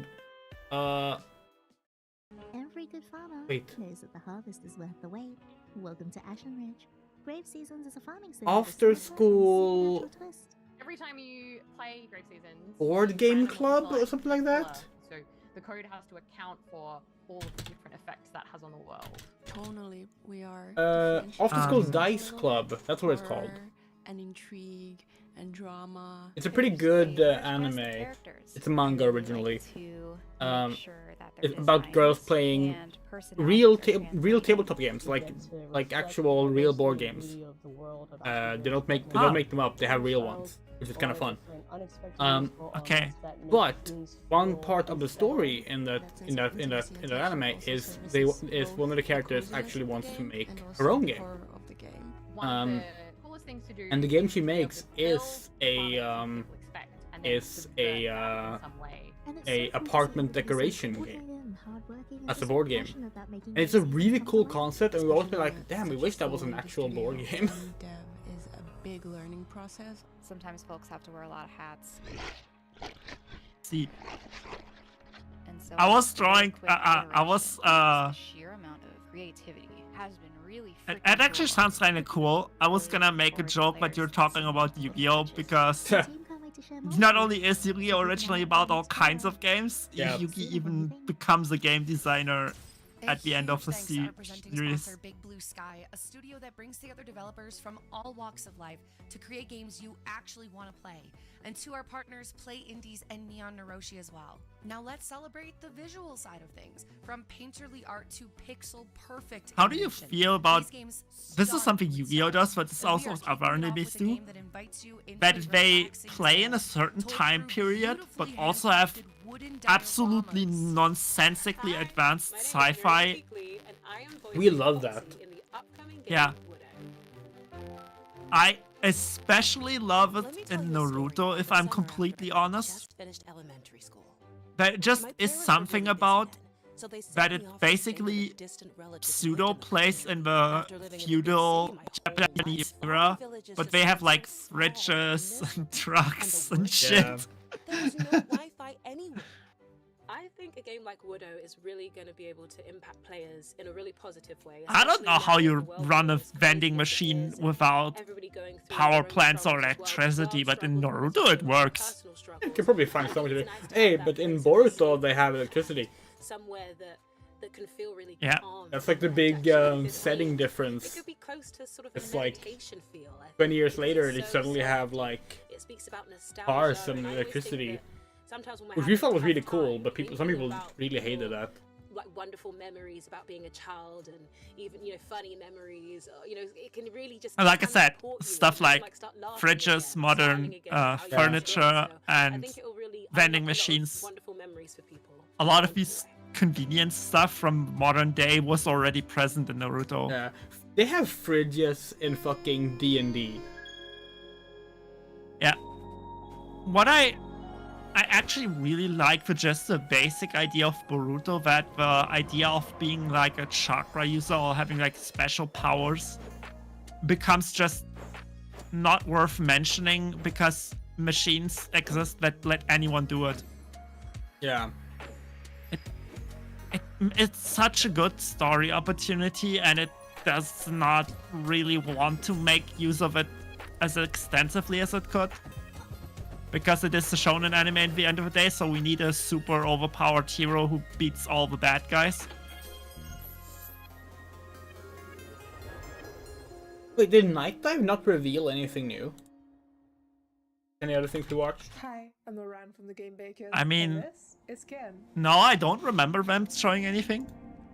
Every good farmer Wait. knows that the harvest is worth the wait. Welcome to Ashen Ridge. Grave Seasons is a farming service. After School Every time you play Grave Seasons, Board Game Club or something like that? So the code has to account for all of the different effects that has on the world. Tonally, we are After School Dice Club. That's what it's called. and intrigue and drama. It's a pretty good anime. It's a manga originally. It's about girls playing real tabletop games, like actual real board games. They don't make them up. They have real ones, which is kind of fun. Okay. But one part of the story in that anime is one of the characters actually wants to make her own game. And the game she makes is a apartment decoration game as a board game, and it's a really cool concept. And we always been like, damn, we wish that was an actual board game. Is a big learning process. Sometimes folks have to wear a lot of hats. See, And so I was a really drawing. quick I was. iteration of the sheer amount of creativity has been really It actually sounds kind of cool. I was gonna make a joke, but you're talking about Yu-Gi-Oh! Because not only is Yu-Gi-Oh! Originally about all kinds of games, Yeah. Yugi even becomes a game designer at the end of the Thanks to our presenting series. sponsor, Big Blue Sky, a studio that brings together developers from all walks of life to create games you actually want to play. And to our partners, Play Indies and Neon Naroshi as well. Now let's celebrate the visual side of things, from painterly art to pixel perfect. How do you animation. feel about These games this? Is start something with Yu-Gi-Oh! Does, but it's and we also are other kicking it off animes with a too. game that invites you into That a they relaxing play in a zone, certain told time through period, but beautifully also have handcrafted wooden absolutely dioramas. nonsensically advanced sci-fi. We love that. Yeah. I especially love it in Naruto, if I'm completely honest. Finished elementary school. There just is something about So they sent that me it off to basically a distant relative pseudo plays in the feudal Japanese era, but they have like fridges and trucks and shit. Yeah. There was no Wi-Fi anywhere. I think a game like Widow is really going to be able to impact players in a really positive way. I don't know how especially now you that the world run a is crazy vending as it machine is, and without everybody going through power their own plants or struggles as well. electricity, Well, but in struggles Naruto it and works. personal struggles. You can probably find something to do. Hey, but in Boruto they have electricity. Somewhere that can feel really Yeah. calm. That's like the big setting It difference. could be close to sort of It's a like meditation feel. I 20 think. years later, It's they so suddenly soft. have like It speaks about nostalgia, cars and I always think electricity, that sometimes when we're which we having thought a was tough really cool, time, but some people about really hated that. like wonderful memories about being a child and even funny memories, or, it can really just And like I said, transport you stuff and you like can, start laughing fridges, again, modern smiling again, how you used to furniture, feel. So I and think it will really vending unlock a lot of machines. wonderful memories for people. A lot of these convenience stuff from modern day was already present in Naruto. Yeah, they have fridges in fucking D&D. Yeah. What I actually really like for just the basic idea of Boruto, that the idea of being like a chakra user or having like special powers becomes just not worth mentioning because machines exist that let anyone do it. Yeah. It's such a good story opportunity, and it does not really want to make use of it as extensively as it could. Because it is a shonen anime at the end of the day, so we need a super overpowered hero who beats all the bad guys. Wait, did Night Dive not reveal anything new? Any other things we watched? Hi, I'm Moran from the Game Bakers. I mean- And this is Ken. No, I don't remember them showing anything.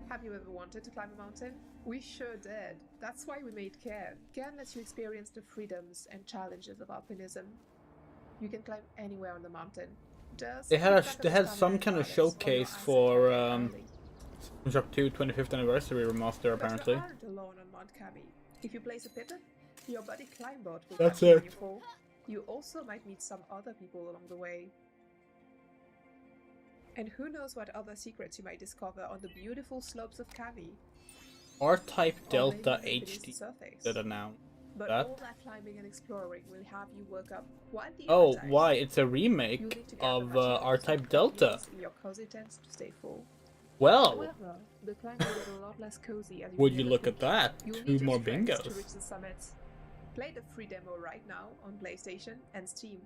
Have you ever wanted to climb a mountain? We sure did. That's why we made Ken. Ken lets you experience the freedoms and challenges of alpinism. You can climb anywhere on the mountain. Just They had keep track of they the had stamina some kind of balance on your showcase asset for early. Shock 2 25th anniversary remaster apparently. But you aren't alone on Mount Kami. If you place a pivot, your buddy Climbot will That's catch you when it. you fall. You also might meet some other people along the way. And who knows what other secrets you might discover on the beautiful slopes of Kami. R-Type Delta maybe beneath the HD surface. did announce But that. all that climbing and exploring will have you work up quite the Oh, appetite. why? It's a You'll remake need to get the of materials R-Type and Delta. meals in your cozy tents to stay full. Well, However, the climb will get a lot less cozy as you would near you the look at peak. that? You'll 2 need more your strength to bingos. reach the summit. Play the free demo right now on PlayStation and Steam.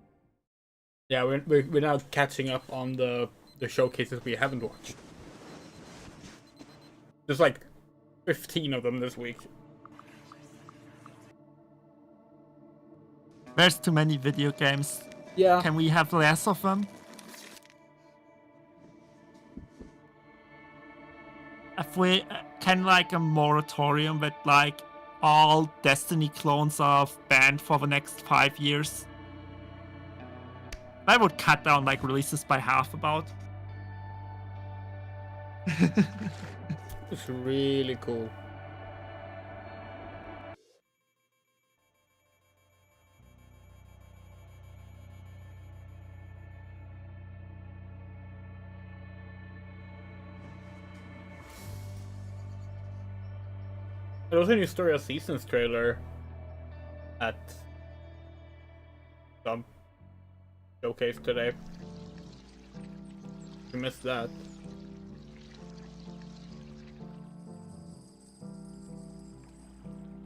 Yeah, we're now catching up on the showcases we haven't watched. There's like 15 of them this week. There's too many video games. Yeah. Can we have less of them? If we can like a moratorium that like all Destiny clones are banned for the next 5 years. That would cut down like releases by half about. It's really cool. There was a new Story of Seasons trailer at some showcase today. You missed that.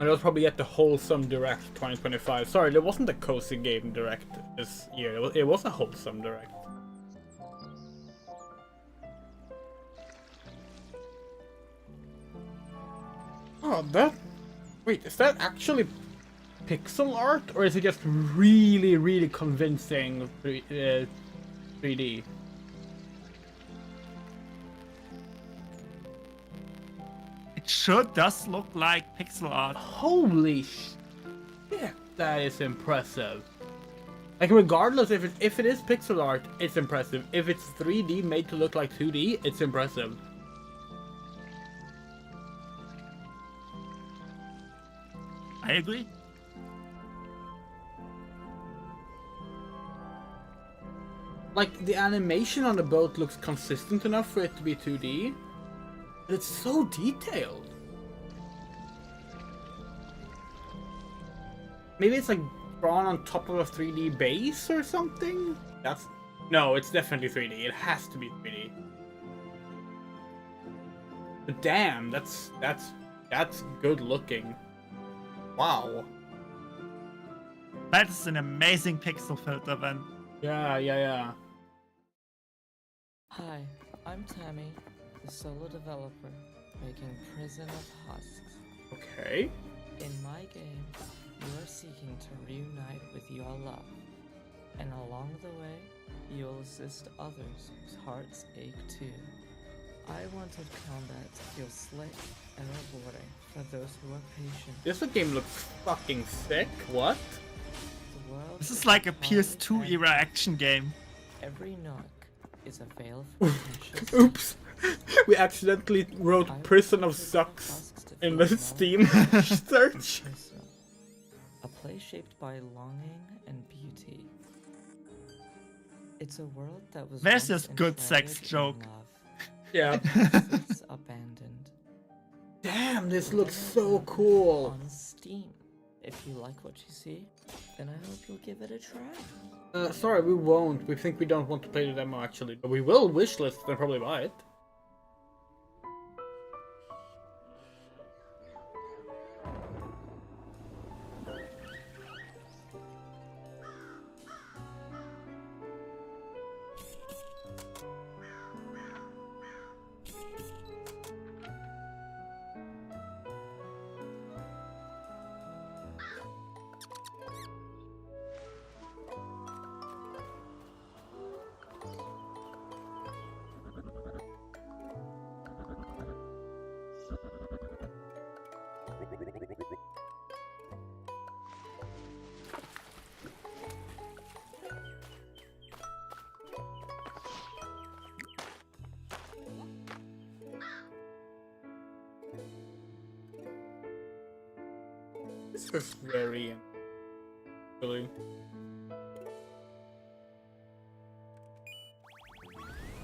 And it was probably at the Wholesome Direct 2025. Sorry, there wasn't a Cozy Game Direct this year. It was a Wholesome Direct. Oh, that... Wait, is that actually pixel art? Or is it just really, really convincing 3D? It sure does look like pixel art. Holy shit, that is impressive. Like, regardless if it is pixel art, it's impressive. If it's 3D made to look like 2D, it's impressive. I agree. Like, the animation on the boat looks consistent enough for it to be 2D, but it's so detailed. Maybe it's like drawn on top of a 3D base or something? No, it's definitely 3D. It has to be 3D. But damn, that's good looking. Wow. That is an amazing pixel filter then. Yeah. Hi, I'm Tammy, the solo developer making Prison of Husks. Okay. In my game, you are seeking to reunite with your love, and along the way, you'll assist others whose hearts ache too. I wanted combat to feel slick and rewarding for those who are patient. This game looks fucking sick. What? The world This is like a PS2 era action game. Every knock is a veil for potential. Oops. We accidentally wrote Prison of Sucks in the Steam search. A place shaped by longing and beauty. It's a world that was There's once this good sex enshrouded in joke. love, Yeah. but it's abandoned. Damn, this looks so cool. On Steam. If you like what you see, then I hope you'll give it a try. Sorry, we won't. We think we don't want to play the demo actually, but we will wishlist and probably buy it. This is very really.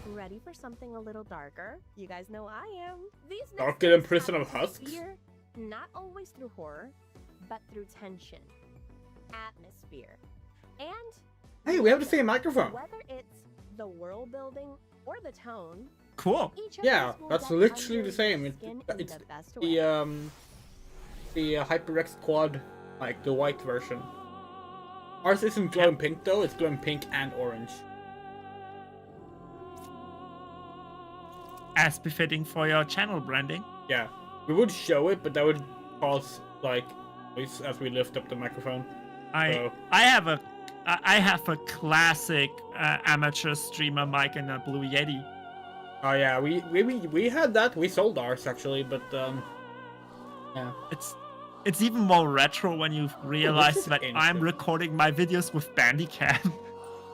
Ready for something a little darker? You guys know I am. These next Darker than games Prison have of Husks? fear, not always through horror, but through tension, atmosphere, and Hey, we have the same microphone. whether it's the world building or the tone. Cool. Each of Yeah, these will that's get literally under the same. your skin in It's the best way. the HyperX Quad, like the white version. Ours isn't glowing pink though; it's glowing pink and orange. As befitting for your channel branding. Yeah, we would show it, but that would cause like noise as we lift up the microphone. So- I have a classic amateur streamer mic and a Blue Yeti. Oh yeah, we had that. We sold ours actually, but yeah. It's even more retro when you realize is that I'm interesting. recording my videos with Bandicam.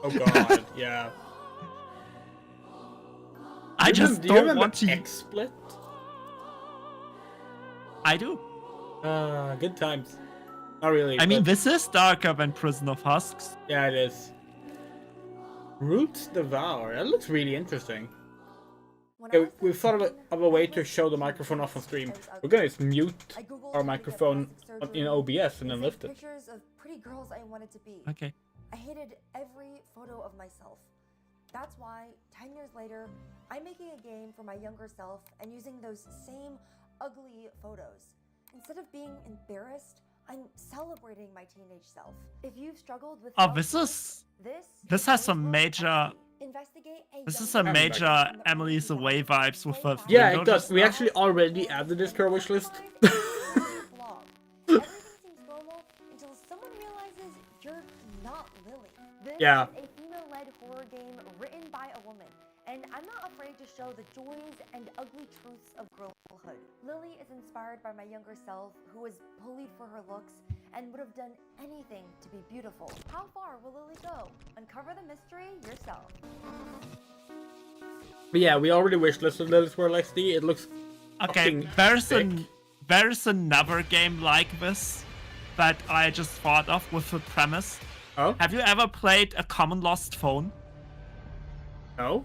Oh god, yeah. I Do you just remember- do you don't remember want to. XSplit? I do. Good times. Not really. I mean, but- this is darker than Prison of Husks. Yeah, it is. Roots Devour. That looks really interesting. Okay, we've thought of a way to show the microphone off on stream. We're gonna just mute our microphone in OBS and then lift it. Pictures of pretty girls I wanted to be. Okay. I hated every photo of myself. That's why, 10 years later, I'm making a game for my younger self and using those same ugly photos. Instead of being embarrassed, I'm celebrating my teenage self. If you've struggled with Oh, this has some major. This is some major Emily's Away vibes with the. Yeah, window it does. just We now. actually already added this to our wish list. Until someone realizes you're not Lily. This Yeah. is a female-led horror game written by a woman, and I'm not afraid to show the joys and ugly truths of girlhood. Lily is inspired by my younger self, who was bullied for her looks and would have done anything to be beautiful. How far will Lily go? Uncover the mystery yourself. But yeah, we already wish listed Lilith World XD. It looks Okay, fucking there's another game like this that I just thought of with a premise. Oh? Have you ever played A Common Lost Phone? No.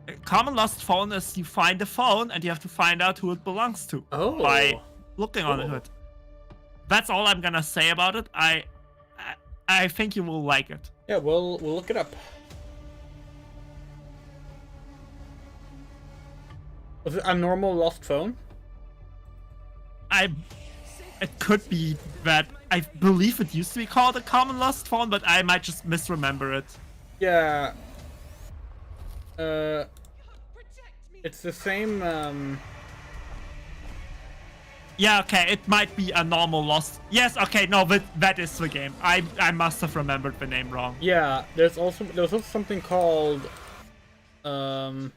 A Common Lost Phone is you find a phone and you have to find out who it belongs to by looking on it. That's all I'm gonna say about it. I think you will like it. Yeah, we'll look it up. Was it a normal lost phone? It could be that. I believe it used to be called A Common Lost Phone, but I might just misremember it. Yeah. It's the same. Yeah, okay, it might be a normal lost. Yes, okay, no, that is the game. I must have remembered the name wrong. Yeah, there's also something called. Oh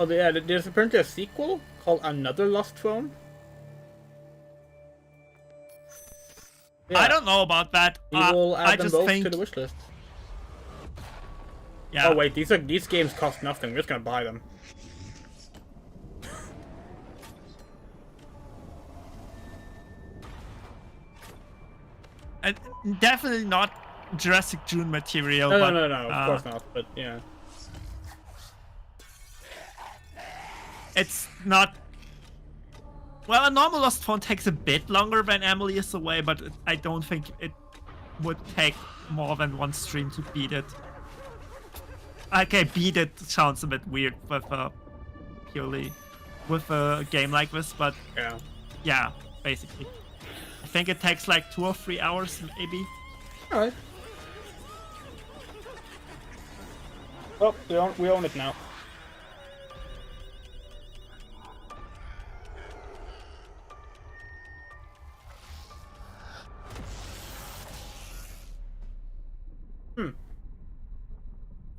yeah, there's apparently a sequel called Another Lost Phone. I don't know about that. We will add I them just both think to the wish list. Yeah. Oh wait, these games cost nothing. We're just gonna buy them. And definitely not Jurassic June material. No, but, no, of course not. But yeah, it's not. Well, a normal Lost Phone takes a bit longer when Emily is away, but I don't think it would take more than one stream to beat it. Okay, beat it sounds a bit weird with purely with a game like this, but yeah, basically. I think it takes like 2 or 3 hours, maybe. Alright. Oh, we own it now.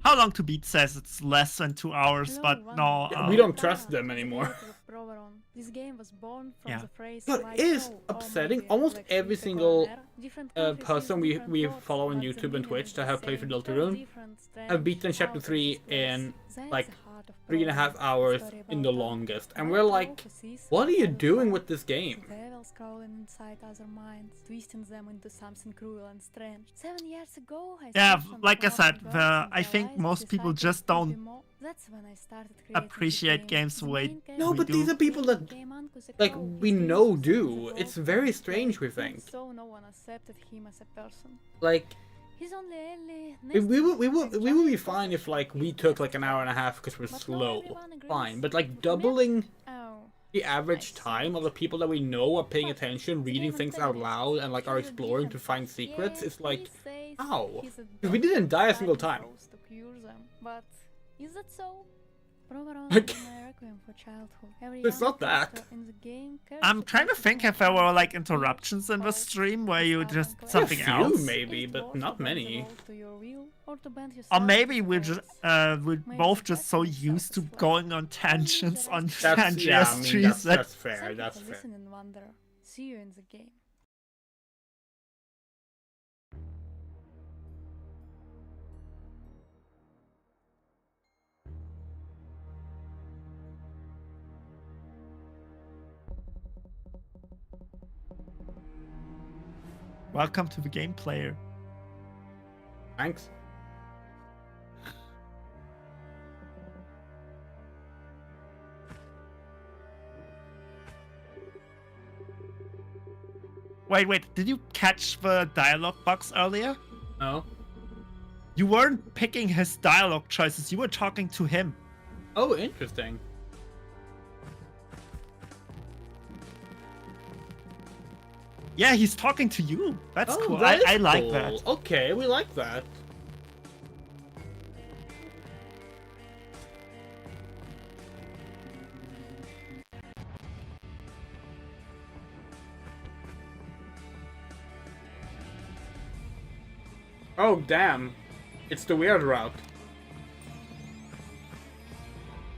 How Long to Beat says it's less than 2 hours, but no. We don't trust them anymore. This game was born from Yeah. the phrase But it is upsetting. Almost every single person we follow on YouTube and Twitch that have played through Deltarune have beaten Chapter 3 in like 3.5 hours in the longest. And we're like, what are you doing with this game? Devils crawling inside other minds, twisting them into something cruel and strange. 7 years ago, Yeah, like I said, I think most people just don't that's when I started appreciate games the way No, we but do. these are people that, like, we know do. It's very strange, we think. So no one accepted him as a person. Like, He's only early. we would be fine if, like, we took, like, an hour and a half because we're slow. Fine, but, like, doubling the average time of the people that we know are paying attention, reading things out loud, and, like, are exploring to find secrets, is like, how? Because we didn't die a single time. But is that so? Like, it's not that. I'm trying to think if there were like interruptions in the stream where you just something a few, else. maybe, but not many. Or maybe we're both just so used to going on tangents on Tangier streams that that's fair. That's fair. Listen and wonder. See you in the game. Welcome to the game player. Thanks. Wait, did you catch the dialogue box earlier? No. You weren't picking his dialogue choices, you were talking to him. Oh, interesting. Yeah, he's talking to you. That's Oh, cool. that I is like cool. that. Okay, we like that. Oh, damn. It's the weird route.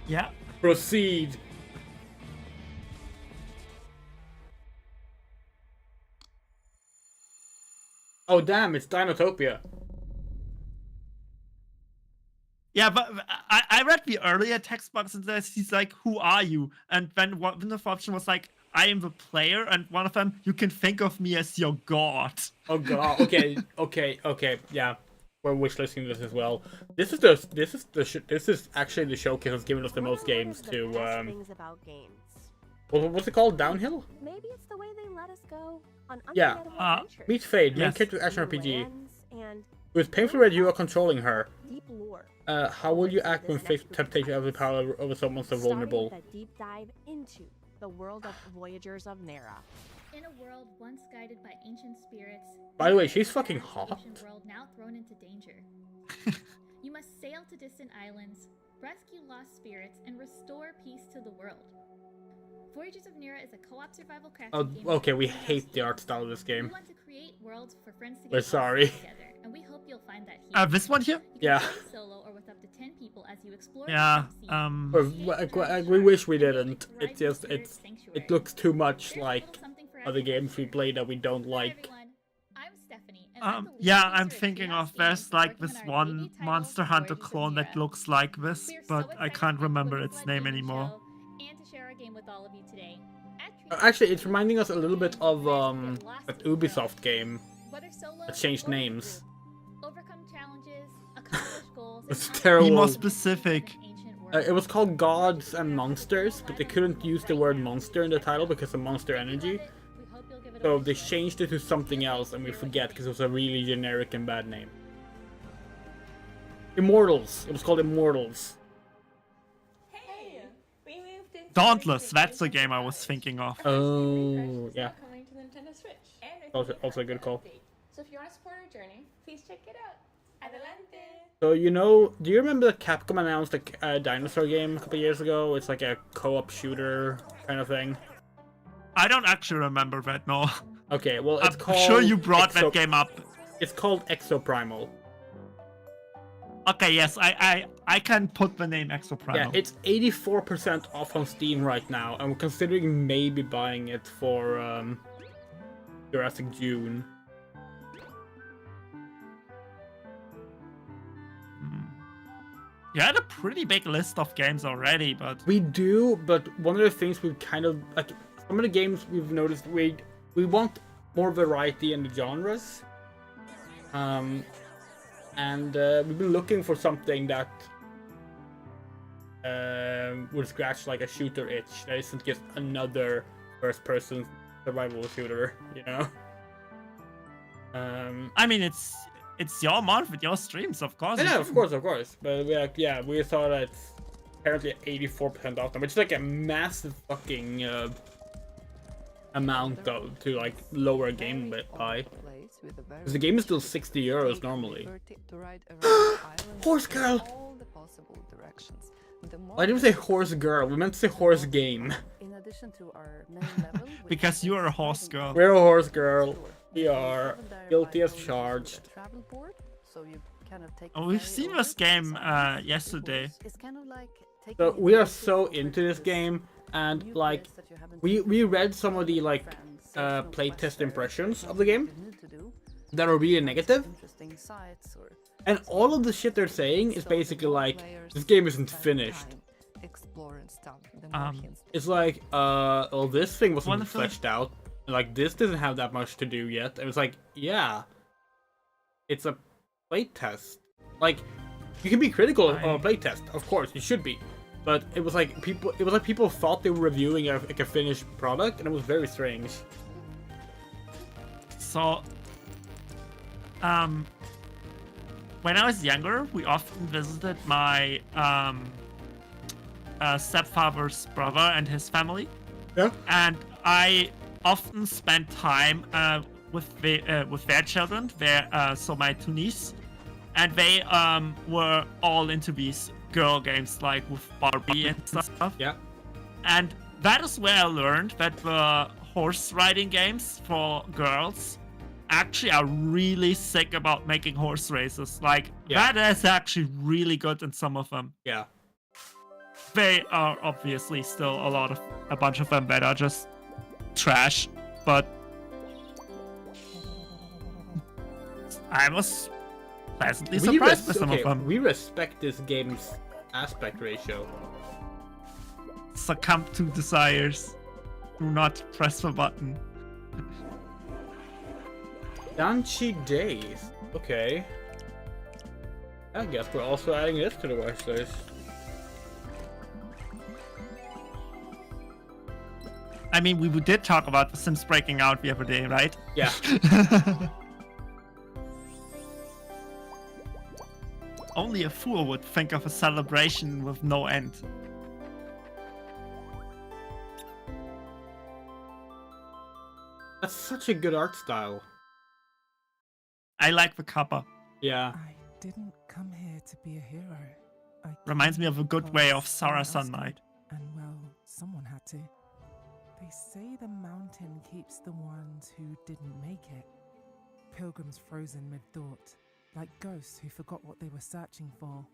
Yeah. Proceed. Oh, damn, it's Dinotopia. Yeah, but I read the earlier text box and says he's like, "Who are you?" And then one of the options was like, "I am the player," and one of them, "You can think of me as your god." Oh god. Okay, okay. Yeah, we're wishlisting this as well. This is actually the showcase that's given us the most games to. Things about games. What's it called? Downhill? Maybe it's the way they let us go on Yeah. unforgettable adventures. Meet Fade, main Yes. character of Action RPG. Lands and With painful red, you are controlling her. deep lore. How will you act when faced with temptation of the power over someone so vulnerable? Starting with a deep dive into the world of Voyagers of Nera. In a world once guided by ancient spirits, By the way, she's fucking the hot. ancient world now thrown into danger. You must sail to distant islands, rescue lost spirits, and restore peace to the world. Voyagers of Nera is a co-op survival crafting Oh, game. okay, we hate the art style of this We game. want to create worlds for friends to We're get sorry. lost together, and we hope you'll find that here. This one here? You can Yeah. play solo or with up to 10 people as you explore. Yeah. We wish we didn't. It just it looks too much like other games we play that we don't like. I'm Stephanie. And Yeah, I'm thinking of there's like this one Monster Hunter clone that looks like this, but I can't remember its name anymore. And to share our game with all of you today. Actually, it's reminding us a little bit of that Ubisoft game Whether solo that changed or in names. group, overcome challenges, accomplish goals, It's and terrible. Be more specific. It was called Gods and Monsters, but they couldn't use the word monster in the title because of Monster Energy. So they changed it to something else, and we forget because it was a really generic and bad name. Immortals. It was called Immortals. Dauntless, that's the game I was thinking of. Oh, yeah. Coming to Nintendo Switch. And Also a good call. So if you want to support our journey, please check it out. Adelante. So, do you remember that Capcom announced a dinosaur game a couple years ago? It's like a co-op shooter kind of thing. I don't actually remember that, no. Okay, well, it's I'm called... sure you brought that game up. It's called Exoprimal. Okay, yes, I can put the name Exoprimal. Yeah, it's 84% off on Steam right now, and we're considering maybe buying it for Jurassic June. You had a pretty big list of games already, but... We do, but one of the things we've kind of... like, some of the games we've noticed, we want more variety in the genres. And we've been looking for something that would scratch like a shooter itch. That isn't just another first-person survival shooter, you know? I mean, it's your month with your streams, of course. Yeah, of course. But we saw that it's apparently 84% off them, which is like a massive fucking amount to like lower a game by. Because the game is still €60 normally. Horse girl! Why did we say horse girl? We meant to say horse game. In addition to our main level, because you are a horse girl. We're a horse girl. We are guilty as charged. Oh, we've seen this game yesterday. So we are so into this game, and like we read some of the like playtest impressions of the game that are really negative, and all of the shit they're saying is basically like this game isn't finished. It's like well, this thing wasn't fleshed out. Like, this doesn't have that much to do yet. It was like, yeah, it's a playtest. Like, you can be critical of a playtest, of course, you should be. But it was like people thought they were reviewing a finished product, and it was very strange. So, when I was younger, we often visited my stepfather's brother and his family. Yeah. And I often spent time with their children, so my two nieces, and they were all into these girl games like with Barbie and stuff. Yeah. And that is where I learned that the horse riding games for girls actually are really sick about making horse races. Like, that is actually really good in some of them. Yeah. They are obviously still a bunch of them that are just trash, but I was pleasantly surprised with some of them. We respect this game's aspect ratio. Succumb to desires. Do not press the button. Danchi Days. Okay. I guess we're also adding this to the watch list. I mean, we did talk about The Sims breaking out the other day, right? Yeah. Only a fool would think of a celebration with no end. That's such a good art style. I like the cover. Yeah. I didn't come here to be a hero. Reminds me of a good way of Sarah Sunlight. And well, someone had to. They say the mountain keeps the ones who didn't make it. Pilgrims frozen mid-thought, like ghosts who forgot what they were searching for.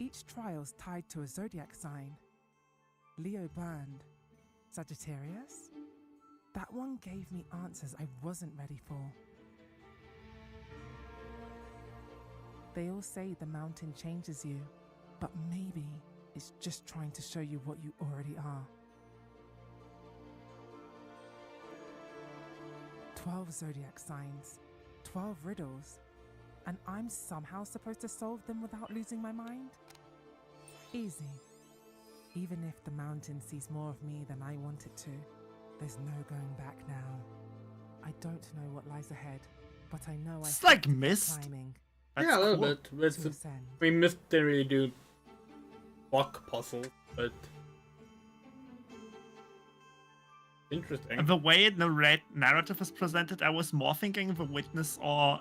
Each trial's tied to a zodiac sign. Leo burned. Sagittarius? That one gave me answers I wasn't ready for. They all say the mountain changes you, but maybe it's just trying to show you what you already are. 12 zodiac signs, 12 riddles, and I'm somehow supposed to solve them without losing my mind? Easy. Even if the mountain sees more of me than I want it to, there's no going back now. I don't know what lies ahead, but I know It's I like have to keep Myst. climbing. Yeah, a little cool. bit. It's, To ascend. I mean, Myst didn't really do block puzzles, but interesting. And the way the narrative is presented, I was more thinking The Witness or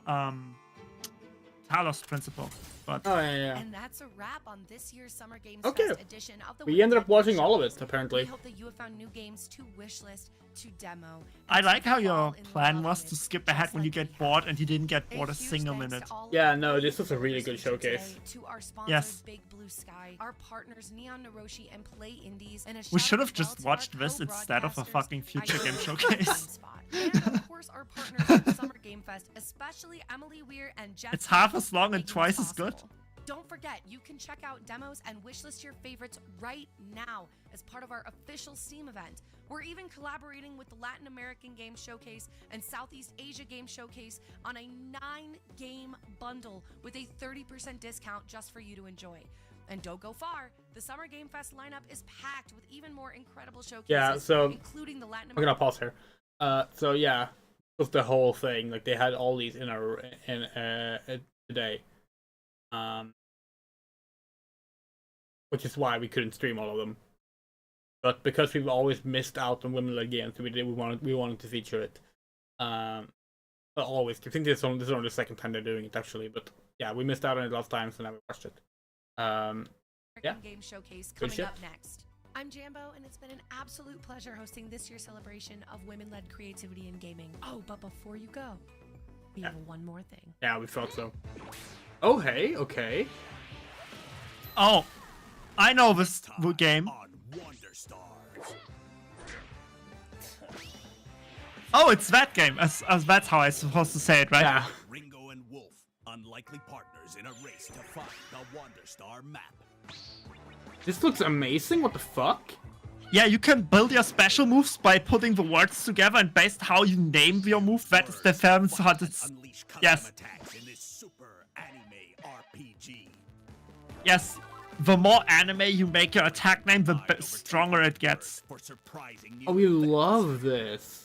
Talos Principle. But Oh yeah. And that's a wrap on this year's Summer Games Okay. Fest edition of the We ended up Women Led watching all of Showcase. it, apparently. We hope that you have found new games to wishlist, to demo. I and to like how your fall in plan love was with, to skip ahead when you get bored, and you didn't get bored a huge single thanks to minute. all of Yeah, our no, this great was a really good supporters here showcase. today, to our sponsors, Yes. Big Blue Sky, our partners Neon Naroshi and Play Indies, and a We shout should out have as well just to our watched this instead of a co-broadcasters, fucking future game Ideal showcase. GameSpot, and of course our partners at the Summer Game Fest, especially Emily Weir and Jeff. It's half Smith as long for and making twice this as good. possible. Don't forget, you can check out demos and wishlist your favorites right now as part of our official Steam event. We're even collaborating with the Latin American Game Showcase and Southeast Asia Game Showcase on a 9-game bundle with a 30% discount just for you to enjoy. And don't go far, the Summer Game Fest lineup is packed with even more incredible showcases, Yeah, so including the Latin I'm gonna American. pause here. So yeah, it was the whole thing. Like they had all these in today, which is why we couldn't stream all of them. But because we've always missed out on women-led games, we wanted to feature it. Not always. I think this is only the second time they're doing it actually. But yeah, we missed out on it last time, so now we watched it. Yeah. Game Showcase Good coming shit. up next. I'm Jambo, and it's been an absolute pleasure hosting this year's celebration of women-led creativity in gaming. Oh, but before you go, we have one more thing. Yeah, we thought so. Oh hey, okay. Oh, I know this game. Oh, it's that game. As that's how I'm supposed to say it, right? Yeah. Ringo and Wolf, unlikely partners in a race to find the WanderStar map. This looks amazing. What the fuck? Yeah, you can build your special moves by putting the words together, and based how you name your move, that is the terms how it's. Yes. In this super anime RPG. Yes. The more anime you make your attack name, the stronger it gets. Oh, we love this.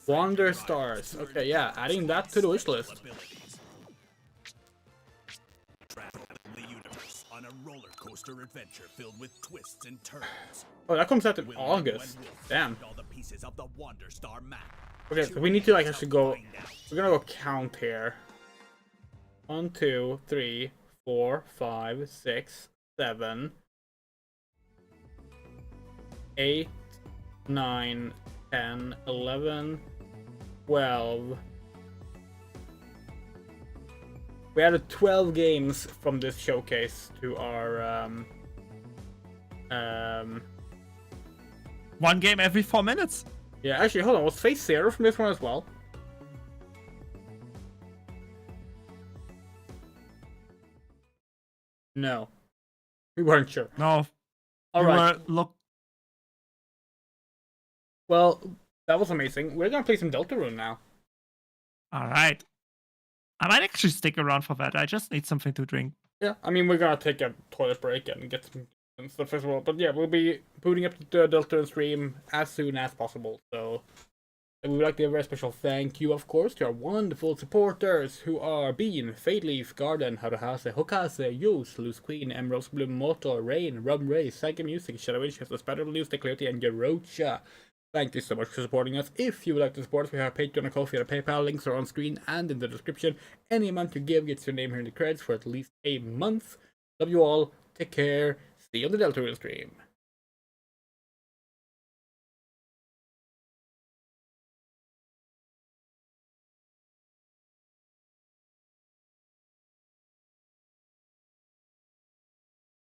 WanderStars. Okay, yeah, adding that to the wish list. Travel the universe on a roller coaster adventure filled with twists and turns. Oh, that comes out in Will August. Ringo and Wolf Damn. find all the pieces of the WanderStar map. Okay, so we need to like actually go. We're gonna go count here. 1, 2, 3, 4, 5, 6, 7, 8, 9, 10, 11, 12. We added 12 games from this showcase to our One game every 4 minutes. Yeah, actually, hold on. Was Phase Zero from this one as well? No. We weren't sure. No. All You right. were- Look. Well, that was amazing. We're gonna play some Deltarune now. All right. I might actually stick around for that. I just need something to drink. Yeah, I mean, we're gonna take a toilet break and get some stuff as well. But yeah, we'll be booting up the Deltarune stream as soon as possible. So we would like to give a very special thank you, of course, to our wonderful supporters who are Bean, Fadeleaf, Garden, Haruhase, Hokase, Yus, Loose Queen, Emerald Bloom, Moto, Rain, Rum Ray, Psyche Music, Shadow Witch, the Spider News, Clarity, and Yarocha. Thank you so much for supporting us. If you would like to support us, we have Patreon and Ko-fi and PayPal. Links are on screen and in the description. Any amount you give gets your name here in the credits for at least a month. Love you all. Take care. See you on the Deltarune stream.